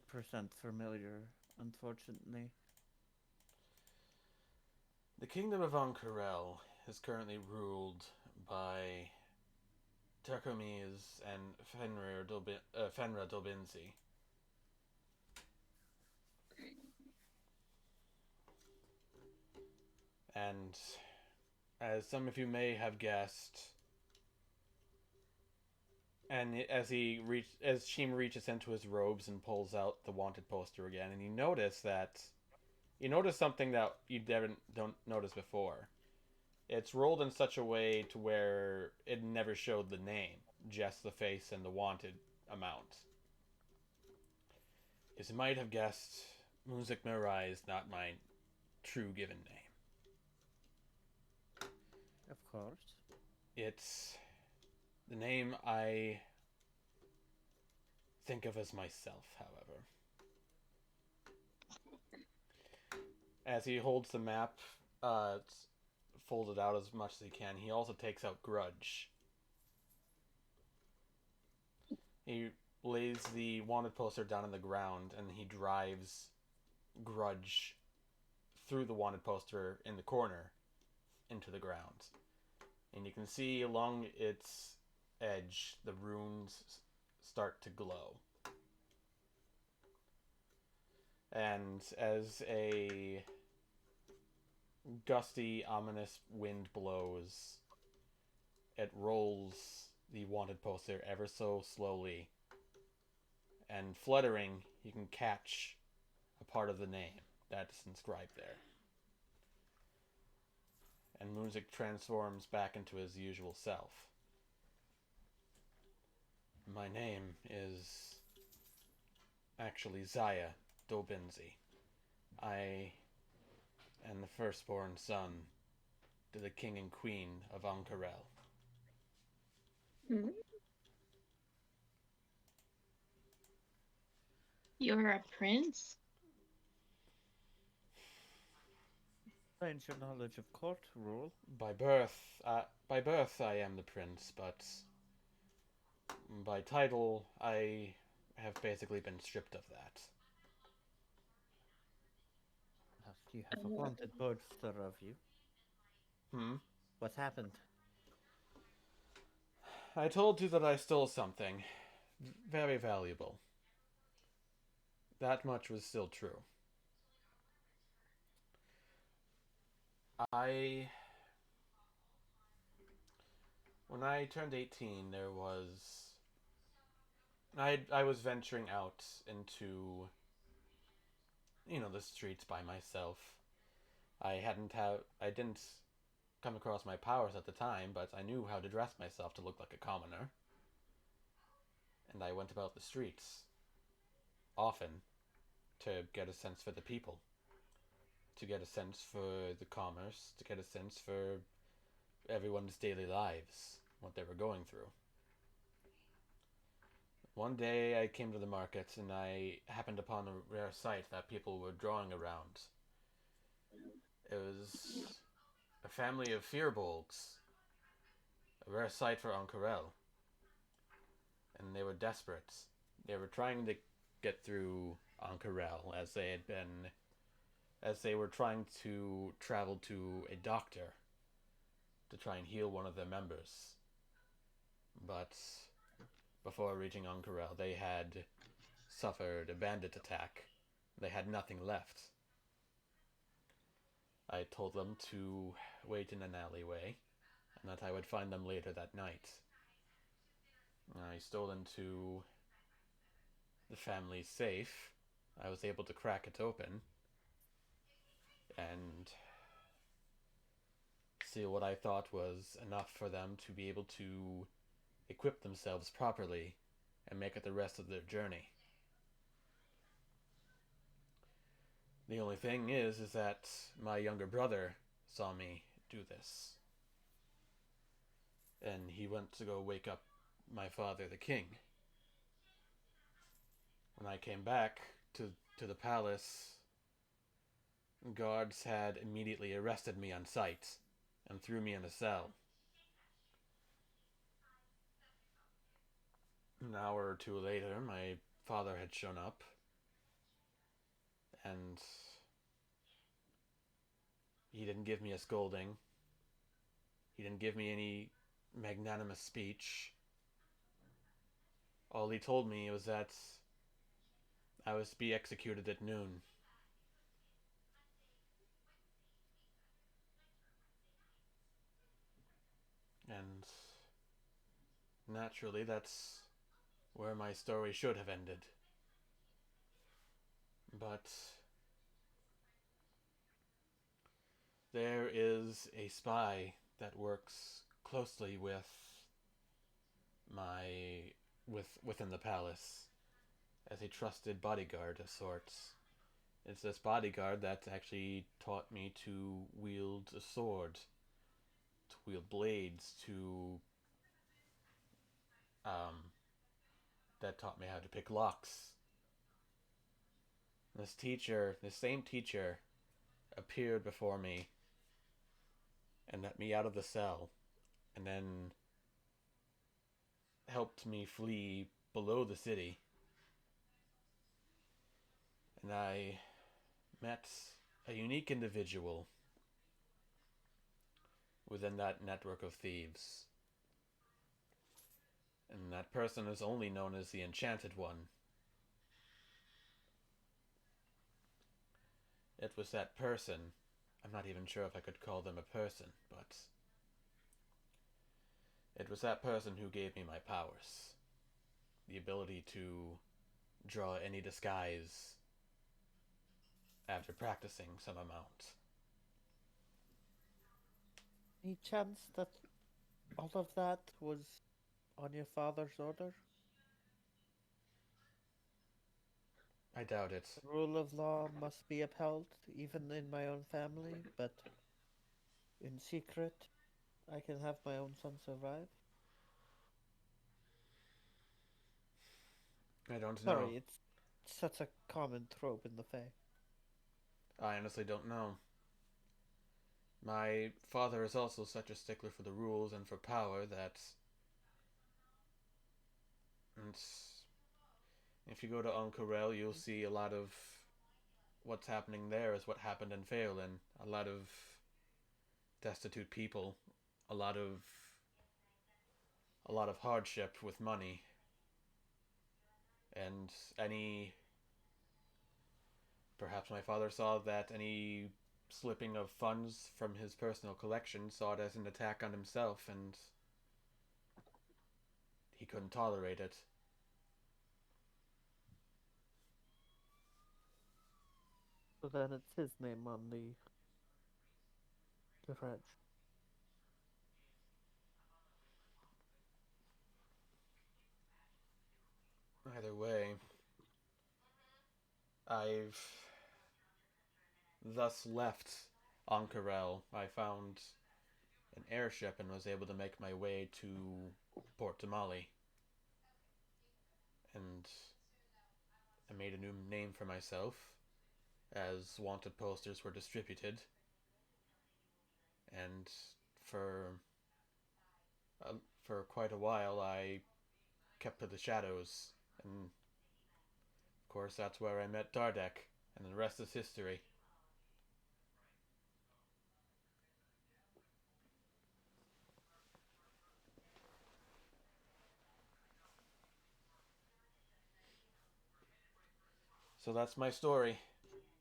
familiar, unfortunately. The kingdom of Ankarel is currently ruled by Tercomes and Fenra Dolbinzi. And as some of you may have guessed, and as Sheem reaches into his robes and pulls out the wanted poster again, and you notice something that you don't notice before. It's rolled in such a way to where it never showed the name, just the face and the wanted amount. As you might have guessed, Music Mirai is not my true given name. Of course. It's the name I think of as myself, however. As he holds the map folded out as much as he can, he also takes out Grudge. He lays the wanted poster down on the ground and he drives Grudge through the wanted poster in the corner into the ground. And you can see along its edge the runes start to glow. And as a gusty, ominous wind blows, it rolls the wanted poster ever so slowly. And fluttering, you can catch a part of the name that's inscribed there. And Music transforms back into his usual self. My name is actually Zaya Dobinzi. I am the firstborn son to the king and queen of Ankarel. You're a prince? Thanks your knowledge of court rule. By birth, I am the prince, but by title, I have basically been stripped of that. You have a wanted poster of you. What happened? I told you that I stole something very valuable. That much was still true. When I turned 18, I was venturing out into, the streets by myself. I didn't come across my powers at the time, but I knew how to dress myself to look like a commoner. And I went about the streets often to get a sense for the people, to get a sense for the commerce, to get a sense for everyone's daily lives, what they were going through. One day I came to the market and I happened upon a rare sight that people were drawing around. It was a family of fearbolgs, a rare sight for Ankarel, and they were desperate. They were trying to get through Ankarel as they were trying to travel to a doctor to try and heal one of their members. But before reaching Ankarel, they had suffered a bandit attack. They had nothing left. I told them to wait in an alleyway, and that I would find them later that night. I stole into the family safe. I was able to crack it open and steal what I thought was enough for them to be able to equip themselves properly and make it the rest of their journey. The only thing is that my younger brother saw me do this. And he went to go wake up my father, the king. When I came back to the palace, guards had immediately arrested me on sight and threw me in a cell. An hour or two later, my father had shown up, and he didn't give me a scolding. He didn't give me any magnanimous speech. All he told me was that I was to be executed at noon. And naturally, that's where my story should have ended. But there is a spy that works closely within the palace as a trusted bodyguard of sorts. It's this bodyguard that actually taught me to wield a sword, to wield blades, um, that taught me how to pick locks. This same teacher, appeared before me and let me out of the cell, and then helped me flee below the city. And I met a unique individual within that network of thieves. And that person is only known as the Enchanted One. It was that person. I'm not even sure if I could call them a person, but it was that person who gave me my powers. The ability to draw any disguise after practicing some amount. Any chance that all of that was on your father's order? I doubt it. The rule of law must be upheld, even in my own family, but in secret, I can have my own son survive. I don't know. Sorry, it's such a common trope in the Fae. I honestly don't know. My father is also such a stickler for the rules and for power that it's, if you go to Onkarel, you'll see a lot of what's happening there is what happened in Phelan. A lot of destitute people, a lot of hardship with money, and any perhaps my father saw that any slipping of funds from his personal collection, saw it as an attack on himself, and he couldn't tolerate it. So then it's his name on the reg. Either way, I've thus left Ankarel. I found an airship and was able to make my way to Port Tamale. And I made a new name for myself as wanted posters were distributed, and for uh, for quite a while I kept to the shadows, and of course that's where I met Dardek, and the rest is history. So that's my story.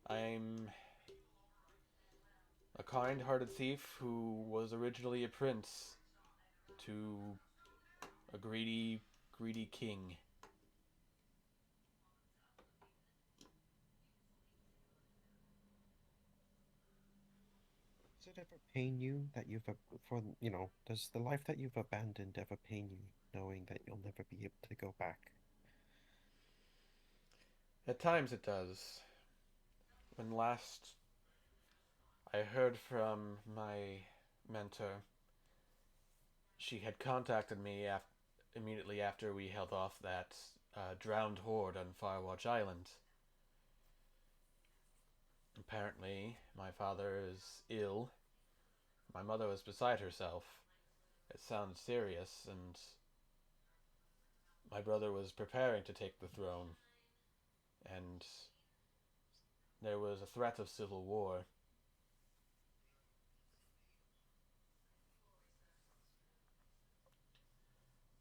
I'm a kind-hearted thief who was originally a prince to a greedy king. Does it ever pain you that for does the life that you've abandoned ever pain you, knowing that you'll never be able to go back? At times it does. When last I heard from my mentor, she had contacted me immediately after we held off that drowned horde on Firewatch Island. Apparently, my father is ill. My mother was beside herself. It sounds serious, and my brother was preparing to take the throne, and there was a threat of civil war.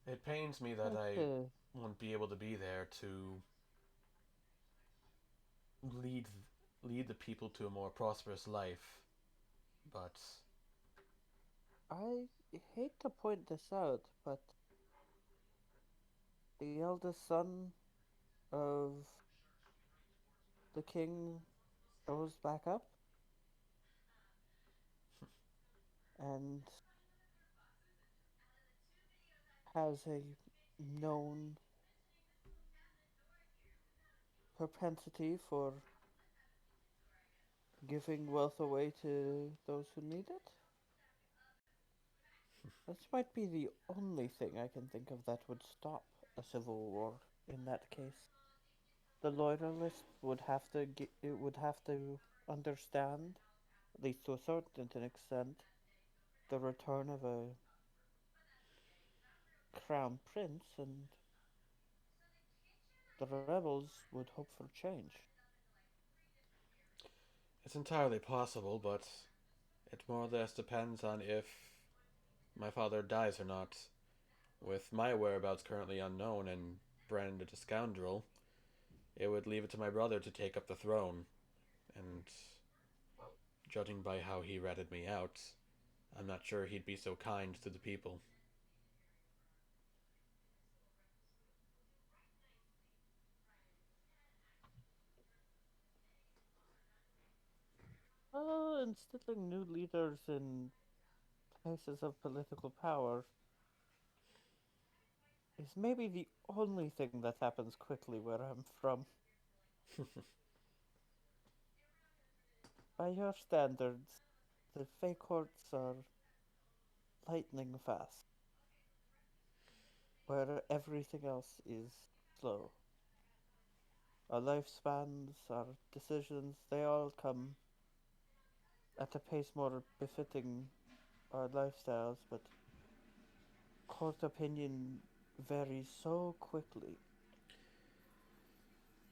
It pains me that I Okay. won't be able to be there to lead lead the people to a more prosperous life, but I hate to point this out, but the eldest son of the king rose back up and has a known propensity for giving wealth away to those who need it. This might be the only thing I can think of that would stop a civil war in that case. The loyalists would have to understand, at least to a certain extent, the return of a crown prince, and the rebels would hope for change. it's entirely possible, but it more or less depends on if my father dies or not. With my whereabouts currently unknown and branded a scoundrel, it would leave it to my brother to take up the throne, and judging by how he ratted me out, I'm not sure he'd be so kind to the people. Instilling new leaders in places of political power is maybe the only thing that happens quickly where I'm from. By your standards, the Fey courts are lightning fast, where everything else is slow. Our lifespans, our decisions, they all come at a pace more befitting our lifestyles, but court opinion varies so quickly.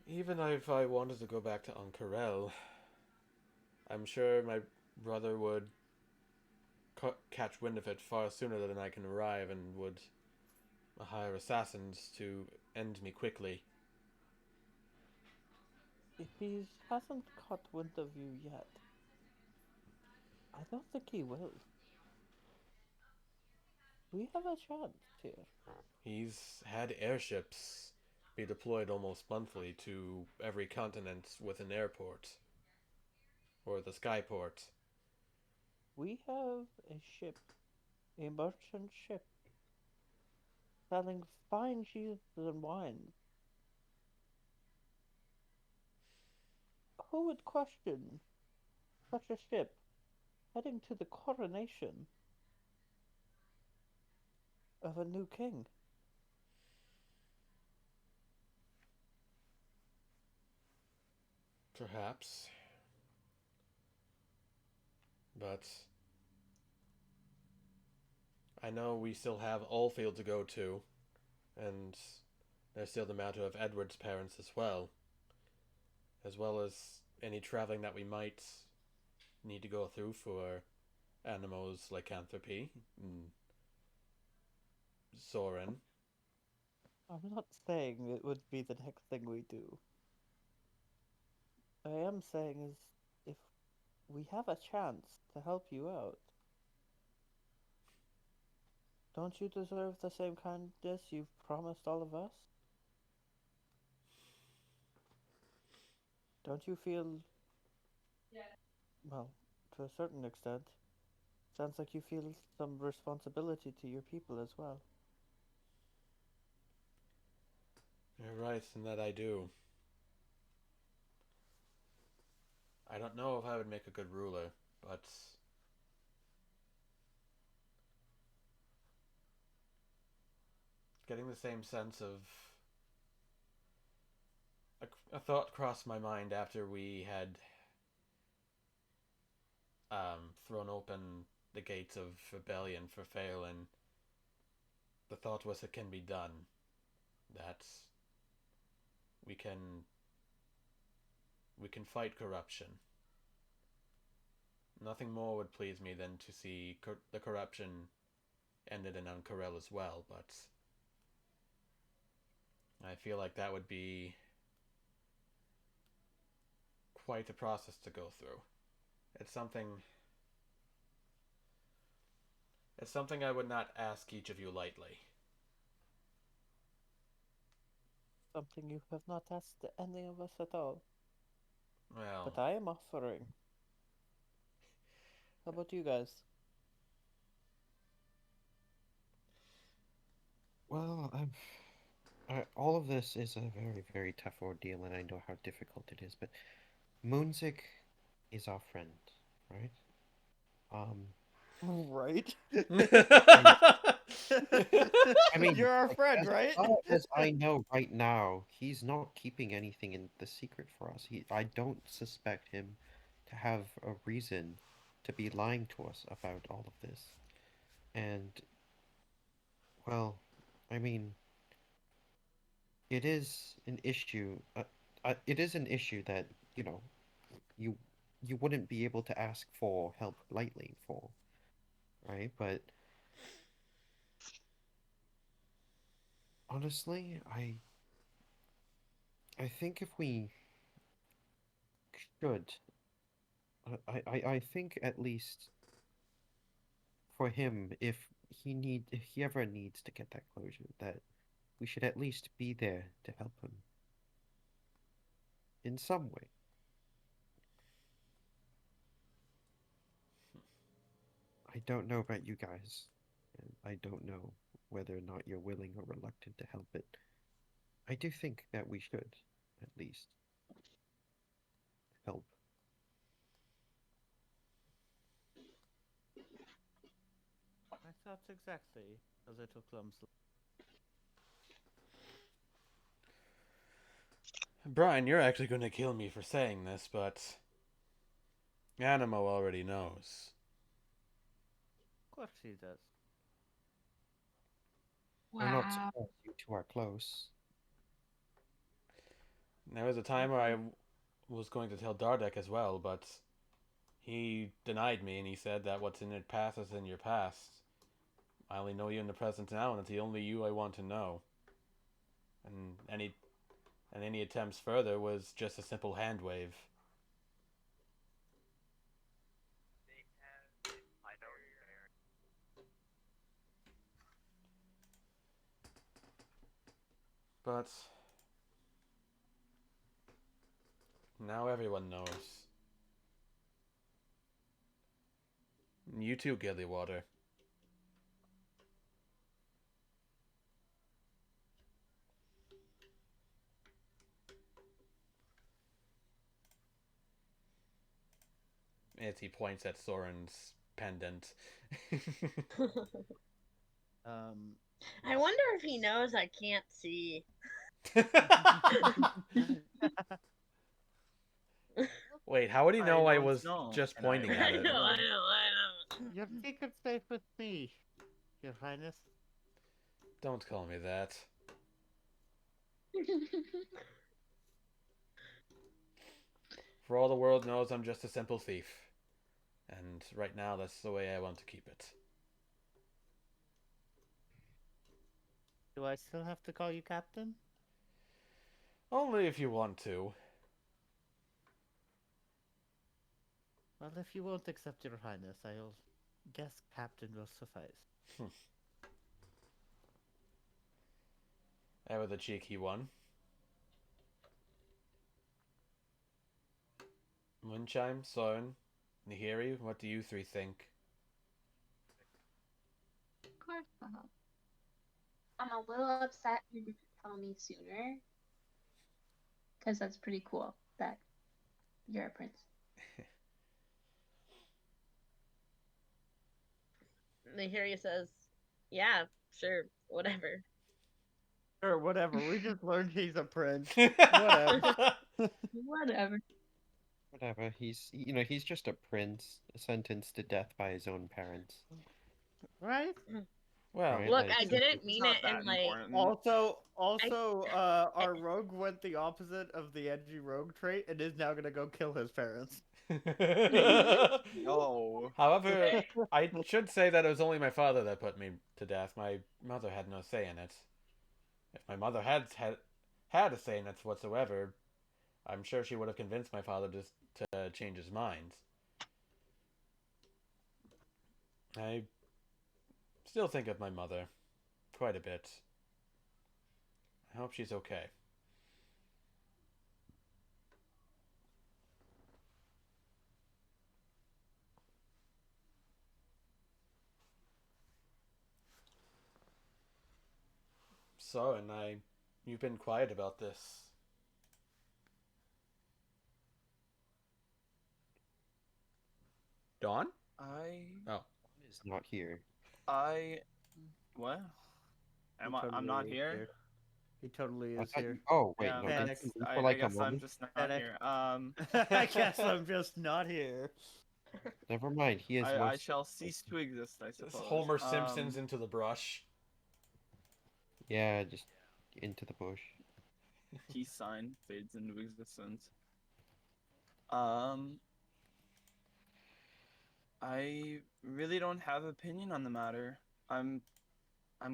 Even if I wanted to go back to Ankarel, I'm sure my brother would catch wind of it far sooner than I can arrive and would hire assassins to end me quickly. If he hasn't caught wind of you yet, I don't think he will. We have a chance here. He's had airships be deployed almost monthly to every continent with an airport, or the skyport. We have a ship, a merchant ship, selling fine cheeses and wines. Who would question such a ship heading to the coronation of a new king? Perhaps. But I know we still have Oldfield to go to, and there's still the matter of Edward's parents as well as any traveling that we might need to go through for Animo's lycanthropy and Soren. I'm not saying it would be the next thing we do. I am saying is if we have a chance to help you out, don't you deserve the same kindness you've promised all of us? Don't you feel, well, to a certain extent, sounds like you feel some responsibility to your people as well. You're right in that I do. I don't know if I would make a good ruler, but getting the same sense of a thought crossed my mind after we had thrown open the gates of rebellion for Phelan. The thought was it can be done. That we can we can fight corruption. Nothing more would please me than to see the corruption ended in Uncorel as well, but I feel like that would be quite a process to go through. It's something it's something I would not ask each of you lightly. Something you have not asked any of us at all. Well, But I am offering. How about you guys? Well, all of this is a very, very tough ordeal, and I know how difficult it is. But Moonzik is our friend, right? Um, Right? I mean, You're our like, friend, as right? far as I know right now, he's not keeping anything in the secret for us. I don't suspect him to have a reason to be lying to us about all of this. And, well, I mean, it is an issue. It is an issue that, you know, you you wouldn't be able to ask for help lightly for, right? But honestly, I think if we should, I think at least for him, if he ever needs to get that closure, that we should at least be there to help him in some way. I don't know about you guys, and I don't know whether or not you're willing or reluctant to help it. I do think that we should, at least, help. My thoughts exactly. A little clumsily. Brian, you're actually going to kill me for saying this, but Animo already knows. Of course he does. I'm not Wow. surprised you two are close. There was a time where I was going to tell Dardek as well, but he denied me and he said that what's in your past is in your past. I only know you in the present now, and it's the only you I want to know. And any attempts further was just a simple hand wave. But now everyone knows. You too, Gillywater. As he points at Soren's pendant. Um, I wonder if he knows I can't see. look Wait, how would he I know I don't was know. just And I pointing I at it? know, I will- know, I know. Your secret's safe with me, Your Highness. Don't call me that. For all the world knows, I'm just a simple thief. And right now, that's the way I want to keep it. Do I still have to call you Captain? Only if you want to. Well, if you won't accept Your Highness, I'll guess Captain will suffice. Ever the cheeky one. Moonchime, Soren, Nihiri, what do you three think? Of course not. I'm a little upset you didn't tell me sooner. Because that's pretty cool that you're a prince. Nihiri says, yeah, sure, whatever. Or whatever. We just learned he's a prince. Whatever. Whatever. Whatever. He's just a prince, sentenced to death by his own parents. Right? Well, Right. Look, like- I didn't mean not it that in like. important. Also, our rogue went the opposite of the edgy rogue trait and is now gonna go kill his parents. No. However, I should say that it was only my father that put me to death. My mother had no say in it. If my mother had a say in it whatsoever, I'm sure she would have convinced my father to change his mind. I still think of my mother quite a bit. I hope she's okay. So, you've been quiet about this. Dawn? Oh. Is not here. What? He I'm totally not is here. He totally I is thought here. you- Oh wait, Yeah, no, Panic. didn't you leave I, for I like a guess I'm moment? just not Panic. here. I guess I'm just not here. Never mind. He is. I shall cease to exist, I This suppose. Homer Simpson's into the brush. Yeah, just into the bush. Peace sign fades into existence. I really don't have an opinion on the matter. I'm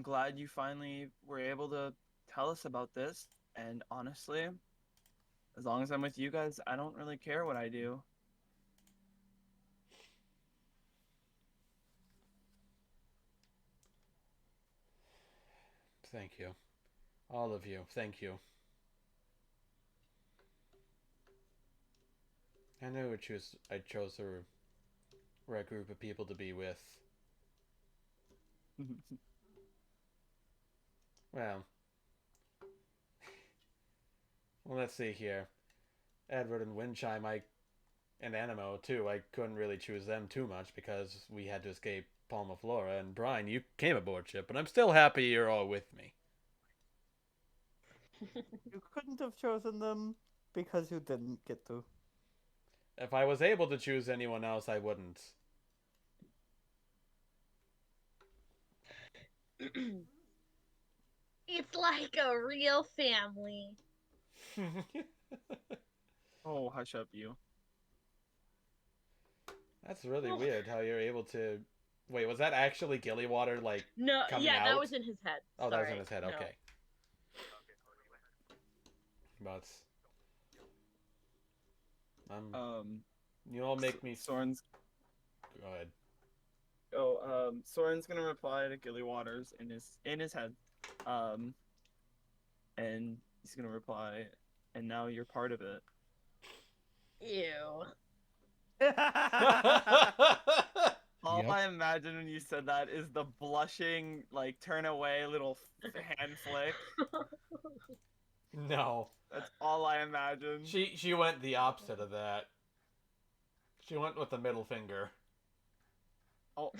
glad you finally were able to tell us about this, and honestly, as long as I'm with you guys, I don't really care what I do. Thank you. All of you, thank you. I knew I chose the right group of people to be with. Well, let's see here. Edward and Windchime, and Animo too. I couldn't really choose them too much because we had to escape Palma Flora. And Brian, you came aboard ship, but I'm still happy you're all with me. You couldn't have chosen them because you didn't get to. If I was able to choose anyone else, I wouldn't. It's like a real family. Oh, hush up, you. That's really weird how you're able to. Wait, was that actually Gilly Water, like, No, coming yeah, out? that was in his head. Oh, that was Sorry. in his head, No. okay. But. You all make me. Soren's Go ahead. Soren's gonna reply to Gilly Waters in his head, and he's gonna reply, and now you're part of it. Ew. All Yep. I imagine when you said that is the blushing, like, turn away little hand flick. No. That's all I imagine. She went the opposite of that. She went with the middle finger. Oh,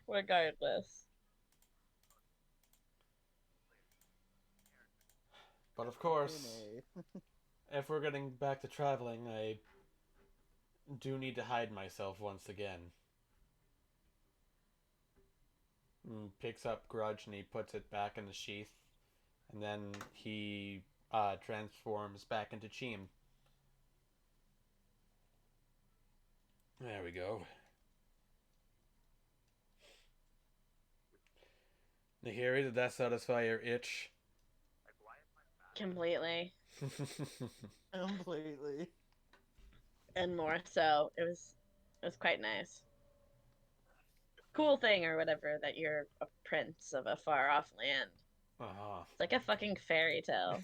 Regardless. But of course, if we're getting back to traveling, I do need to hide myself once again. Picks up Grudge and he puts it back in the sheath, and then he transforms back into Cheem. There we go. Nahiri, did that satisfy your itch? Completely. Completely. And more so. It was quite nice. Cool thing or whatever that you're a prince of a far off land. Uh-huh. It's like a fucking fairy tale.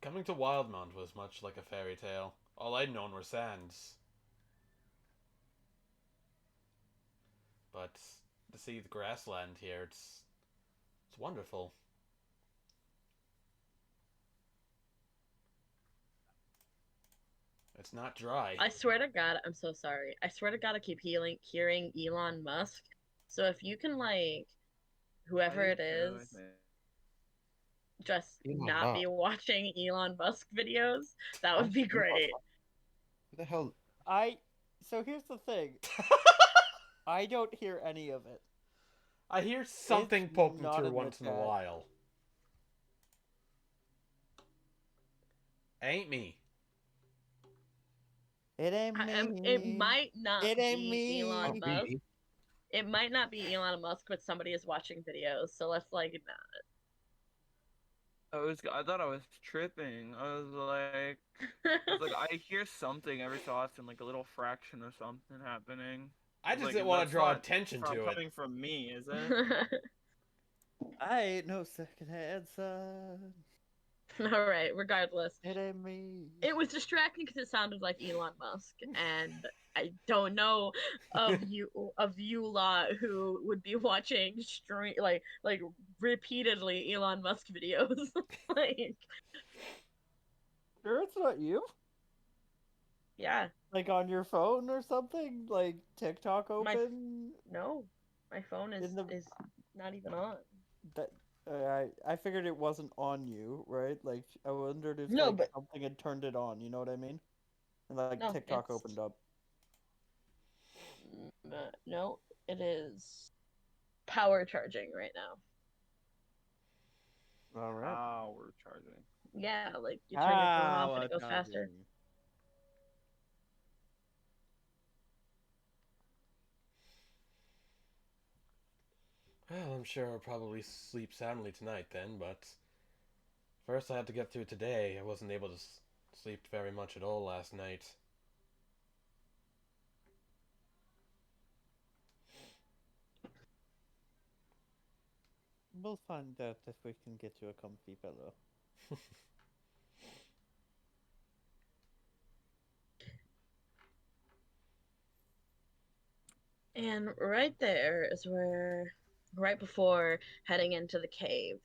Coming to Wildemount was much like a fairy tale. All I'd known were sands. But to see the grassland here, it's wonderful. It's not dry. I swear to God, I'm so sorry. I swear to God, I keep hearing Elon Musk. So if you can, like, whoever it is, just Elon not be Musk. watching Elon Musk videos, that would be Elon great. Who the hell? So here's the thing. I don't hear any of it. I hear something It's poking not through in the once in a chat. while. Ain't me. It ain't me. It might not It ain't be me. Elon Not Musk. me. It might not be Elon Musk, but somebody is watching videos. So let's like I thought I was tripping. I was like, I hear something every so often, like a little fraction or something happening. I just Like, didn't want to that's draw not attention to it. coming from me, is it? not. I ain't no secondhand son. All right. Regardless, It ain't me. it was distracting because it sounded like Elon Musk, and I don't know of you lot who would be watching like repeatedly Elon Musk videos. Like, Sure, it's not you. yeah, Like on your phone or something. Like TikTok My- open. no, my phone is In the- is not even on. That I figured it wasn't on you, right? Like I wondered if No, like but- something had turned it on. You know what I mean? And like No, TikTok it's- opened up. No, it is power charging right now. All right. Power charging. Yeah, like you turn your phone off and it goes Power faster. charging. Well, I'm sure I'll probably sleep soundly tonight then, but first I had to get through today. I wasn't able to sleep very much at all last night. We'll find out if we can get you a comfy pillow. And right there is where, right before heading into the cave,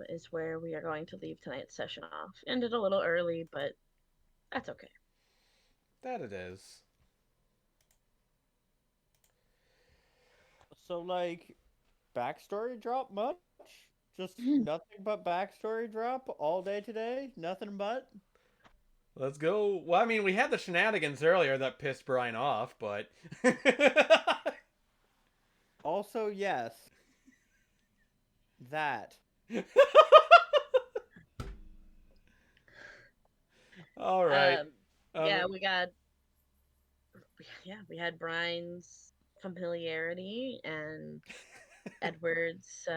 is where we are going to leave tonight's session off. Ended a little early, but that's okay. That it is. So like, backstory drop much? Just nothing but backstory drop all day today? Nothing but? Let's go. Well, I mean, we had the shenanigans earlier that pissed Brian off, but... Also, yes. That. All right. Yeah, we had Brian's familiarity and Edward's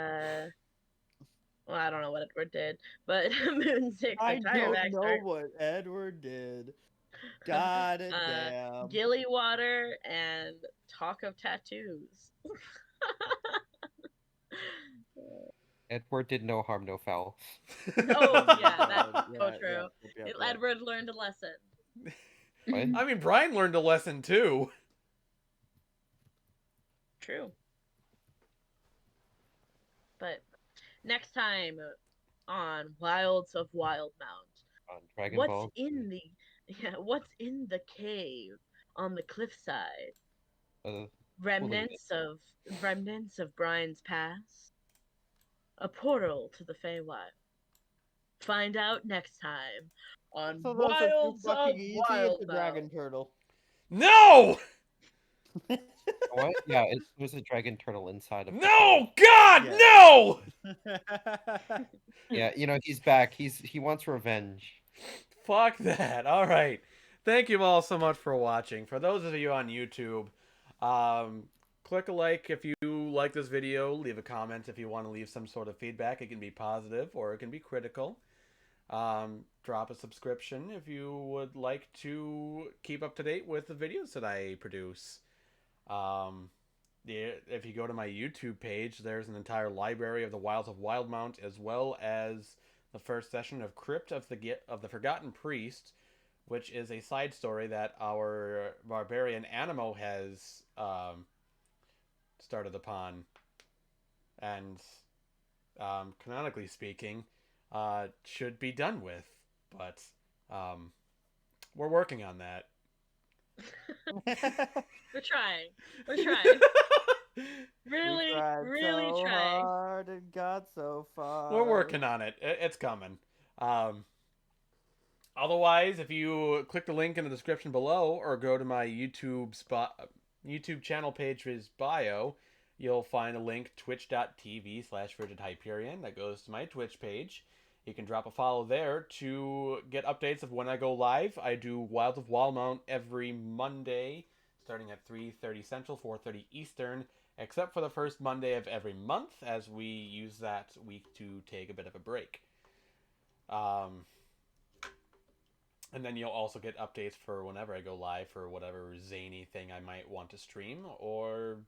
well, I don't know what Edward did, but Moon's I entire don't know backstory. what Edward did. God damn. Gilly water and talk of tattoos. Edward did no harm, no foul. Oh yeah, that's so Yeah, true. yeah, yeah. Edward learned a lesson. What? I mean, Brian learned a lesson too. True. But next time on Wilds of Wildemount, On Dragon what's Ball. what's in the cave on the cliffside? Uh, Remnants of Brian's past. A portal to the Feywild. find out next time on So those are too Wilds of fucking easy. It's a Wildemount. dragon turtle. No! What? Yeah, there's a dragon turtle inside of the No! cave. God, Yeah. no! Yeah, he's back. He wants revenge. Fuck that. All right. Thank you all so much for watching. For those of you on YouTube, click a like if you like this video. Leave a comment if you want to leave some sort of feedback. It can be positive or it can be critical. Drop a subscription if you would like to keep up to date with the videos that I produce. If you go to my YouTube page, there's an entire library of the Wilds of Wildemount, as well as the first session of Crypt of the Forgotten Priest, which is a side story that our barbarian Animo has started upon, and canonically speaking, should be done with, but we're working on that. We're trying. We're trying. Really, We tried really so trying. hard and got so far. We're working on it. It's coming. Otherwise, if you click the link in the description below or go to my YouTube channel page's bio, you'll find a link, twitch.tv/frigidhyperion, that goes to my Twitch page. You can drop a follow there to get updates of when I go live. I do Wilds of Wildemount every Monday, starting at 3:30 Central, 4:30 Eastern, except for the first Monday of every month, as we use that week to take a bit of a break. And then you'll also get updates for whenever I go live for whatever zany thing I might want to stream, or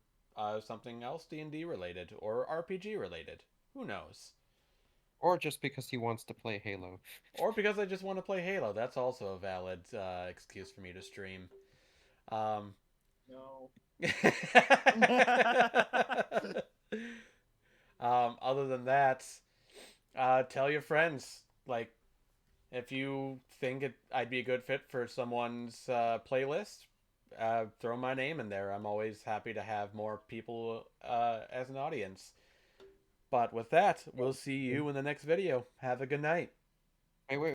something else D&D related, or RPG related. Who knows? Or just because he wants to play Halo. Or because I just want to play Halo. That's also a valid excuse for me to stream. No. Other than that, tell your friends. Like, if you think I'd be a good fit for someone's playlist, throw my name in there. I'm always happy to have more people as an audience. But with that, we'll see you in the next video. Have a good night. Wait,